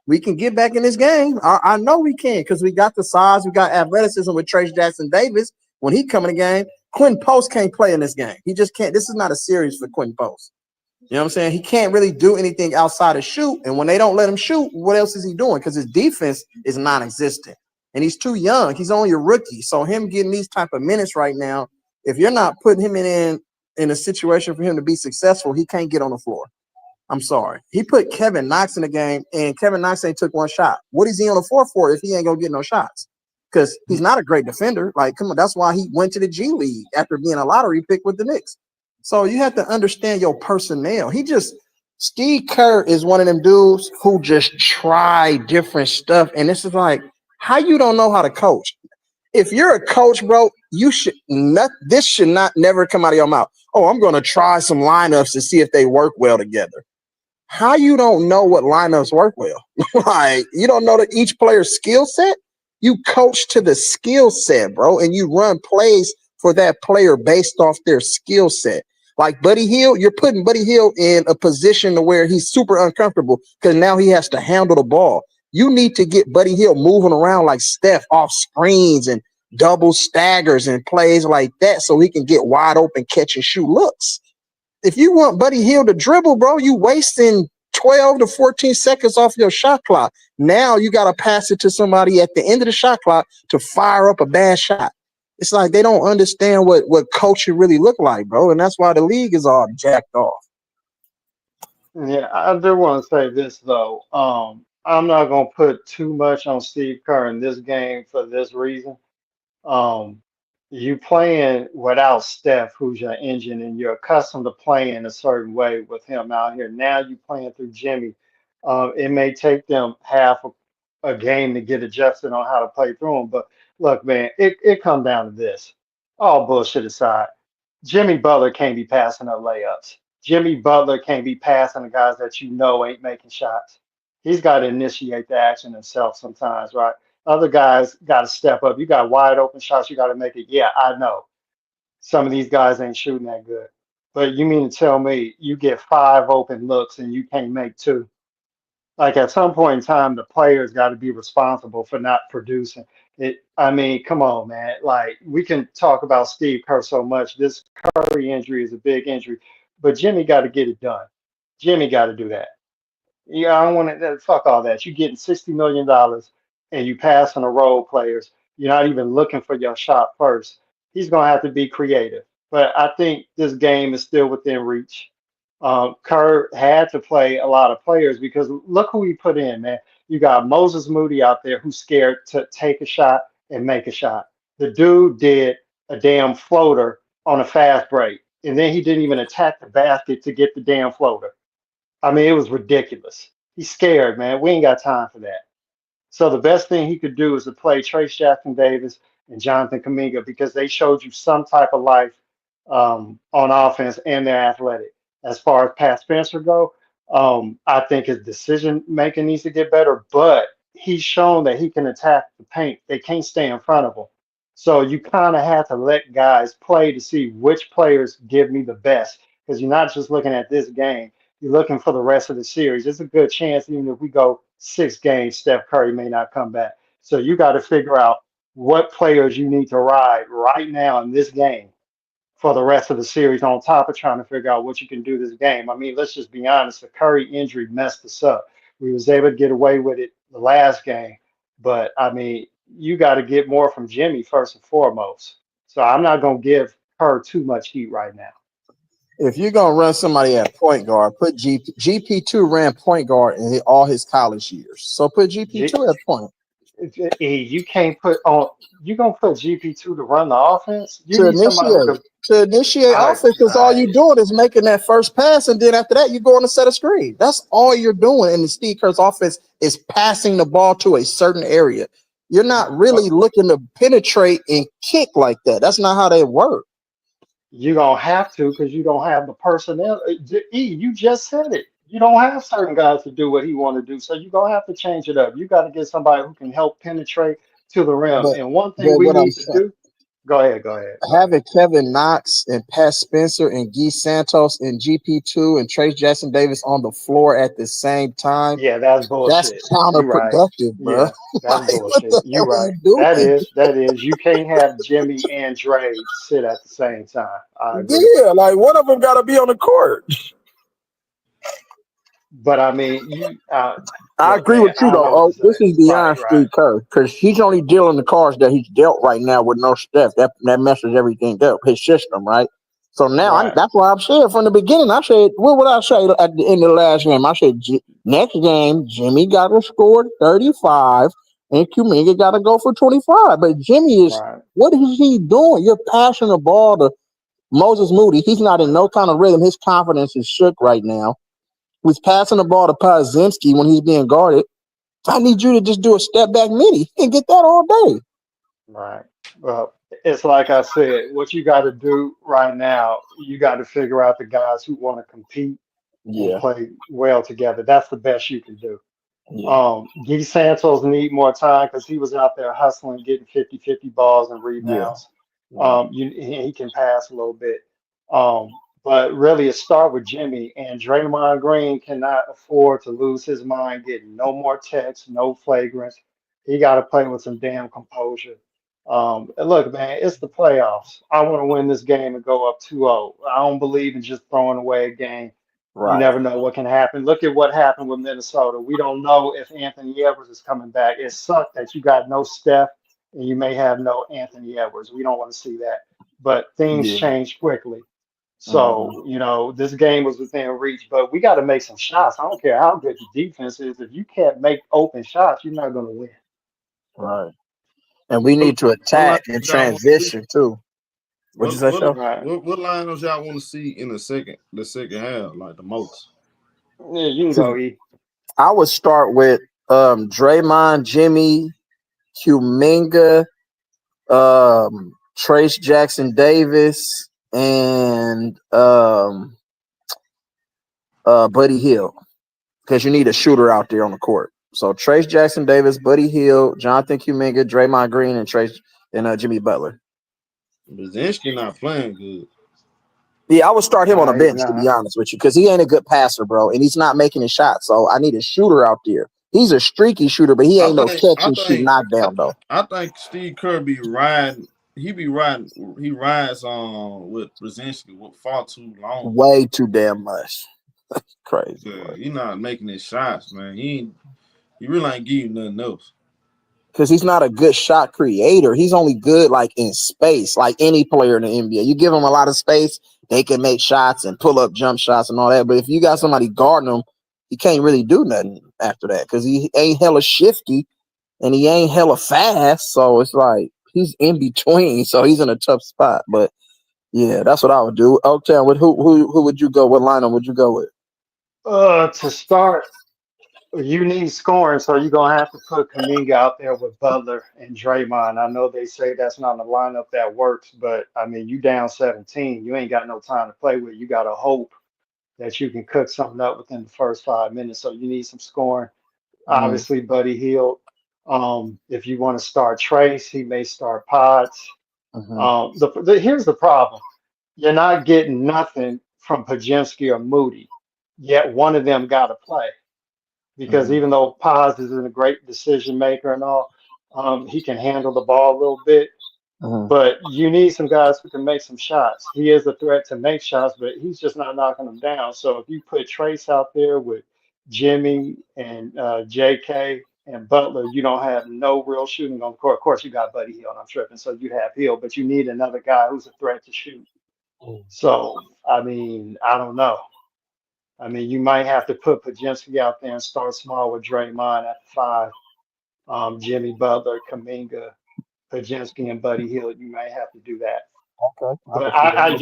We can get back in this game. I know we can because we got the size. We got athleticism with Trace Jackson Davis. When he come in the game, Quentin Post can't play in this game. He just can't. This is not a series for Quentin Post. You know what I'm saying? He can't really do anything outside of shoot. And when they don't let him shoot, what else is he doing? Because his defense is non-existent. And he's too young. He's only a rookie. So him getting these type of minutes right now, if you're not putting him in a situation for him to be successful, he can't get on the floor. I'm sorry. He put Kevin Knox in the game, and Kevin Knox ain't took one shot. What is he on the floor for if he ain't gonna get no shots? Because he's not a great defender. Like, come on, that's why he went to the G League after being a lottery pick with the Knicks. So you have to understand your personnel. Steve Kerr is one of them dudes who just try different stuff, and this is like, how you don't know how to coach? If you're a coach, bro, you should not. This should not never come out of your mouth. Oh, I'm gonna try some lineups to see if they work well together. How you don't know what lineups work well? Like, you don't know that each player's skill set? You coach to the skill set, bro, and you run plays for that player based off their skill set. Like Buddy Hield, you're putting Buddy Hield in a position to where he's super uncomfortable because now he has to handle the ball. You need to get Buddy Hield moving around like Steph off screens and double staggers and plays like that so he can get wide open catch and shoot looks. If you want Buddy Hield to dribble, bro, you wasting 12 to 14 seconds off your shot clock. Now you got to pass it to somebody at the end of the shot clock to fire up a bad shot. It's like they don't understand what coaching really look like, bro, and that's why the league is all jacked off. Yeah, I do want to say this though. I'm not gonna put too much on Steve Kerr in this game for this reason. Um, you playing without Steph, who's your engine, and you're accustomed to playing a certain way with him out here. Now you playing through Jimmy. It may take them half a game to get adjusted on how to play through him. But look, man, it come down to this. All bullshit aside, Jimmy Butler can't be passing up layups. Jimmy Butler can't be passing the guys that you know ain't making shots. He's got to initiate the action himself sometimes, right? Other guys got to step up. You got wide open shots, you got to make it. Yeah, I know. Some of these guys ain't shooting that good. But you mean to tell me you get 5 open looks and you can't make 2? Like at some point in time, the players got to be responsible for not producing it. I mean, come on, man. Like we can talk about Steve Kerr so much. This Curry injury is a big injury, but Jimmy got to get it done. Jimmy got to do that. Yeah, I don't want to fuck all that. You're getting $60 million and you passing the role players. You're not even looking for your shot first. He's gonna have to be creative. But I think this game is still within reach. Kerr had to play a lot of players because look who he put in, man. You got Moses Moody out there who's scared to take a shot and make a shot. The dude did a damn floater on a fast break, and then he didn't even attack the basket to get the damn floater. I mean, it was ridiculous. He's scared, man. We ain't got time for that. So the best thing he could do is to play Trace Jackson Davis and Jonathan Kuminga because they showed you some type of life on offense and they're athletic. As far as Pat Spencer go, I think his decision making needs to get better, but he's shown that he can attack the paint. They can't stay in front of him. So you kind of have to let guys play to see which players give me the best because you're not just looking at this game. You're looking for the rest of the series. There's a good chance, even if we go 6 games, Steph Curry may not come back. So you got to figure out what players you need to ride right now in this game for the rest of the series, on top of trying to figure out what you can do this game. I mean, let's just be honest. The Curry injury messed us up. We was able to get away with it the last game, but I mean, you got to get more from Jimmy first and foremost. So I'm not going to give her too much heat right now. If you're gonna run somebody at point guard, put GP2 ran point guard in all his college years. So put GP2 at point. You can't put on. You gonna put GP2 to run the offense? You To need somebody who can. initiate offense, because all you're doing is making that first pass, and then after that, you go on a set of screen. That's all you're doing in the Steve Kerr's offense is passing the ball to a certain area. You're not really looking to penetrate and kick like that. That's not how they work. You gonna have to because you don't have the personnel. You just said it. You don't have certain guys to do what he want to do, so you're gonna have to change it up. You got to get somebody who can help penetrate to the rim. But, And one thing we what I'm need to saying, do. Go ahead. having Kevin Knox and Pat Spencer and Guy Santos and GP2 and Trace Jackson Davis on the floor at the same time. Yeah, that's bullshit. That's counterproductive, bro. Yeah, that's Like, what bullshit. the You're hell are right. you doing? That is. You can't have Jimmy and Dre sit at the same time. I agree. Yeah, like one of them got to be on the court. But I mean, I look, agree man, with you I don't know though. what Oh, to this say. is beyond Right. Steve Kerr because he's only dealing the cards that he's dealt right now with no Steph. That messes everything up. His system, right? So now Right. that's why I've said from the beginning. I said, what would I say at the end of the last game? I said, next game, Jimmy got to score 35 and Kuminga got to go for 25. But Jimmy is, Right. what is he doing? You're passing the ball to Moses Moody. He's not in no kind of rhythm. His confidence is shook right now. He's passing the ball to Podziemski when he's being guarded. I need you to just do a step back midi and get that all day. Right. Well, it's like I said, what you got to do right now, you got to figure out the guys who want to compete and Yeah, play well together. That's the best you can do. yeah, Guy Santos need more time because he was out there hustling, getting 50-50 balls and yeah, rebounds. yeah, He can pass a little bit. But really, it start with Jimmy, and Draymond Green cannot afford to lose his mind getting no more texts, no flagrants. He got to play with some damn composure. And look, man, it's the playoffs. I want to win this game and go up 2-0. I don't believe in just throwing away a game. You right. never know what can happen. Look at what happened with Minnesota. We don't know if Anthony Edwards is coming back. It sucked that you got no Steph and you may have no Anthony Edwards. We don't want to see that. But things Yeah. change quickly. Mhm. So, this game was within reach, but we got to make some shots. I don't care how good the defense is. If you can't make open shots, you're not going to win. Right. And we What, need to what line attack and y'all want to see? transition too. What'd you say, Show? Right. What lineups y'all want to see in the second half, like the most? Yeah, you can go E. I would start with Draymond, Jimmy, Kuminga, Trace Jackson Davis, and Buddy Hill. Because you need a shooter out there on the court. So Trace Jackson Davis, Buddy Hill, Jonathan Kuminga, Draymond Green, and Jimmy Butler. Brzezinski not playing good. Yeah, I would start him on Nah, a he's bench, to be not. honest with you, because he ain't a good passer, bro, and he's not making his shots. So I need a shooter out there. He's a streaky shooter, but he I ain't no think catch I and shoot think I, knockdown though. I think Steve Kerr be riding. He be riding. He rides on with Brzezinski with far too long. Way too damn much. Crazy, Yeah, bro. he not making his shots, man. He really ain't give you nothing else. Because he's not a good shot creator. He's only good like in space, like any player in the NBA. You give him a lot of space, they can make shots and pull up jump shots and all that. But if you got somebody guarding him, he can't really do nothing after that because he ain't hella shifty and he ain't hella fast. So it's like he's in between. So he's in a tough spot. But yeah, that's what I would do. Okay, with who would you go? What lineup would you go with? To start, you need scoring, so you're gonna have to put Kaminga out there with Butler and Draymond. I know they say that's not a lineup that works, but I mean, you down 17, you ain't got no time to play with. You got to hope that you can cook something up within the first 5 minutes. So you need some scoring. Mm-hmm. Obviously, Buddy Hield. If you want to start Trace, he may start Pods. Here's the problem: you're not getting nothing from Pajemski or Moody, yet one of them got to play because even though Paz is a great decision maker and all, he can handle the ball a little bit. But you need some guys who can make some shots. He is a threat to make shots, but he's just not knocking them down. So if you put Trace out there with Jimmy and JK and Butler, you don't have no real shooting on the court. Of course, you got Buddy Hield. I'm tripping. So you have Hield, but you need another guy who's a threat to shoot. So, I mean, I don't know. I mean, you might have to put Pajemski out there and start small with Draymond at the 5. Jimmy Butler, Kaminga, Pajemski, and Buddy Hield. You may have to do that. Okay. But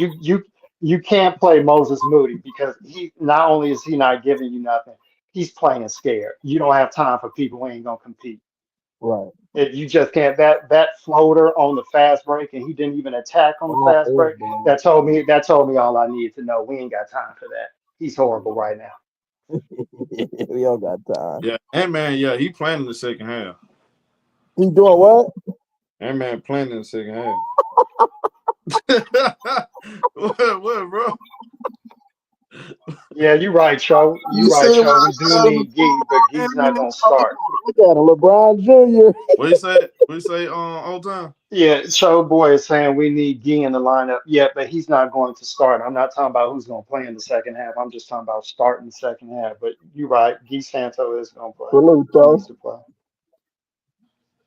you can't play Moses Moody because he not only is he not giving you nothing, he's playing scared. You don't have time for people who ain't gonna compete. Right. You just can't. That floater on the fast break, and he didn't even attack on the fast break. That told me all I needed to know. We ain't got time for that. He's horrible right now. We all got time. Yeah, and man, yeah, he playing in the second half. He doing what? And man, playing in the second half. what, bro? Yeah, you're right, Cho. You're right, Cho. We do need Gee, but Gee's not gonna start. Look at him, LeBron Jr. What you say? What you say? All time. Yeah, Cho Boy is saying we need Gee in the lineup. Yeah, but he's not going to start. I'm not talking about who's going to play in the second half. I'm just talking about starting the second half. But you're right. Gee Santo is going to play. Salute, He Cho. needs to play.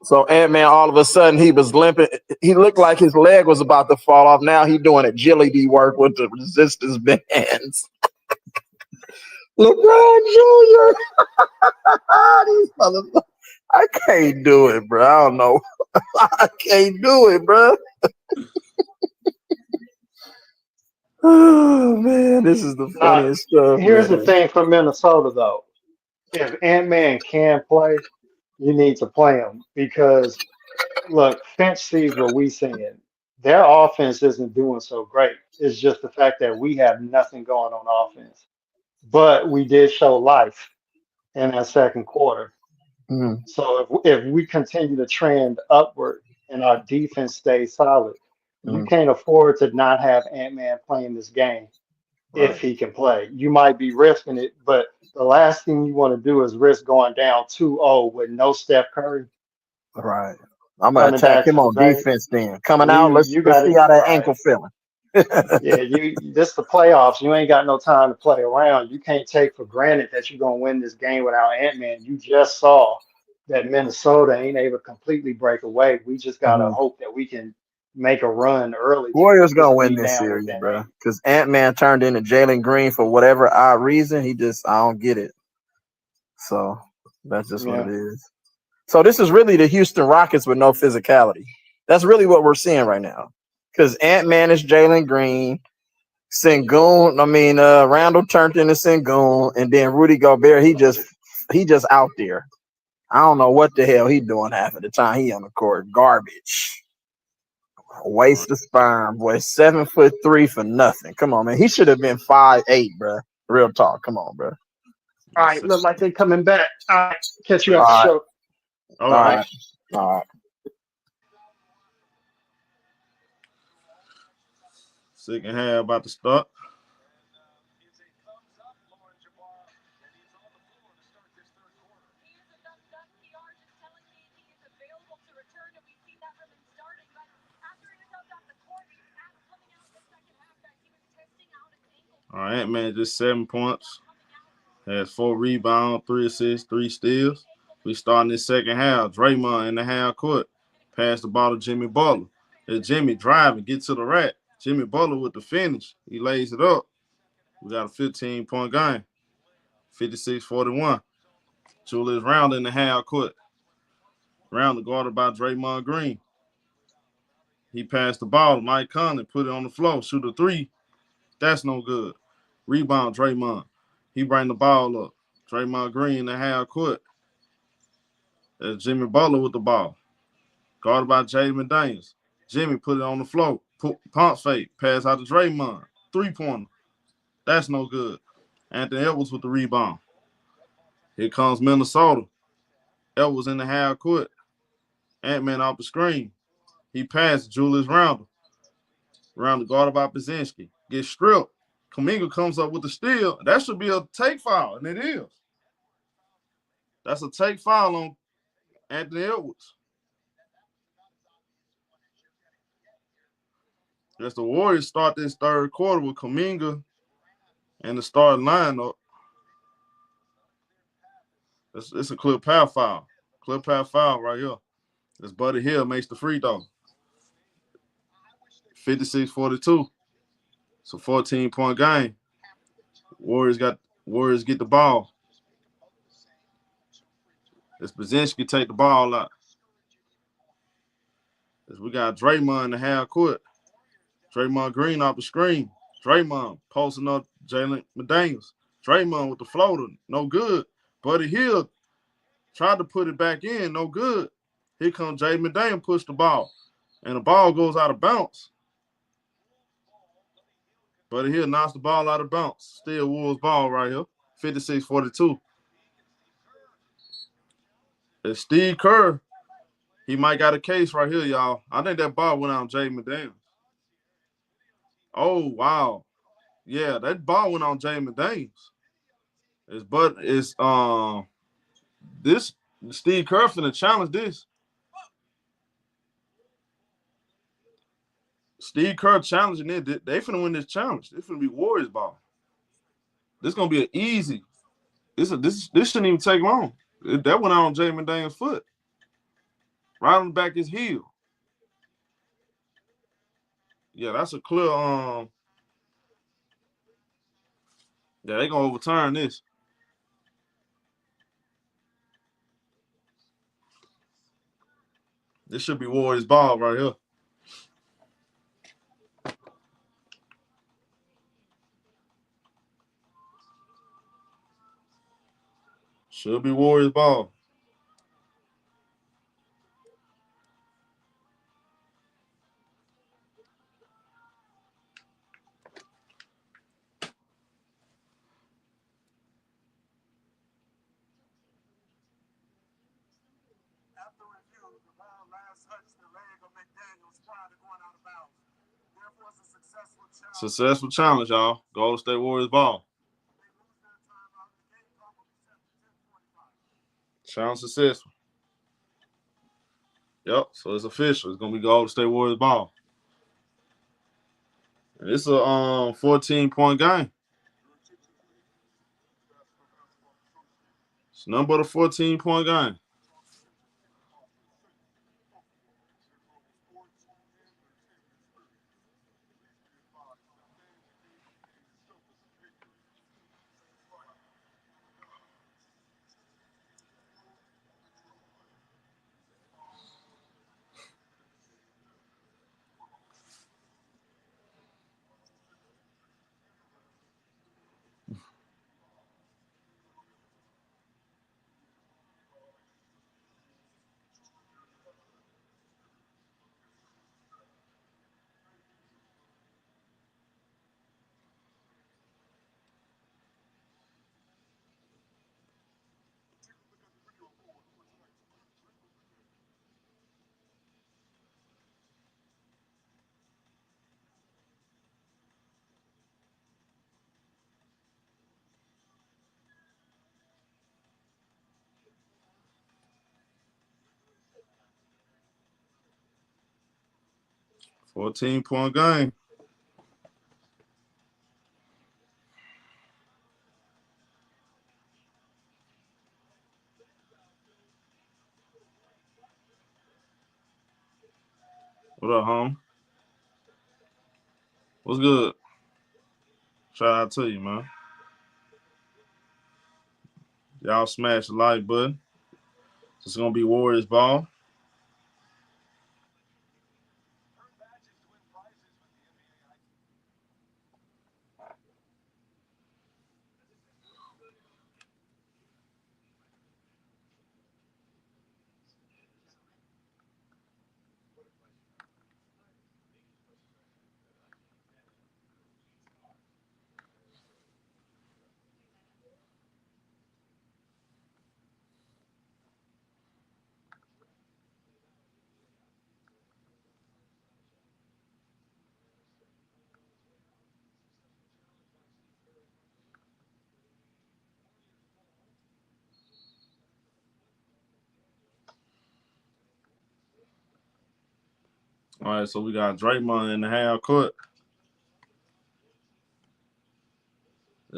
So Ant-Man, all of a sudden, he was limping. He looked like his leg was about to fall off. Now he doing agility work with the resistance bands. LeBron Jr. These motherfuckers. I can't do it, bro. I don't know. I can't do it, bro. Oh man, this is the Now, funniest stuff, here's the man. thing for Minnesota though. If Ant-Man can play, you need to play him because look, Finch sees what we seeing. Their offense isn't doing so great. It's just the fact that we have nothing going on offense. But we did show life in that second quarter. Mm, So if we continue to trend upward and our defense stays solid, you mm, can't afford to not have Ant-Man playing this game right, if he can play. You might be risking it, but the last thing you want to do is risk going down 2-0 with no Steph Curry right. I'm gonna coming attack back him to the on bay. defense then. Coming out, You let's got see it how that right. ankle feeling. Yeah, this the playoffs. You ain't got no time to play around. You can't take for granted that you're gonna win this game without Ant-Man. You just saw that Minnesota ain't able to completely break away. We just gotta Mhm. hope that we can make a run early to Warriors get this gonna win lead this down series, within bro. 8. Because Ant-Man turned into Jalen Green for whatever odd reason. I don't get it. So that's just what it Yeah. is. So this is really the Houston Rockets with no physicality. That's really what we're seeing right now. Because Ant-Man is Jalen Green. Randall turned into Sengun, and then Rudy Gobert, he just out there. I don't know what the hell he doing half of the time he on the court. Garbage. Waste of sperm, boy. 7'3" for nothing. Come on, man. He should have been 5'8", bro. Real talk. Come on, bro. All right, look like they coming back. All right, catch you All after the right, show. all All right. right, all right. Second half about to start. All right, man, just 7 points. Has 4 rebounds, 3 assists, 3 steals. We starting this second half. Draymond in the half court. Pass the ball to Jimmy Butler. It's Jimmy driving, get to the rack. Jimmy Butler with the finish. He lays it up. We got a 15-point game. 56-41. Julius Randle in the half court. Randle guarded by Draymond Green. He passed the ball to Mike Conley, put it on the floor, shoot a 3. That's no good. Rebound, Draymond. He bring the ball up. Draymond Green in the half court. That's Jimmy Butler with the ball. Guarded by Jaden McDaniels. Jimmy put it on the floor. Pump fake. Pass out to Draymond. 3-pointer. That's no good. Anthony Edwards with the rebound. Here comes Minnesota. Edwards in the half court. Ant-Man off the screen. He passed Julius Randle. Randle guarded by Pazinski. Gets stripped. Kuminga comes up with the steal. That should be a take foul, and it is. That's a take foul on Anthony Edwards. As the Warriors start this third quarter with Kuminga and the starting lineup, it's a clear power foul. Clear power foul right here. As Buddy Hield makes the free throw. 56-42. It's a 14-point game. Warriors get the ball. As Pazinski take the ball out. As we got Draymond in the half court. Draymond Green off the screen. Draymond posting up Jalen McDaniels. Draymond with the floater. No good. Buddy Hield tried to put it back in. No good. Here comes Jalen McDaniels, push the ball. And the ball goes out of bounds. Buddy Hield knocks the ball out of bounds. Still Wolves ball right here. 56-42. And Steve Kerr, he might got a case right here, y'all. I think that ball went on Jalen McDaniels. Oh, wow. Yeah, that ball went on Jalen McDaniels. This Steve Kerr finna challenge this. Steve Kerr challenging it. They finna win this challenge. This finna be Warriors ball. This gonna be an easy. This shouldn't even take long. That went on Jalen McDaniels' foot. Right on the back of his heel. Yeah, that's a clear. Yeah, they gonna overturn this. This should be Warriors ball right here. Should be Warriors ball. After review, the ball last touched the leg of McDaniels prior to going out of bounds. Therefore, it's a successful challenge. Successful challenge, y'all. Golden State Warriors ball. They lose their timeout. The game clock will be set to 10:45. Challenge successful. Yep, so it's official. It's gonna be Golden State Warriors ball. And it's a 14-point game. It's nothing but a 14-point game. $14-point game. What up, home? What's good? Shout out to you, man. Y'all smash the like button. It's gonna be Warriors ball. All right, so we got Draymond in the half court.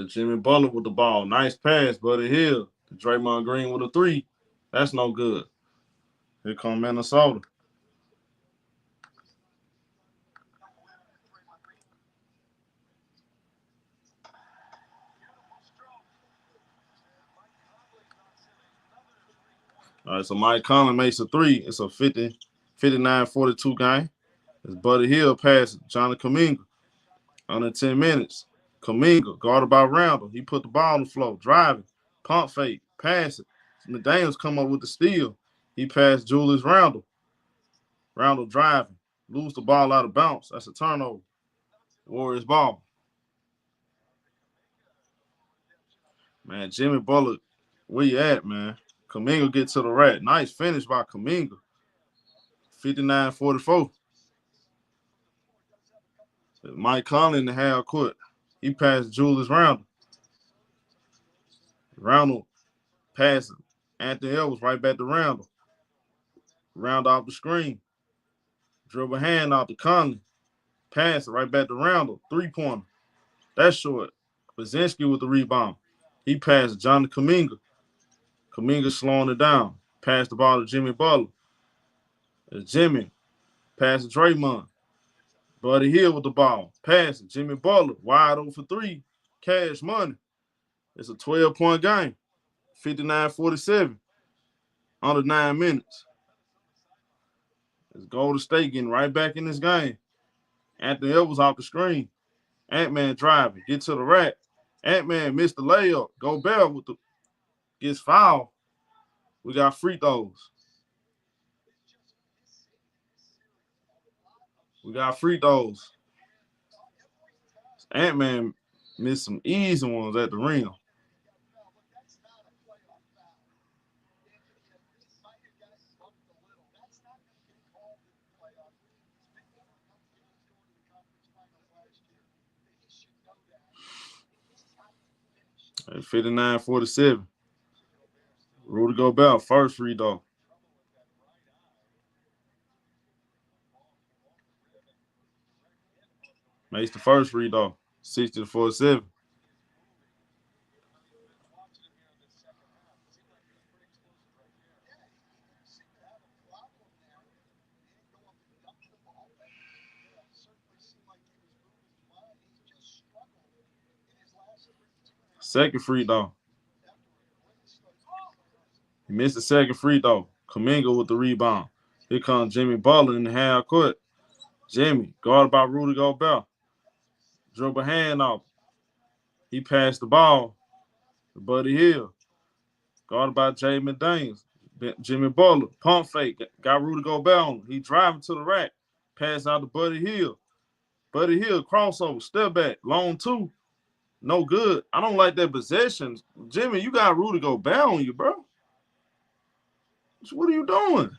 Jimmy Butler with the ball. Nice pass, Buddy Hield. Draymond Green with a three. That's no good. Here come Minnesota. All right, so Mike Conley makes a three. It's a 59-42 game. It's Buddy Hield pass Johnny Kuminga. Under 10 minutes. Kuminga, guarded by Randall. He put the ball on the floor, driving, pump fake, pass it. McDaniels come up with the steal. He passed Julius Randall. Randall driving, lose the ball out of bounds. That's a turnover. Warriors ball. Man, Jimmy Butler, where you at, man? Kuminga get to the rack. Nice finish by Kuminga. 59-44. Mike Conley in the half court. He passed Julius Randle. Randle passed Anthony Edwards right back to Randle. Randle off the screen. Dribble hand out to Conley. Pass it right back to Randle. Three-pointer. That's short. Brzezinski with the rebound. He passed Johnny Kuminga. Kuminga slowing it down. Passed the ball to Jimmy Butler. It's Jimmy. Pass to Draymond. Buddy Hield with the ball. Pass it. Jimmy Butler. Wide open for three. Cash money. It's a 12-point game. 59-47. Under 9 minutes. It's Golden State getting right back in this game. Anthony Edwards off the screen. Ant-Man driving. Get to the rack. Ant-Man missed the layup. Gobert with the gets fouled. We got free throws. We got free throws. Ant-Man missed some easy ones at the rim. At 59-47. Rudy Gobert, first free throw. Makes the first free throw. 60-47. Second free throw. He missed the second free throw. Kuminga with the rebound. Here comes Jimmy Butler in the half court. Jimmy, guarded by Rudy Gobert. Dribble hand off. He passed the ball to Buddy Hield. Guarded by Jaden Daniels. Jimmy Butler, pump fake. Got Rudy Gobert on him. He driving to the rack. Pass out to Buddy Hield. Buddy Hield, crossover, step back. Long two. No good. I don't like that possession. Jimmy, you got Rudy Gobert on you, bro. What are you doing?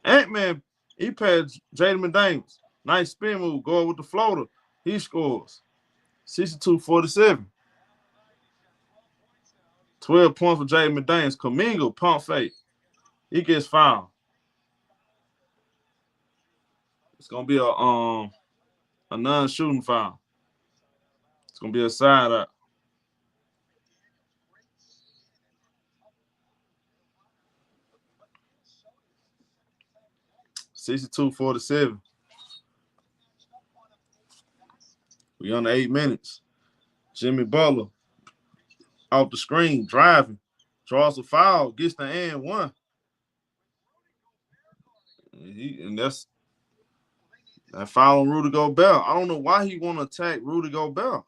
Ant-Man, he passed Jaden Daniels. Nice spin move. Going with the floater. He scores. 62-47. 12 points for Jaden Daniels. Kuminga, pump fake. He gets fouled. It's going to be a non-shooting foul. It's going to be a side out. $62-47. We under 8 minutes. Jimmy Butler off the screen, driving, draws a foul, gets the and one. And that's that foul on Rudy Gobert. I don't know why he want to attack Rudy Gobert.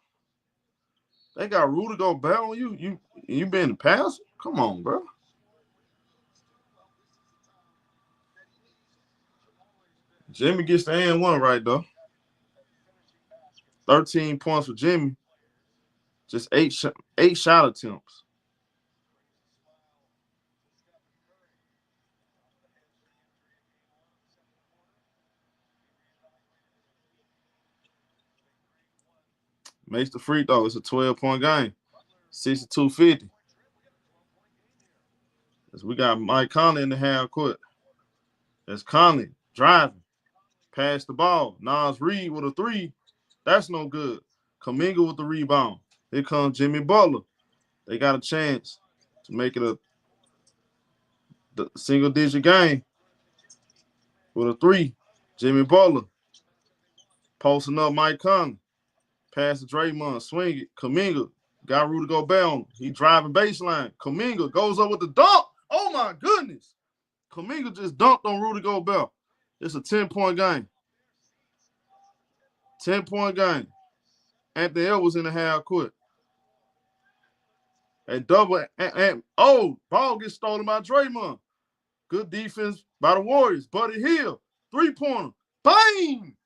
They got Rudy Gobert on you. You been the passer? Come on, bro. Jimmy gets the and one right though. 13 points for Jimmy. Just eight shot attempts. Makes the free throw. It's a 12-point game. 62-50. As we got Mike Conley in the half court. That's Conley driving. Pass the ball. Nas Reed with a three. That's no good. Kuminga with the rebound. Here comes Jimmy Butler. They got a chance to make it a single-digit game with a three. Jimmy Butler posting up Mike Conley. Pass to Draymond. Swing it. Kuminga got Rudy Gobert on him. He driving baseline. Kuminga goes up with the dunk. Oh, my goodness. Kuminga just dunked on Rudy Gobert. It's a 10-point game. 10-point game. Anthony Edwards in the half court. And double. Ball gets stolen by Draymond. Good defense by the Warriors. Buddy Hield, three-pointer. Bang!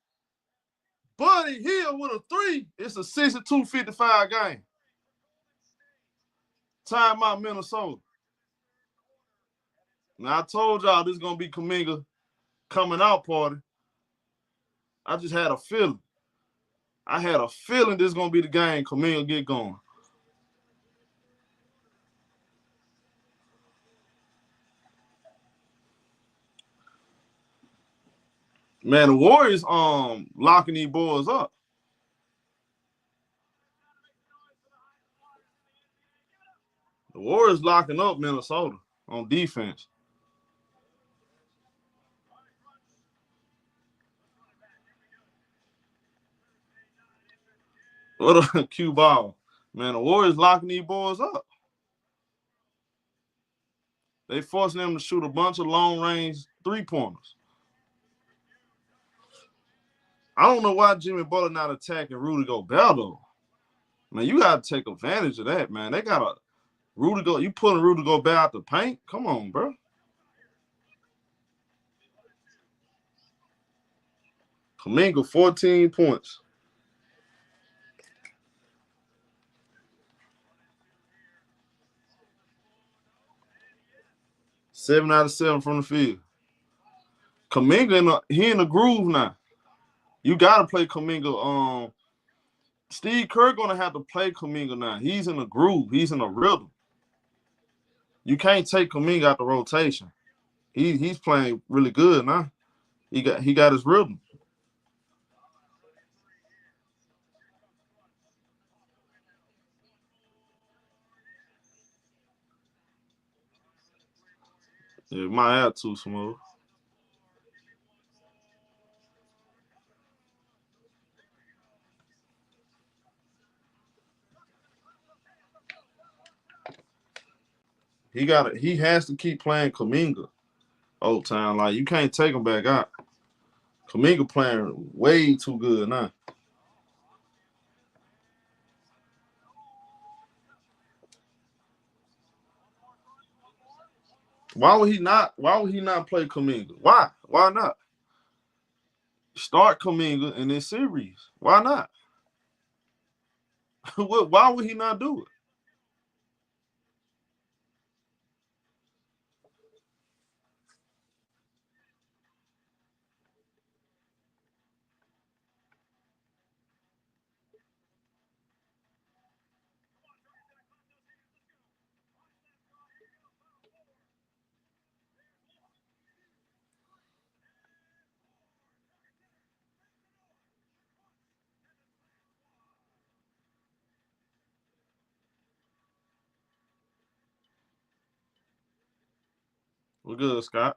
Buddy Hield with a three. It's a 62-55 game. Timeout, Minnesota. Now, I told y'all this is going to be Kuminga coming out party. I just had a feeling. I had a feeling this is going to be the game Kuminga get going. Man, the Warriors locking these boys up. The Warriors locking up Minnesota on defense. What a cue ball. Man, the Warriors locking these boys up. They forcing them to shoot a bunch of long-range three-pointers. I don't know why Jimmy Butler not attacking Rudy Gobert, though. Man, you got to take advantage of that, man. They got a Rudy Gobert. You pulling Rudy Gobert out the paint? Come on, bro. Kuminga, 14 points. Seven out of 7 from the field. Kuminga, he in the groove now. You got to play Kuminga. Steve Kerr going to have to play Kuminga now. He's in the groove. He's in a rhythm. You can't take Kuminga out the rotation. He's playing really good now. He got his rhythm. Yeah, might have too smooth. He has to keep playing Kuminga old time. Like, you can't take him back out. Kuminga playing way too good now. Why would he not play Kuminga? Why? Why not? Start Kuminga in this series. Why not? Why would he not do it? We're good, Scott.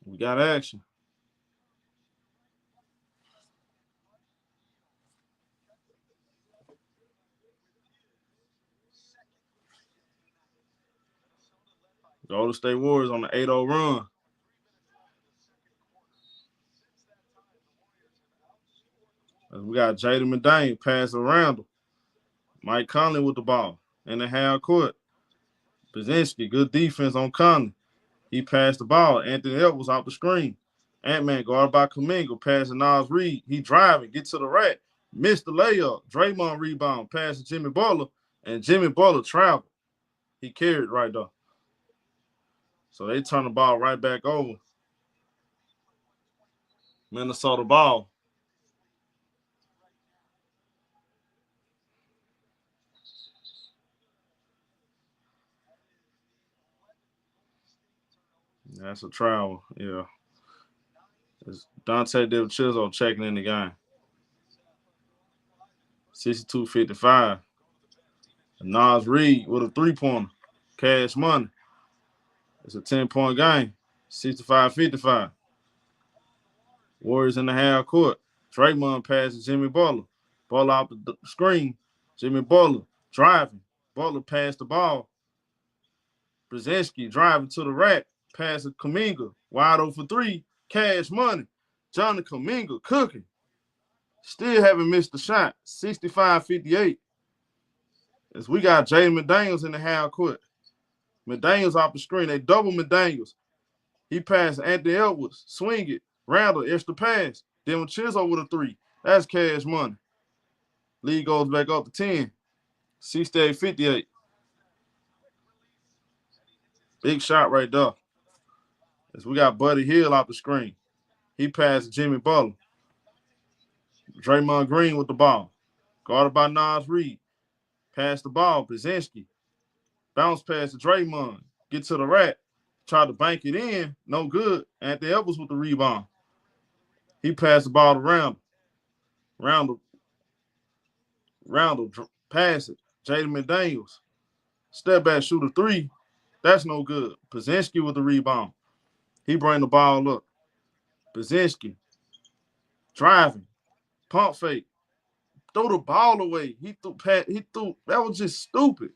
We got action. Golden State Warriors on the 8-0 run. We got Jaden McDaniel pass around him. Mike Conley with the ball in the half court. Brzezinski, good defense on Conley. He passed the ball. Anthony Edwards off the screen. Ant-Man guarded by Kuminga, passing Nas Reed. He driving, get to the rack. Missed the layup. Draymond rebound, pass to Jimmy Butler, and Jimmy Butler traveled. He carried right there. So they turn the ball right back over. Minnesota ball. That's a travel, yeah. It's Dante DiVincenzo checking in the game. 62-55. Nas Reed with a three-pointer. Cash money. It's a 10-point game. 65-55. Warriors in the half court. Draymond passes Jimmy Butler. Ball out the screen. Jimmy Butler driving. Butler passed the ball. Brzezinski driving to the rack. Pass to Kuminga. Wide open for three. Cash money. Johnny Kuminga cooking. Still haven't missed the shot. 65-58. As we got Jaden McDaniels in the half court. McDaniels off the screen. They double McDaniels. He passed Anthony Edwards. Swing it. Randall, extra pass. Then with Chisholm with a three. That's cash money. Lead goes back up to 10. 68-58. Big shot right there. As we got Buddy Hield off the screen. He passed Jimmy Butler. Draymond Green with the ball. Guarded by Nas Reed. Pass the ball. Brzezinski. Bounce pass to Draymond. Get to the rack. Try to bank it in. No good. Anthony Edwards with the rebound. He passed the ball to Randall. Randall Randall, pass it. Jaden McDaniels, step back, shoot a three. That's no good. Pazinski with the rebound. He bring the ball up. Pazinski, driving, pump fake, throw the ball away. He threw. That was just stupid.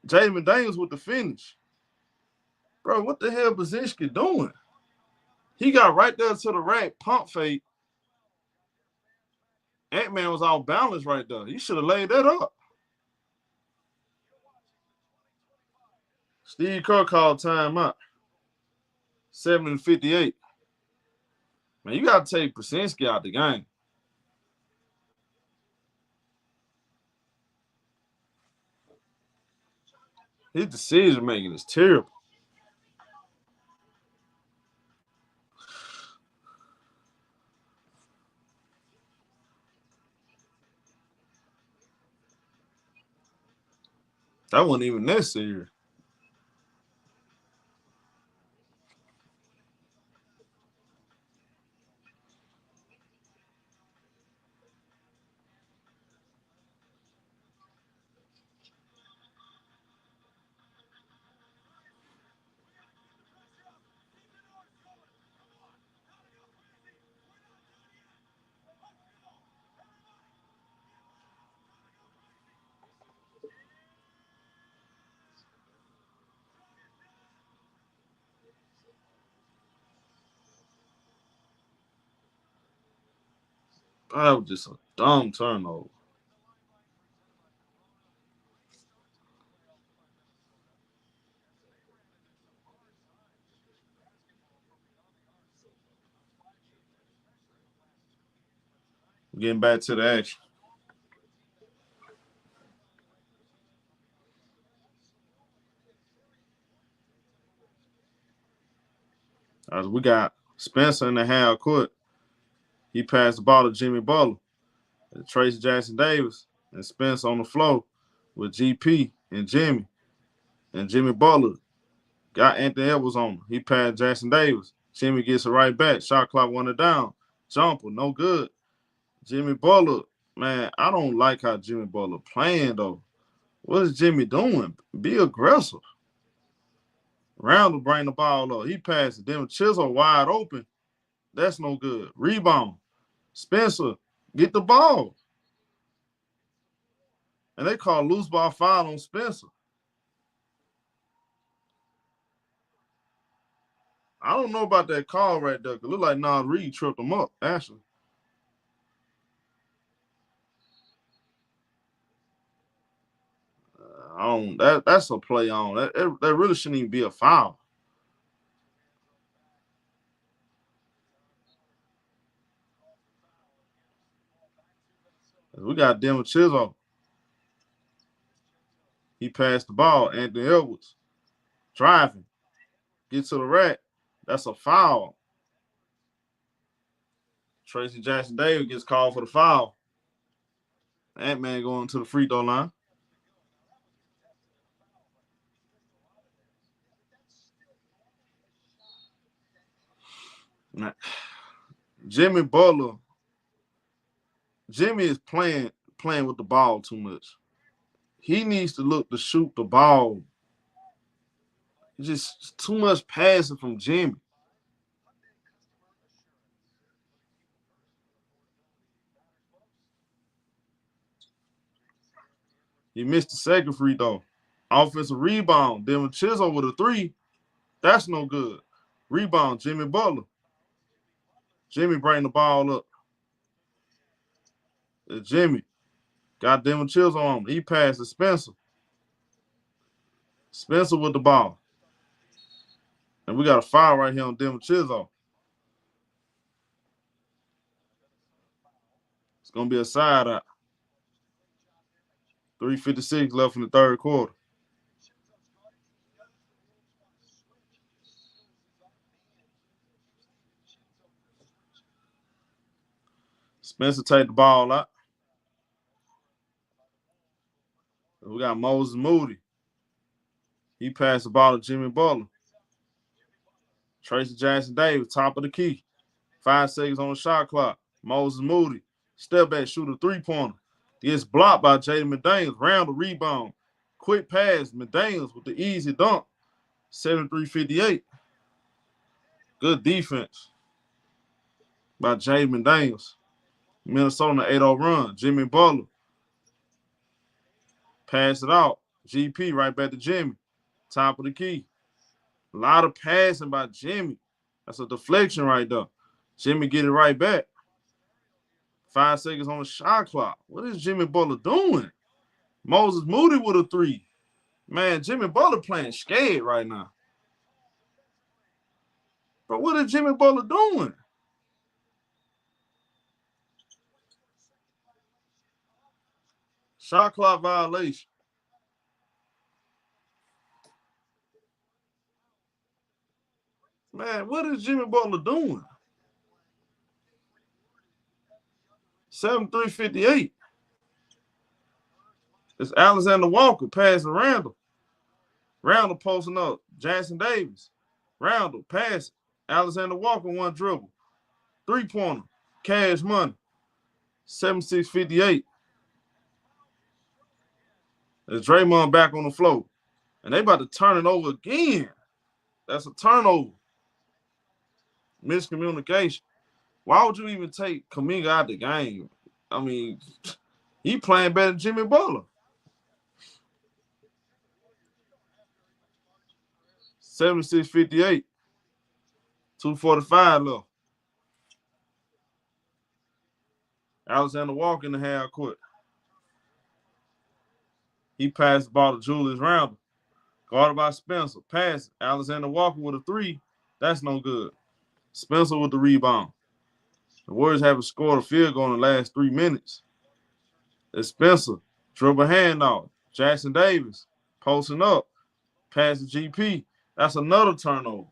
Jaden McDaniels with the finish. Bro, what the hell Pazinski doing? He got right there to the rack, pump fake. Ant-Man was off balance right there. He should have laid that up. Steve Kerr called timeout. 7-58. Man, you got to take Pazinski out the game. His decision making is terrible. That wasn't even necessary. That was just a dumb turnover. Getting back to the action. As we got Spencer in the half court. He passed the ball to Jimmy Butler, and Tracy Jackson Davis, and Spence on the floor with GP and Jimmy. And Jimmy Butler got Anthony Edwards on him. He passed Jackson Davis. Jimmy gets it right back. Shot clock running down. Jumper, no good. Jimmy Butler, man, I don't like how Jimmy Butler playing, though. What is Jimmy doing? Be aggressive. Randall bring the ball up. He passed it. Then Chisholm wide open. That's no good. Rebound. Spencer, get the ball. And they call loose ball foul on Spencer. I don't know about that call right there. It looked like Nas Reed tripped him up, actually. That's a play on. That really shouldn't even be a foul. We got Denver Chisholm. He passed the ball. Anthony Edwards driving. Get to the rack. That's a foul. Tracy Jackson Davis gets called for the foul. Ant-Man going to the free throw line. Jimmy Butler. Jimmy is playing with the ball too much. He needs to look to shoot the ball. Just too much passing from Jimmy. He missed the second free throw. Offensive rebound. Then with Chisholm with a three, that's no good. Rebound, Jimmy Butler. Jimmy bring the ball up. Jimmy got Denver Chisholm on him. He passed to Spencer. Spencer with the ball. And we got a foul right here on Denver Chisholm. It's going to be a side out. 3:56 left in the third quarter. Spencer take the ball out. We got Moses Moody. He passed the ball to Jimmy Butler. Tracy Jackson Davis, top of the key. 5 seconds on the shot clock. Moses Moody, step back, shoot a three-pointer. Gets blocked by Jaden McDaniels. Round the rebound. Quick pass. McDaniels with the easy dunk. 73-58. Good defense by Jaden McDaniels. Minnesota on the 8-0 run. Jimmy Butler. Pass it out. GP right back to Jimmy. Top of the key. A lot of passing by Jimmy. That's a deflection right there. Jimmy get it right back. 5 seconds on the shot clock. What is Jimmy Butler doing? Moses Moody with a 3. Man, Jimmy Butler playing scared right now. But what is Jimmy Butler doing? Shot clock violation. Man, what is Jimmy Butler doing? 73-58. It's Alexander Walker passing Randall. Randall posting up. Jackson Davis. Randall pass. Alexander Walker one dribble. 3-pointer. Cash money. 76-58. There's Draymond back on the floor. And they about to turn it over again. That's a turnover. Miscommunication. Why would you even take Kuminga out the game? I mean, he playing better than Jimmy Butler. 76-58. 2:45 left. Alexander Walker in the half court. He passed the ball to Julius Randle. Guarded by Spencer. Pass. Alexander Walker with a 3. That's no good. Spencer with the rebound. The Warriors haven't scored a field goal in the last 3 minutes. It's Spencer. Dribble handoff. Jackson Davis. Posting up. Pass to GP. That's another turnover.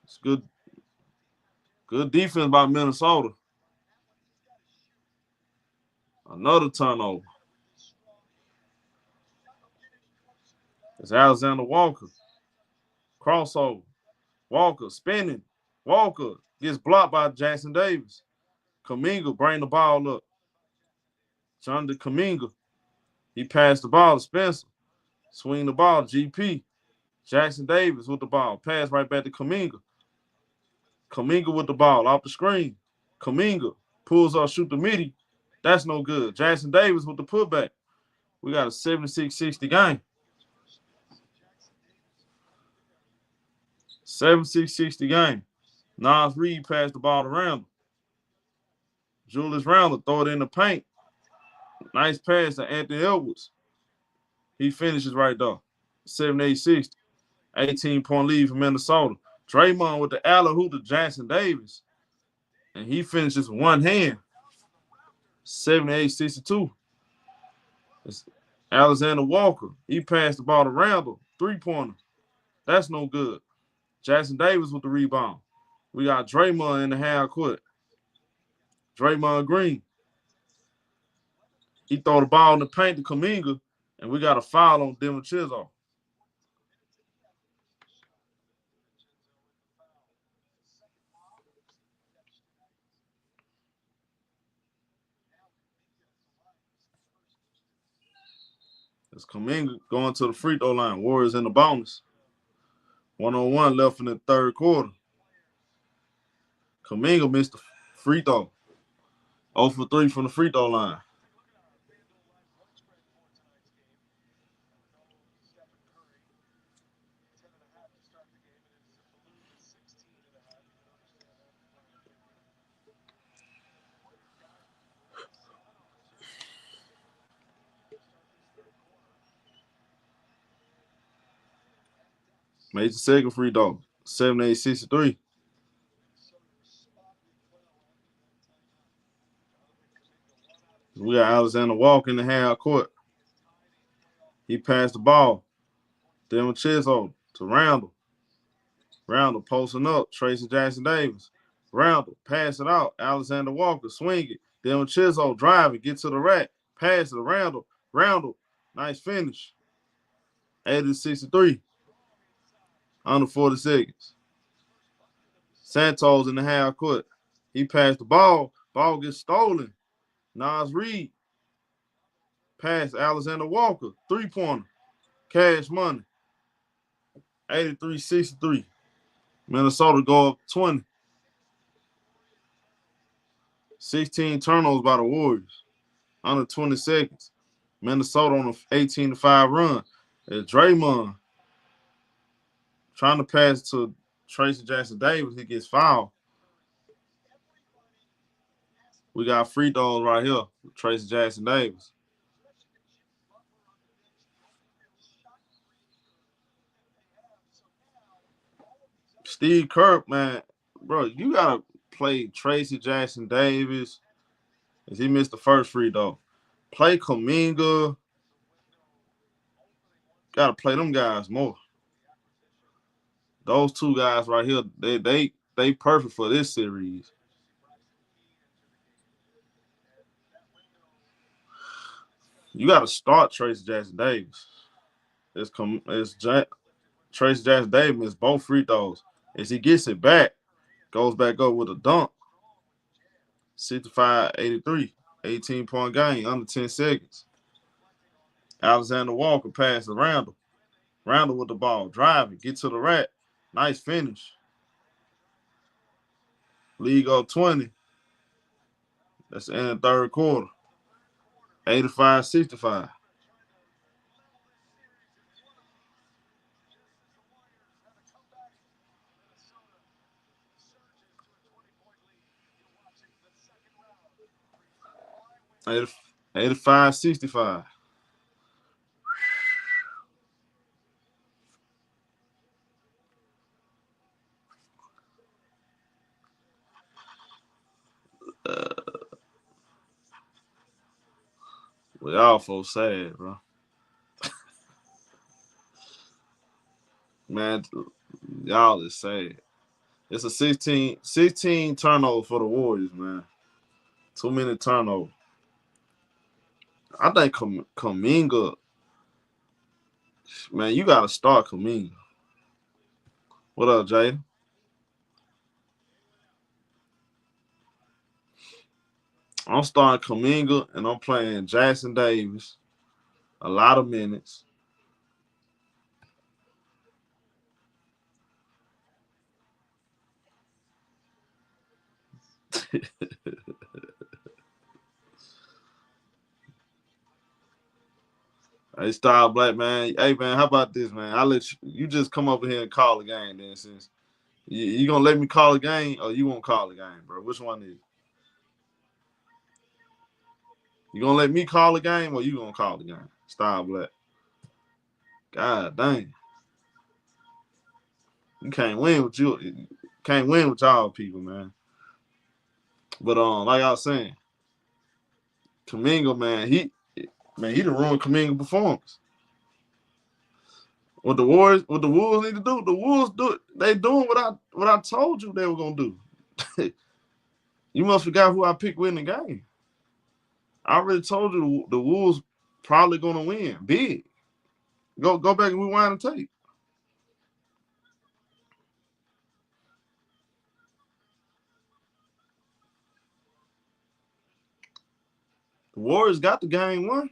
It's good. Good defense by Minnesota. Another turnover. It's Alexander Walker. Crossover. Walker spinning. Walker gets blocked by Jackson Davis. Kuminga bring the ball up. Jonathan Kuminga. He passed the ball to Spencer. Swing the ball. GP. Jackson Davis with the ball. Pass right back to Kuminga. Kuminga with the ball off the screen. Kuminga pulls up, shoot the midi. That's no good. Jackson Davis with the putback. We got a 76-60 game. 76-60 game. Nas Reed passed the ball to Randle. Julius Randle throw it in the paint. Nice pass to Anthony Edwards. He finishes right there. 78-60. 18-point lead for Minnesota. Draymond with the alley-oop to Jackson Davis. And he finishes with one hand. 78-62. It's Alexander Walker. He passed the ball to Randle. 3-pointer. That's no good. Jackson Davis with the rebound. We got Draymond in the half court. Draymond Green. He throw the ball in the paint to Kuminga, and we got a foul on Denver Chisholm. It's Kuminga going to the free throw line. Warriors in the bonus. 1-on-1 left in the third quarter. Kuminga missed the free throw. 0 for 3 from the free throw line. Made the second free throw. 78-63. We got Alexander Walker in the half court. He passed the ball. Denver Chisholm to Randle. Randle posting up. Tracy Jackson Davis. Randle pass it out. Alexander Walker swing it. Denver Chisholm drive it. Get to the rack. Pass it to Randle. Randle. Nice finish. 80-63. Under 40 seconds. Santos in the half court. He passed the ball. Ball gets stolen. Nas Reed. Pass Alexander Walker. 3-pointer. Cash money. 83-63. Minnesota go up 20. 16 turnovers by the Warriors. Under 20 seconds. Minnesota on an 18-5 run. It's Draymond trying to pass to Tracy Jackson Davis. He gets fouled. We got free throws right here. Tracy Jackson Davis. Steve Kerr, man, bro, you gotta play Tracy Jackson Davis. As he missed the first free throw. Play Kuminga. Gotta play them guys more. Those two guys right here, they perfect for this series. You gotta start Tracy Jackson Davis. Tracy Jackson Davis missed both free throws. As he gets it back, goes back up with a dunk. 65-83, 18-point game, under 10 seconds. Alexander Walker pass to Randall. Randall with the ball, driving, get to the rack. Nice finish. League up 20. That's the end of the third quarter. 85-65. Eight, 85-65. We all folks sad, bro. Man, y'all is sad. It's a 16 turnover for the Warriors, man. 2 minute turnover. I think Kuminga, man, you got to start Kuminga. What up, Jaden? I'm starting Kuminga, and I'm playing Jackson Davis. A lot of minutes. Hey, Style Black, man. Hey, man, how about this, man? I'll let you just come over here and call the game then, since you going to let me call the game or you won't call the game, bro? Which one is it? You going to let me call the game or you going to call the game? Style Black. God dang. You can't win with y'all people, man. But like I was saying, Kuminga, man, he done ruined Kuminga performance. What the Wolves need to do, the Wolves they doing what I told you they were gonna do. You must forgot who I picked win the game. I already told you the Wolves probably gonna win big. Go back and rewind the tape. The Warriors got the game won.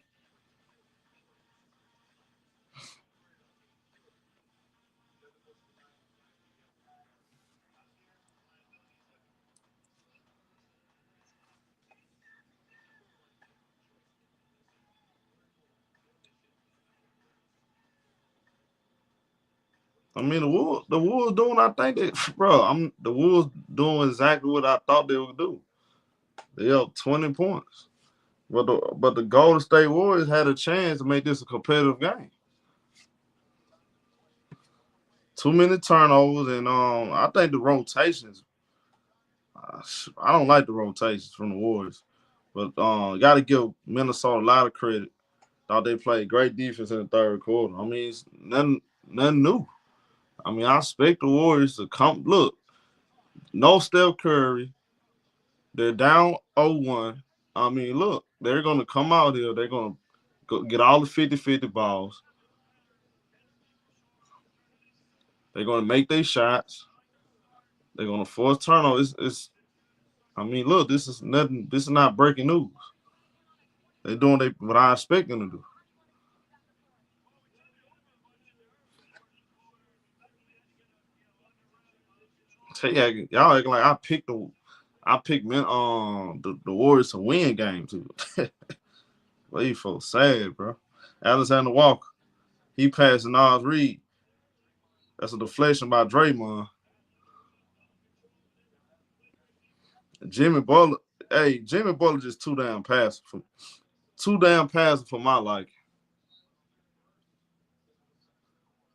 I mean, the Wolves doing, I think the Wolves doing exactly what I thought they would do. They up 20 points. But the Golden State Warriors had a chance to make this a competitive game. 2 minute turnovers, and I think the rotations. I don't like the rotations from the Warriors, but got to give Minnesota a lot of credit. Thought they played great defense in the third quarter. I mean, it's nothing new. I mean, I expect the Warriors to come. Look, no Steph Curry. They're down 0-1. I mean, look, they're going to come out here. They're going to get all the 50-50 balls. They're going to make their shots. They're going to force turnovers. I mean, look, this is nothing. This is not breaking news. They doing what I expect them to do. Y'all acting like I picked the Warriors to win game too. Well, you folks sad, bro. Alexander Walker, he passed Nas Reed. That's a deflection by Draymond. Jimmy Butler just too damn passive for my liking.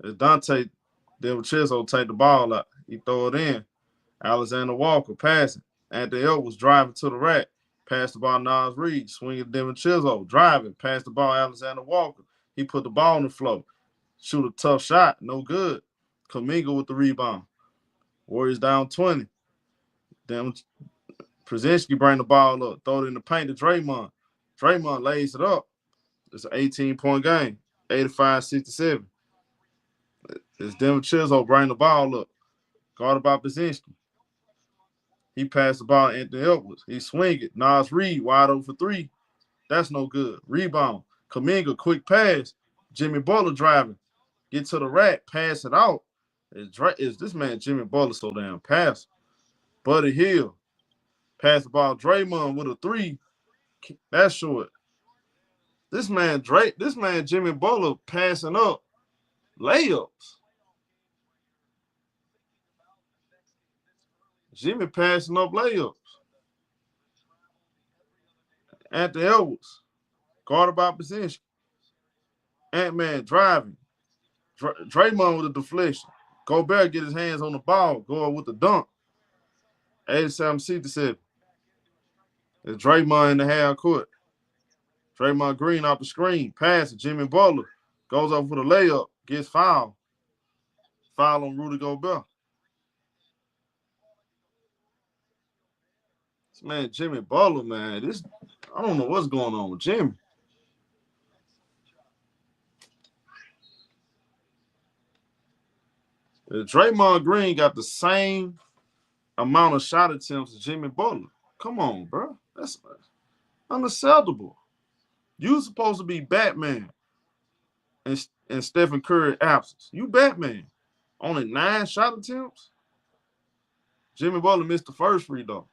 As Dante DiVincenzo take the ball out, he throw it in. Alexander Walker passing. Anthony Edwards driving to the rack. Pass the ball Nas Reed. Swinging DiVincenzo. Driving. Pass the ball Alexander Walker. He put the ball on the floor. Shoot a tough shot. No good. Kuminga with the rebound. Warriors down 20. Then Brzezinski bring the ball up. Throw it in the paint to Draymond. Draymond lays it up. It's an 18-point game. 85-67. It's DiVincenzo bring the ball up. Guarded by Brzezinski. He passed the ball to Anthony Edwards. He swing it. Nas Reed wide open for three. That's no good. Rebound. Kuminga, quick pass. Jimmy Butler driving. Get to the rack. Pass it out. Is this man Jimmy Butler so damn passive? Buddy Hield. Pass the ball. Draymond with a three. That's short. This man Jimmy Butler passing up layups. Jimmy passing up layups. Anthony Edwards, guarded by Brzezinski. Ant-Man driving. Draymond with a deflection. Gobert get his hands on the ball, going with the dunk. 87-67. It's Draymond in the half court. Draymond Green off the screen. Pass to Jimmy Butler. Goes up for the layup. Gets fouled. Foul on Rudy Gobert. This man, Jimmy Butler, man. I don't know what's going on with Jimmy. Draymond Green got the same amount of shot attempts as Jimmy Butler. Come on, bro. That's unacceptable. You supposed to be Batman in Stephen Curry's absence. You Batman. Only 9 shot attempts? Jimmy Butler missed the first free throw.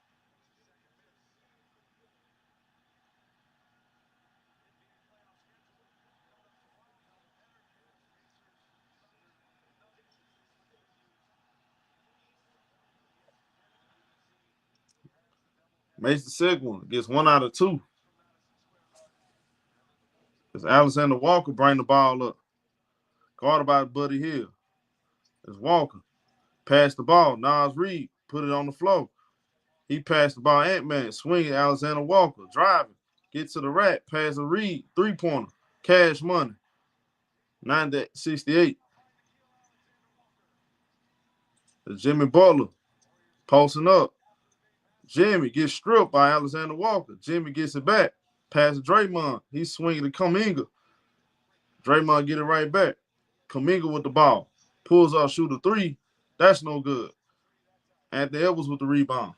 Makes the second one. Gets 1 out of 2. It's Alexander Walker bring the ball up. Guarded by Buddy Hield. It's Walker. Pass the ball. Nas Reed put it on the floor. He passed the ball. Ant-Man swinging. Alexander Walker driving. Get to the rack. Pass to Reed. 3-pointer. Cash money. 90-68. It's Jimmy Butler posting up. Jimmy gets stripped by Alexander Walker. Jimmy gets it back. Pass to Draymond. He's swinging to Kuminga. Draymond get it right back. Kuminga with the ball. Pulls up, shoot a 3. That's no good. Anthony Edwards with the rebound.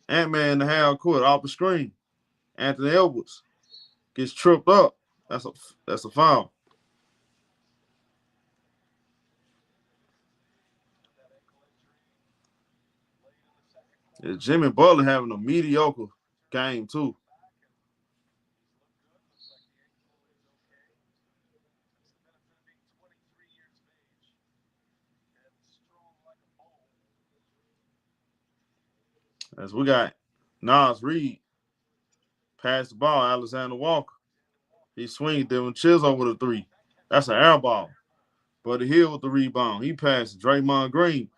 Ant-Man in the half court off the screen. Anthony Edwards gets tripped up. That's a foul. Yeah, Jimmy Butler having a mediocre game too. As we got Nas Reed pass the ball, Alexander Walker. He swings, DiVincenzo with a 3. That's an air ball. Buddy Hield with the rebound. He passes Draymond Green,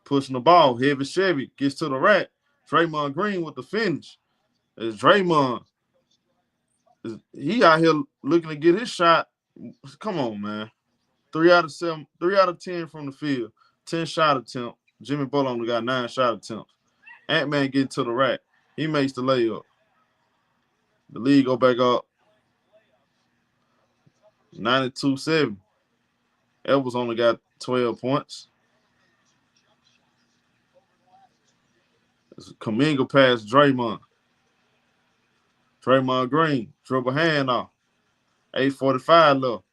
pushing the ball. Heavy Chevy gets to the rack. Draymond Green with the finish. As Draymond, he out here looking to get his shot. Come on, man. 3 out of 10 from the field. 10 shot attempt. Jimmy Butler only got 9 shot attempts. Ant-Man getting to the rack. He makes the layup. The lead go back up. 92-7. Edwards only got 12 points. Kuminga pass Draymond. Draymond Green, dribble hand off. 8:45 left.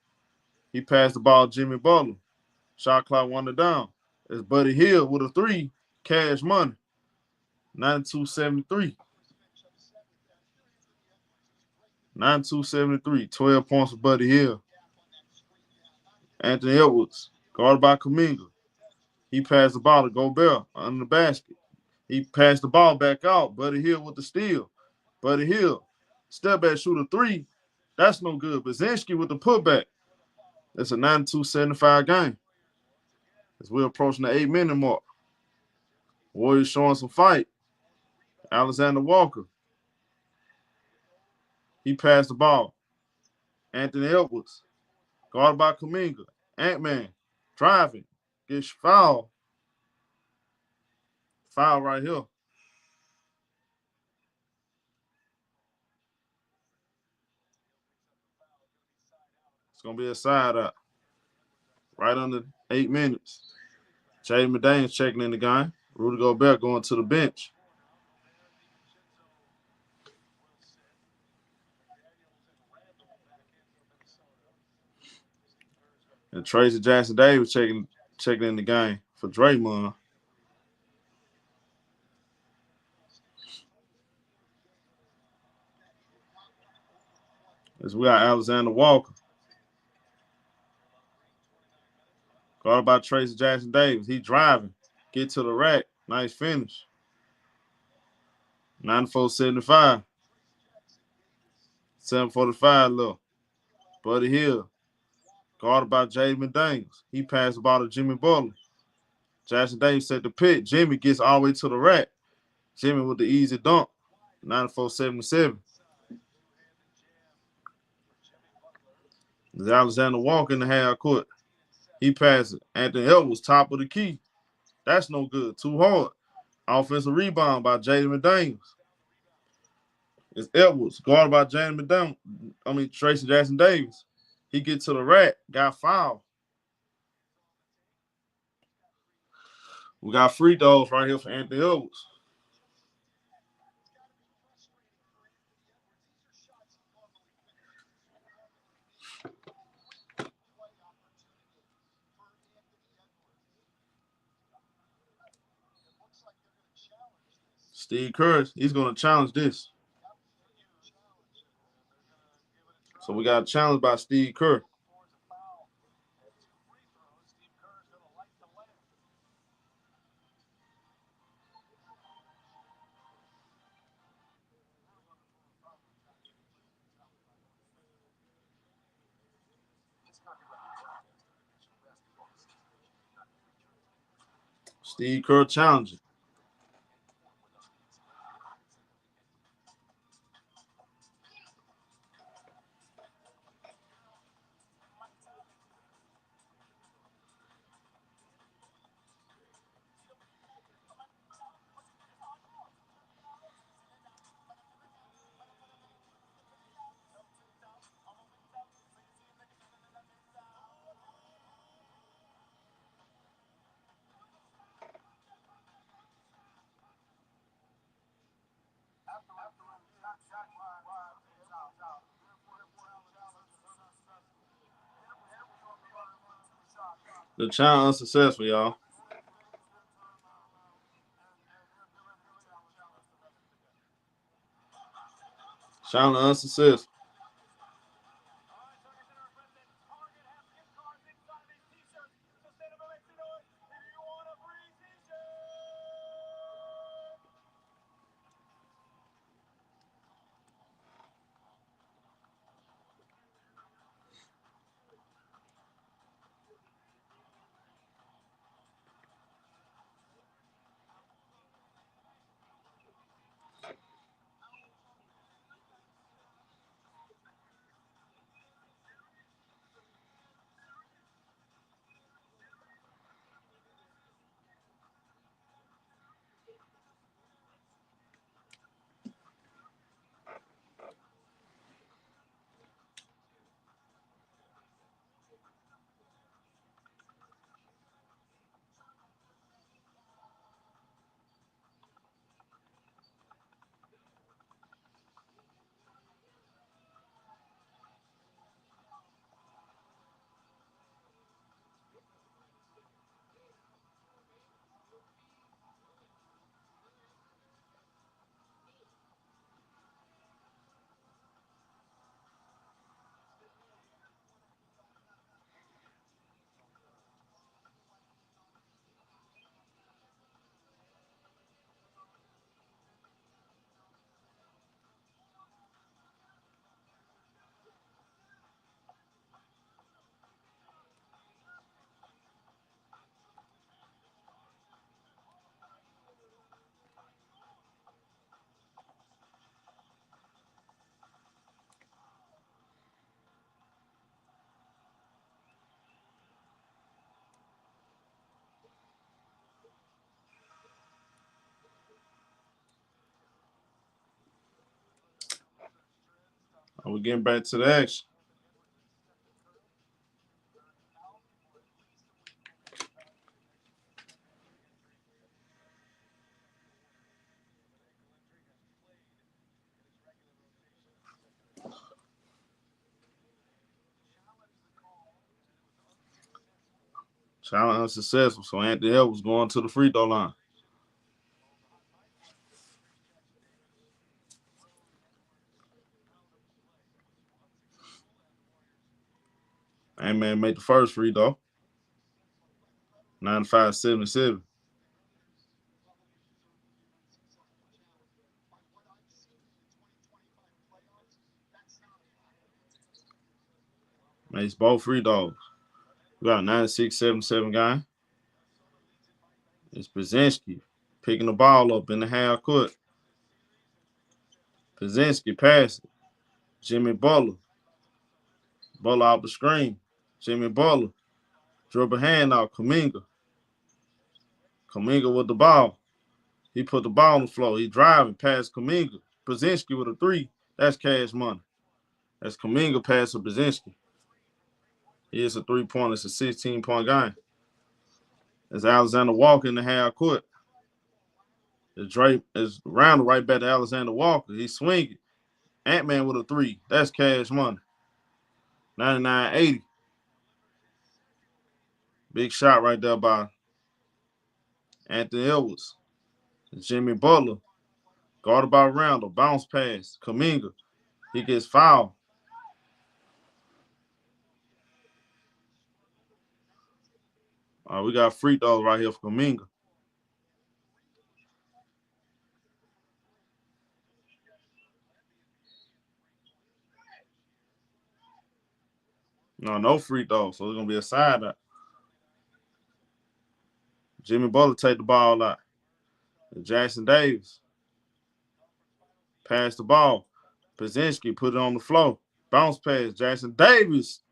He passed the ball to Jimmy Butler. Shot clock 1 down. It's Buddy Hield with a 3. Cash money. 92-73. 92-73. 12 points for Buddy Hield. Anthony Edwards, guarded by Kuminga. He passed the ball to Gobert under the basket. He passed the ball back out. Buddy Hield with the steal. Buddy Hield, step back, shoot a 3. That's no good. Bazinski with the putback. It's a 92-75 game. As we're approaching the 8-minute mark. Warriors showing some fight. Alexander Walker. He passed the ball. Anthony Edwards, guarded by Kuminga. Ant-Man, driving, gets fouled. Foul right here. It's going to be a side out. Right under 8 minutes. Jaden McDaniels checking in the game. Rudy Gobert going to the bench. And Tracy Jackson Davis checking in the game for Draymond. As we got Alexander Walker. Guarded by Tracy Jackson Davis. He driving. Get to the rack. Nice finish. 94-75. 7:45 left. Buddy Hield. Guarded by Jaden McDaniels. He passed the ball to Jimmy Butler. Jackson Davis set the pick. Jimmy gets all the way to the rack. Jimmy with the easy dunk. 94-77. There's Alexander Walker in the half court. He passes. Anthony Edwards, top of the key. That's no good. Too hard. Offensive rebound by Jaden McDaniels. It's Edwards, guarded by Tracy Jackson Davis. He gets to the rack, got fouled. We got free throws right here for Anthony Edwards. Steve Kerr, he's going to challenge this. So we got a challenge by Steve Kerr. Steve Kerr challenging. The challenge unsuccessful, y'all. Challenge unsuccessful. We're getting back to the action. Challenge unsuccessful, so Anthony Edwards going to the free throw line. Ant-Man made the first free throw. 95-77. Makes both free throws. We got a 96-77 guy. It's Brzezinski picking the ball up in the half court. Brzezinski passing. Jimmy Butler. Butler out the screen. Jimmy Butler. Dribble hand out. Kuminga. Kuminga with the ball. He put the ball on the floor. He driving past Kuminga. Brzezinski with a three. That's cash money. That's Kuminga past to Brzezinski. He is a three-pointer. It's a 16-point game. It's Alexander Walker in the half court. It's rounded right back to Alexander Walker. He's swinging. Ant-Man with a three. That's cash money. 99-80. Big shot right there by Anthony Edwards. Jimmy Butler. Guarded by Randall. Bounce pass. Kuminga. He gets fouled. All right, we got free throws right here for Kuminga. No free throws, so it's going to be a side out. Jimmy Butler take the ball out. Jackson Davis. Pass the ball. Brzezinski put it on the floor. Bounce pass. Jackson Davis.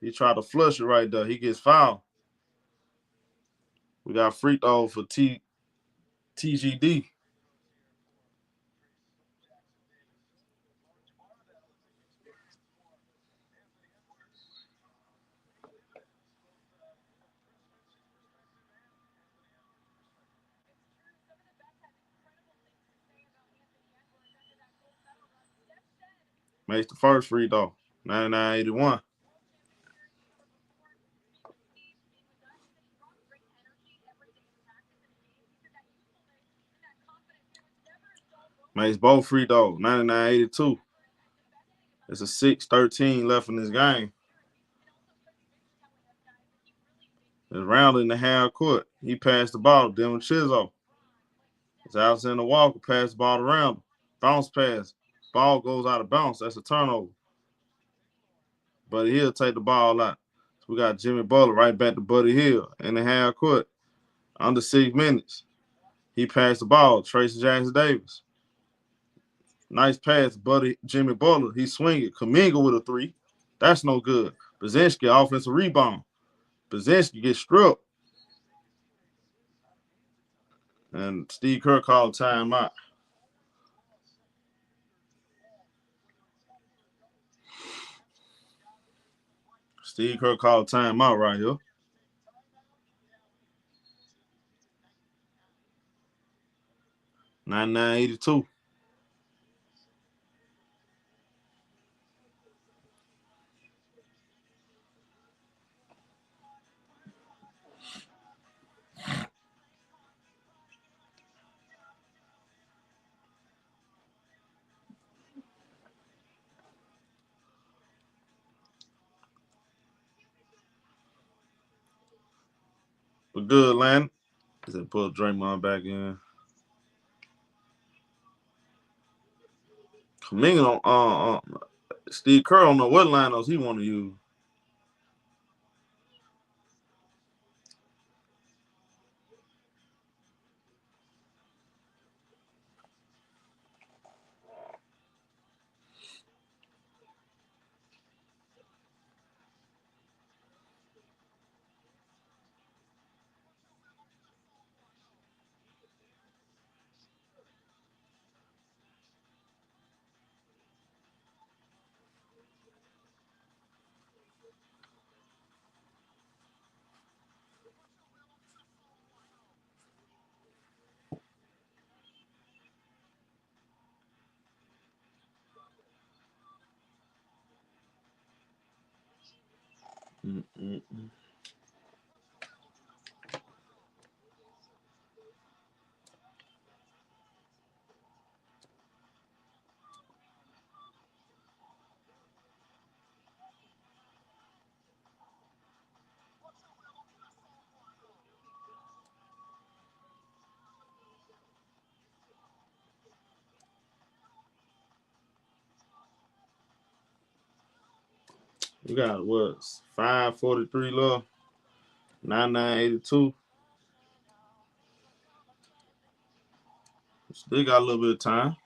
He tried to flush it right there. He gets fouled. We got free throw for TGD. Makes the first free throw. 99-81. Makes both free throws. 99-82. It's a 6-13 left in this game. It's round in the half court. He passed the ball to Dylan Chizzo. It's Alexander Walker passed the ball around. Bounce pass. Ball goes out of bounds. That's a turnover. Buddy Hill take the ball out. So we got Jimmy Butler right back to Buddy Hill in the half court. Under 6 minutes. He passed the ball. Tracy Jackson Davis. Nice pass, buddy. Jimmy Butler. He swinging. Kuminga with a three. That's no good. Brzezinski offensive rebound. Brzezinski gets stripped. And Steve Kerr called timeout. Steve Kerr called timeout right here. $99.82. We're good, Landon. Just put Draymond back in. Kuminga on Steve Kerr don't know what lineups he want to use. Mm-mm-mm. We got what? 5:43 left. 9982. Still got a little bit of time.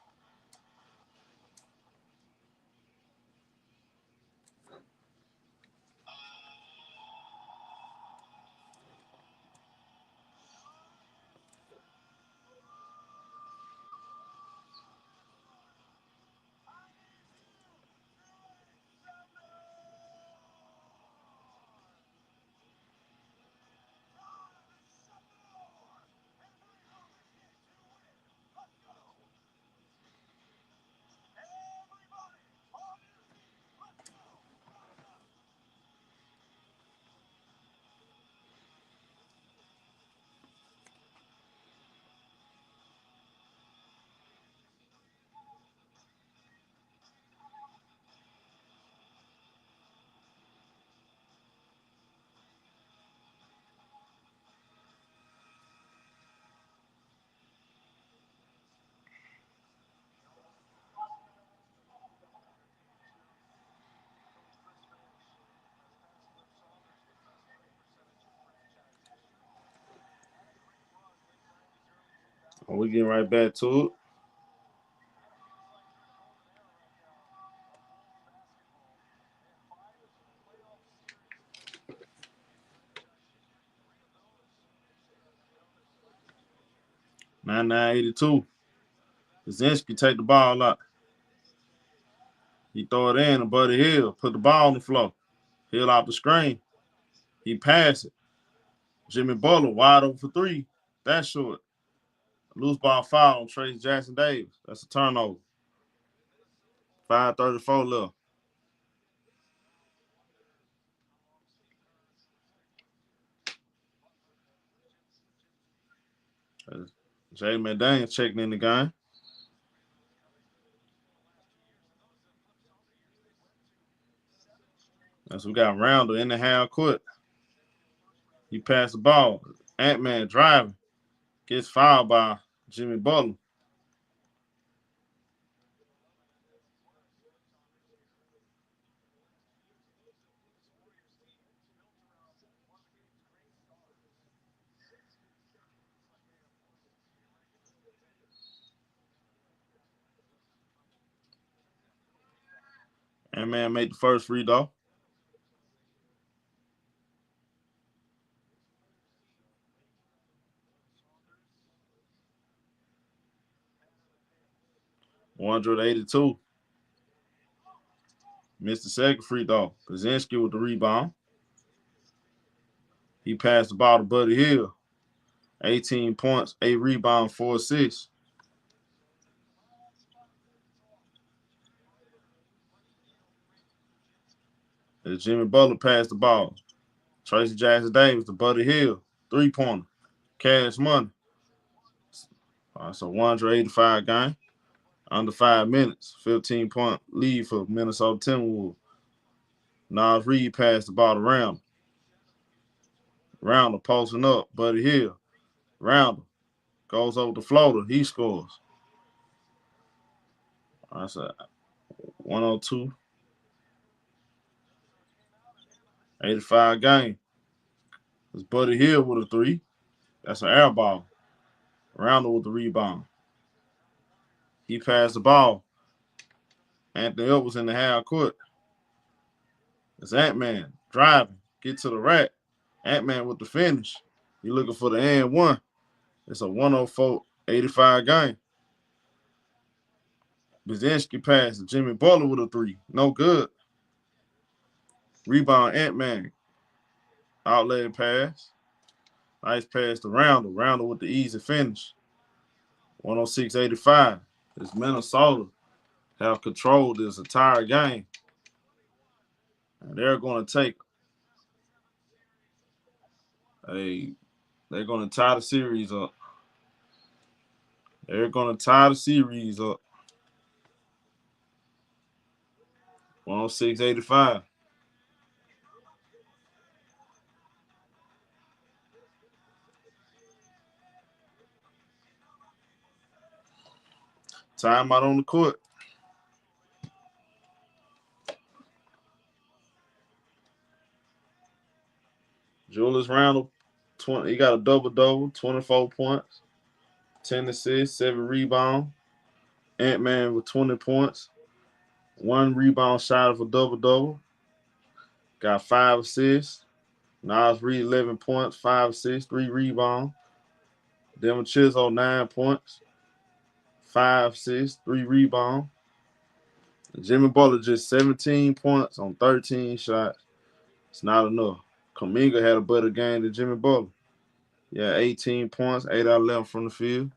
We getting right back to it. Nine 82. Kaczynski take the ball out. He throw it in, and Buddy Hill put the ball on the floor. Hill off the screen. He passed it. Jimmy Butler wide open for three. That's short. Loose ball foul on Tracy Jackson Davis. That's a turnover. 5:34 left. Jay McDaniels checking in the game. As we got Roundel in the half court. He passed the ball. Ant-Man driving. Gets fouled by Jimmy Butler. Ant-Man made the first free throw. $182. Missed the second free throw. Kaczynski with the rebound. He passed the ball to Buddy Hill. 18 points, 8 rebounds, 4 assists. As Jimmy Butler passed the ball. Tracy Jackson Davis to Buddy Hill. 3-pointer. Cash money. So 185 game. Under 5 minutes. 15-point lead for Minnesota Timberwolves. Nas Reed passed the ball to Roundel. Roundel posting up. Buddy Hill. Roundel goes over the floater. He scores. That's a 102. 85 game. It's Buddy Hill with a 3. That's an air ball. Roundel with the rebound. He passed the ball. Anthony Edwards in the half court. It's Ant-Man driving. Get to the rack. Ant-Man with the finish. He looking for the and one. It's a 104-85 game. Kaczynski passed to Jimmy Butler with a 3. No good. Rebound Ant-Man. Outlet pass. Nice pass to Roundel. Roundel with the easy finish. 106-85. It's Minnesota have controlled this entire game. And they're going to take Hey, they're gonna tie the series up. They're gonna tie the series up. 106-85. Timeout on the court. Julius Randle, 20. He got a double-double, 24 points, 10 assists, 7 rebounds. Ant-Man with 20 points, 1 rebound shot of a double-double. Got 5 assists. Nas Reed, 11 points, 5 assists, 3 rebounds. Devin Chisholm, 9 points, 5 assists, 3 rebounds. Jimmy Butler just 17 points on 13 shots. It's not enough. Kuminga had a better game than Jimmy Butler. Yeah, 18 points, 8 out of 11 from the field.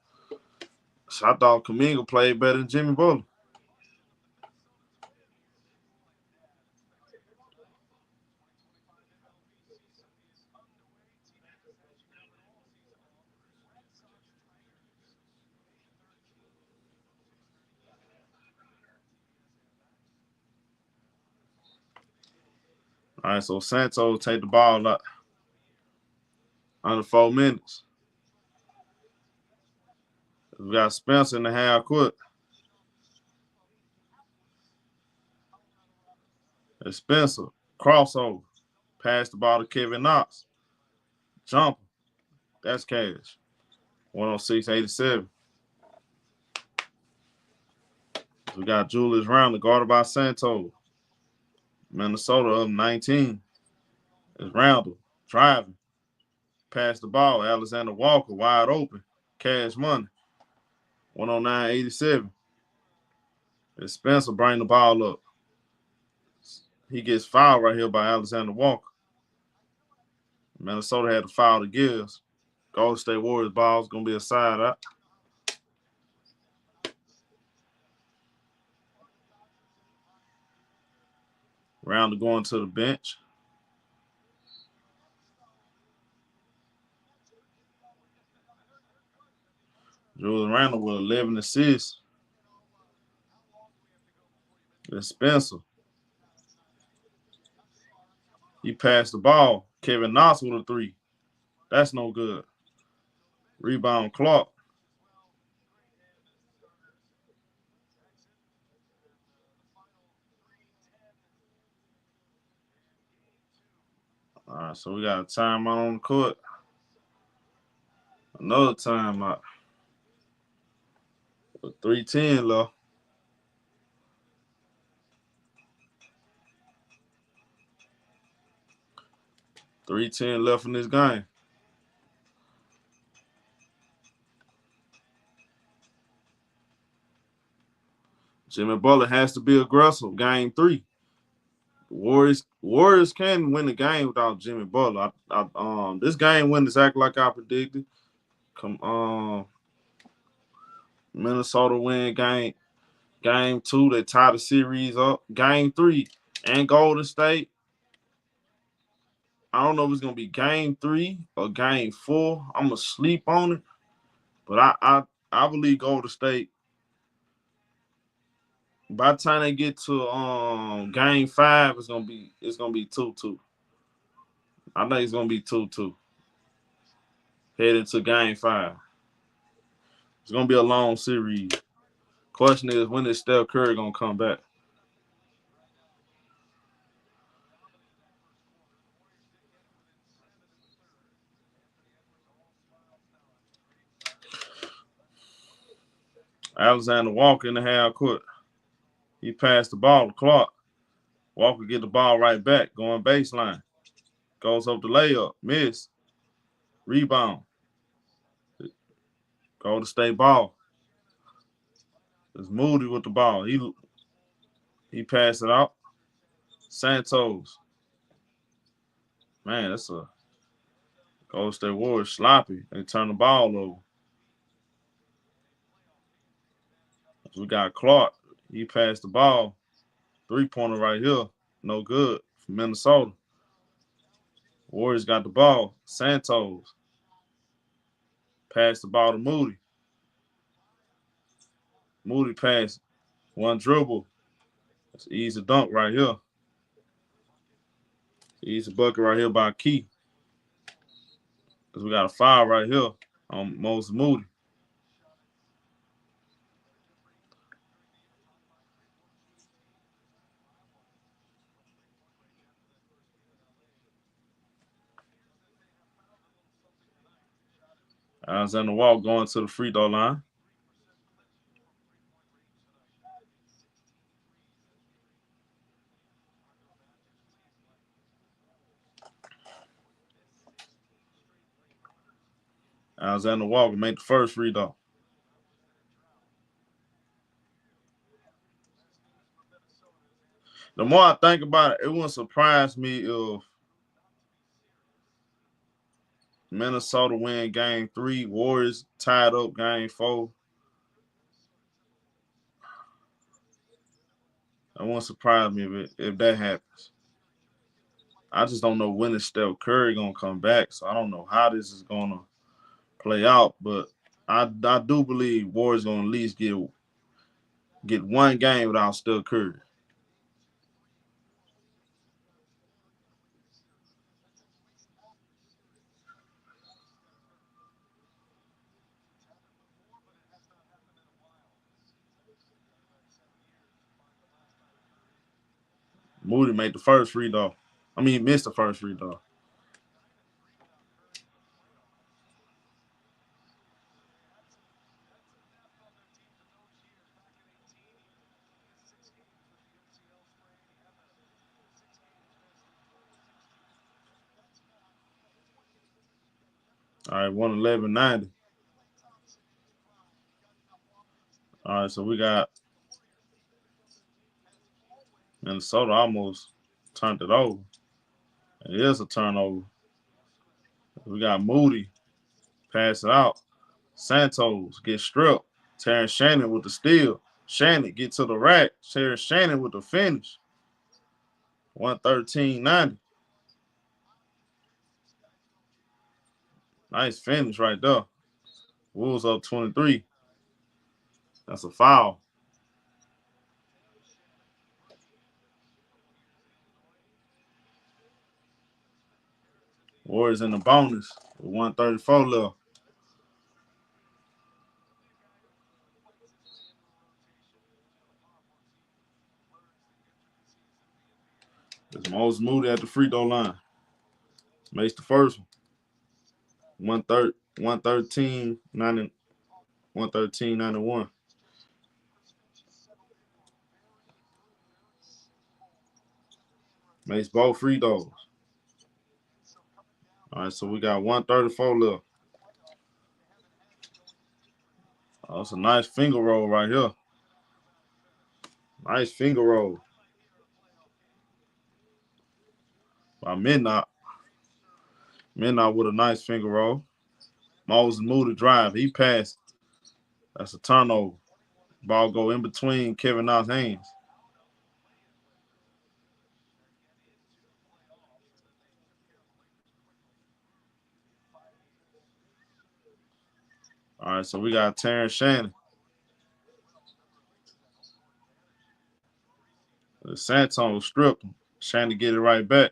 So I thought Kuminga played better than Jimmy Butler. All right, so Santos take the ball up under 4 minutes. We got Spencer in the half court. It's Spencer, crossover, pass the ball to Kevin Knox. Jumper, that's cash. 106-87. We got Julius Randle guarded by Santos. Minnesota up 19. It's Randle driving. Pass the ball. Alexander Walker wide open. Cash money. 109-87. It's Spencer bring the ball up. He gets fouled right here by Alexander Walker. Minnesota had to foul the Gibbs. Golden State Warriors ball is going to be a side out. Randle going to the bench. Julius Randle with 11 assists. It's Spencer. He passed the ball. Kevin Knox with a 3. That's no good. Rebound Clark. All right, so we got a timeout on the court. Another timeout. With 3:10 left. .310 left in this game. Jimmy Butler has to be aggressive. Game 3. Warriors can win the game without Jimmy Butler. This game win exactly like I predicted. Minnesota win game 2. They tie the series up. Game 3 and Golden State. I don't know if it's gonna be game 3 or game 4. I'm gonna sleep on it, but I believe Golden State. By the time they get to game 5, it's gonna be 2-2. I think it's gonna be 2-2. Heading to game 5. It's gonna be a long series. Question is, when is Steph Curry gonna come back? Alexander Walker in the half court. He passed the ball to Clark. Walker get the ball right back, going baseline. Goes up the layup, miss. Rebound. Golden State ball. It's Moody with the ball. He passed it out. Santos. Man, that's a Golden State Warriors sloppy. They turn the ball over. We got Clark. He passed the ball. 3-pointer right here. No good for Minnesota. Warriors got the ball. Santos. Pass the ball to Moody. Moody pass. One dribble. That's an easy dunk right here. Easy bucket right here by Key. Because we got a foul right here on Moses Moody. Alexander Walt going to the free throw line. Alexander Walker made the first free throw. The more I think about it, it wouldn't surprise me if Minnesota win game 3, Warriors tied up game 4. It won't surprise me if that happens. I just don't know when is Steph Curry gonna come back, so I don't know how this is gonna play out. But I do believe Warriors gonna at least get one game without Steph Curry. Moody made the first free throw. I mean, he missed the first free throw. All right, 111.90. All right, so we got Minnesota almost turned it over. It is a turnover. We got Moody pass it out. Santos get stripped. Terrence Shannon with the steal. Shannon get to the rack. Terrence Shannon with the finish. 113.90. Nice finish right there. Wolves up 23. That's a foul. Warriors in the bonus with 134 left. It's Moses Moody at the free throw line. Makes the first one. 113.91. Makes both free throws. All right, so we got 134 left. Oh, that's a nice finger roll right here. Nice finger roll by Midnight. Midnight with a nice finger roll. Moses Moody drive. He passed. That's a turnover. Ball go in between Kevin Knox's hands. All right, so we got Terrence Shannon. Santos stripped him. Shannon get it right back.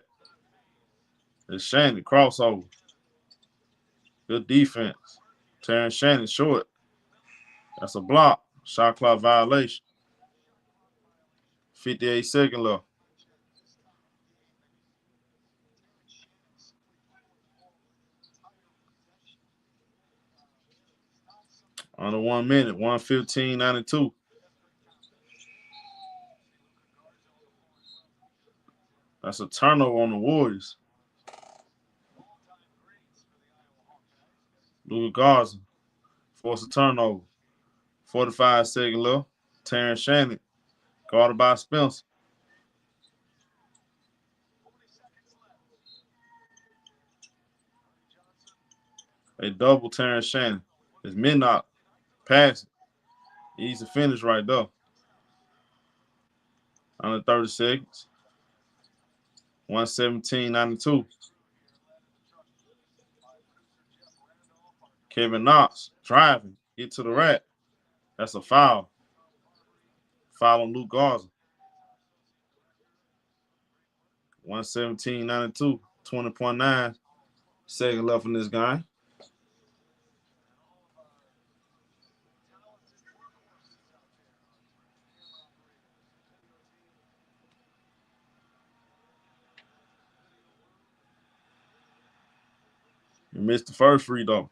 It's Shannon crossover. Good defense. Terrence Shannon short. That's a block. Shot clock violation. 58 seconds left. Under 1 minute. 115.92. That's a turnover on the Warriors. Luka Garza forced a turnover. 45 seconds left. Terrence Shannon guarded by Spencer. They double Terrence Shannon. It's Midnight. Pass it. Easy finish right there. Under 30 seconds. 117.92. Kevin Knox driving, get to the rack. That's a foul. Foul on Luke Garza. 117-92, 20.9 second left in this game. You missed the first free throw.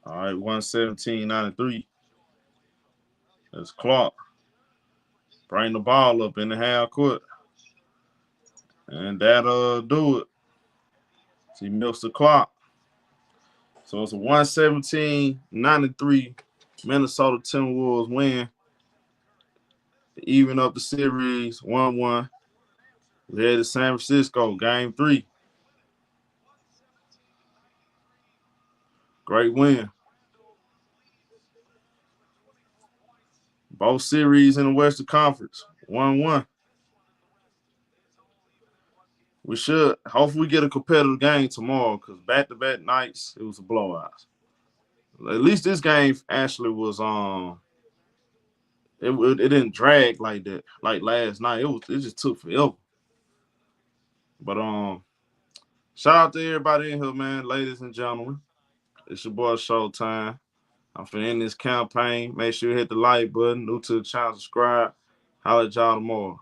All right, 117-93. That's Clark. Bring the ball up in the half court. And that'll do it. So he milks the clock. So it's a 117-93 Minnesota Timberwolves win. Even up the series 1-1. We head to San Francisco, game 3. Great win. Both series in the Western Conference, 1-1. We should. Hopefully we get a competitive game tomorrow because back-to-back nights, it was a blowout. At least this game actually was it didn't drag like that, like last night. It just took forever. But shout out to everybody in here, man, ladies and gentlemen. It's your boy ShowTyme. I'm finna end this campaign. Make sure you hit the like button. New to the channel, subscribe. Holla at y'all tomorrow.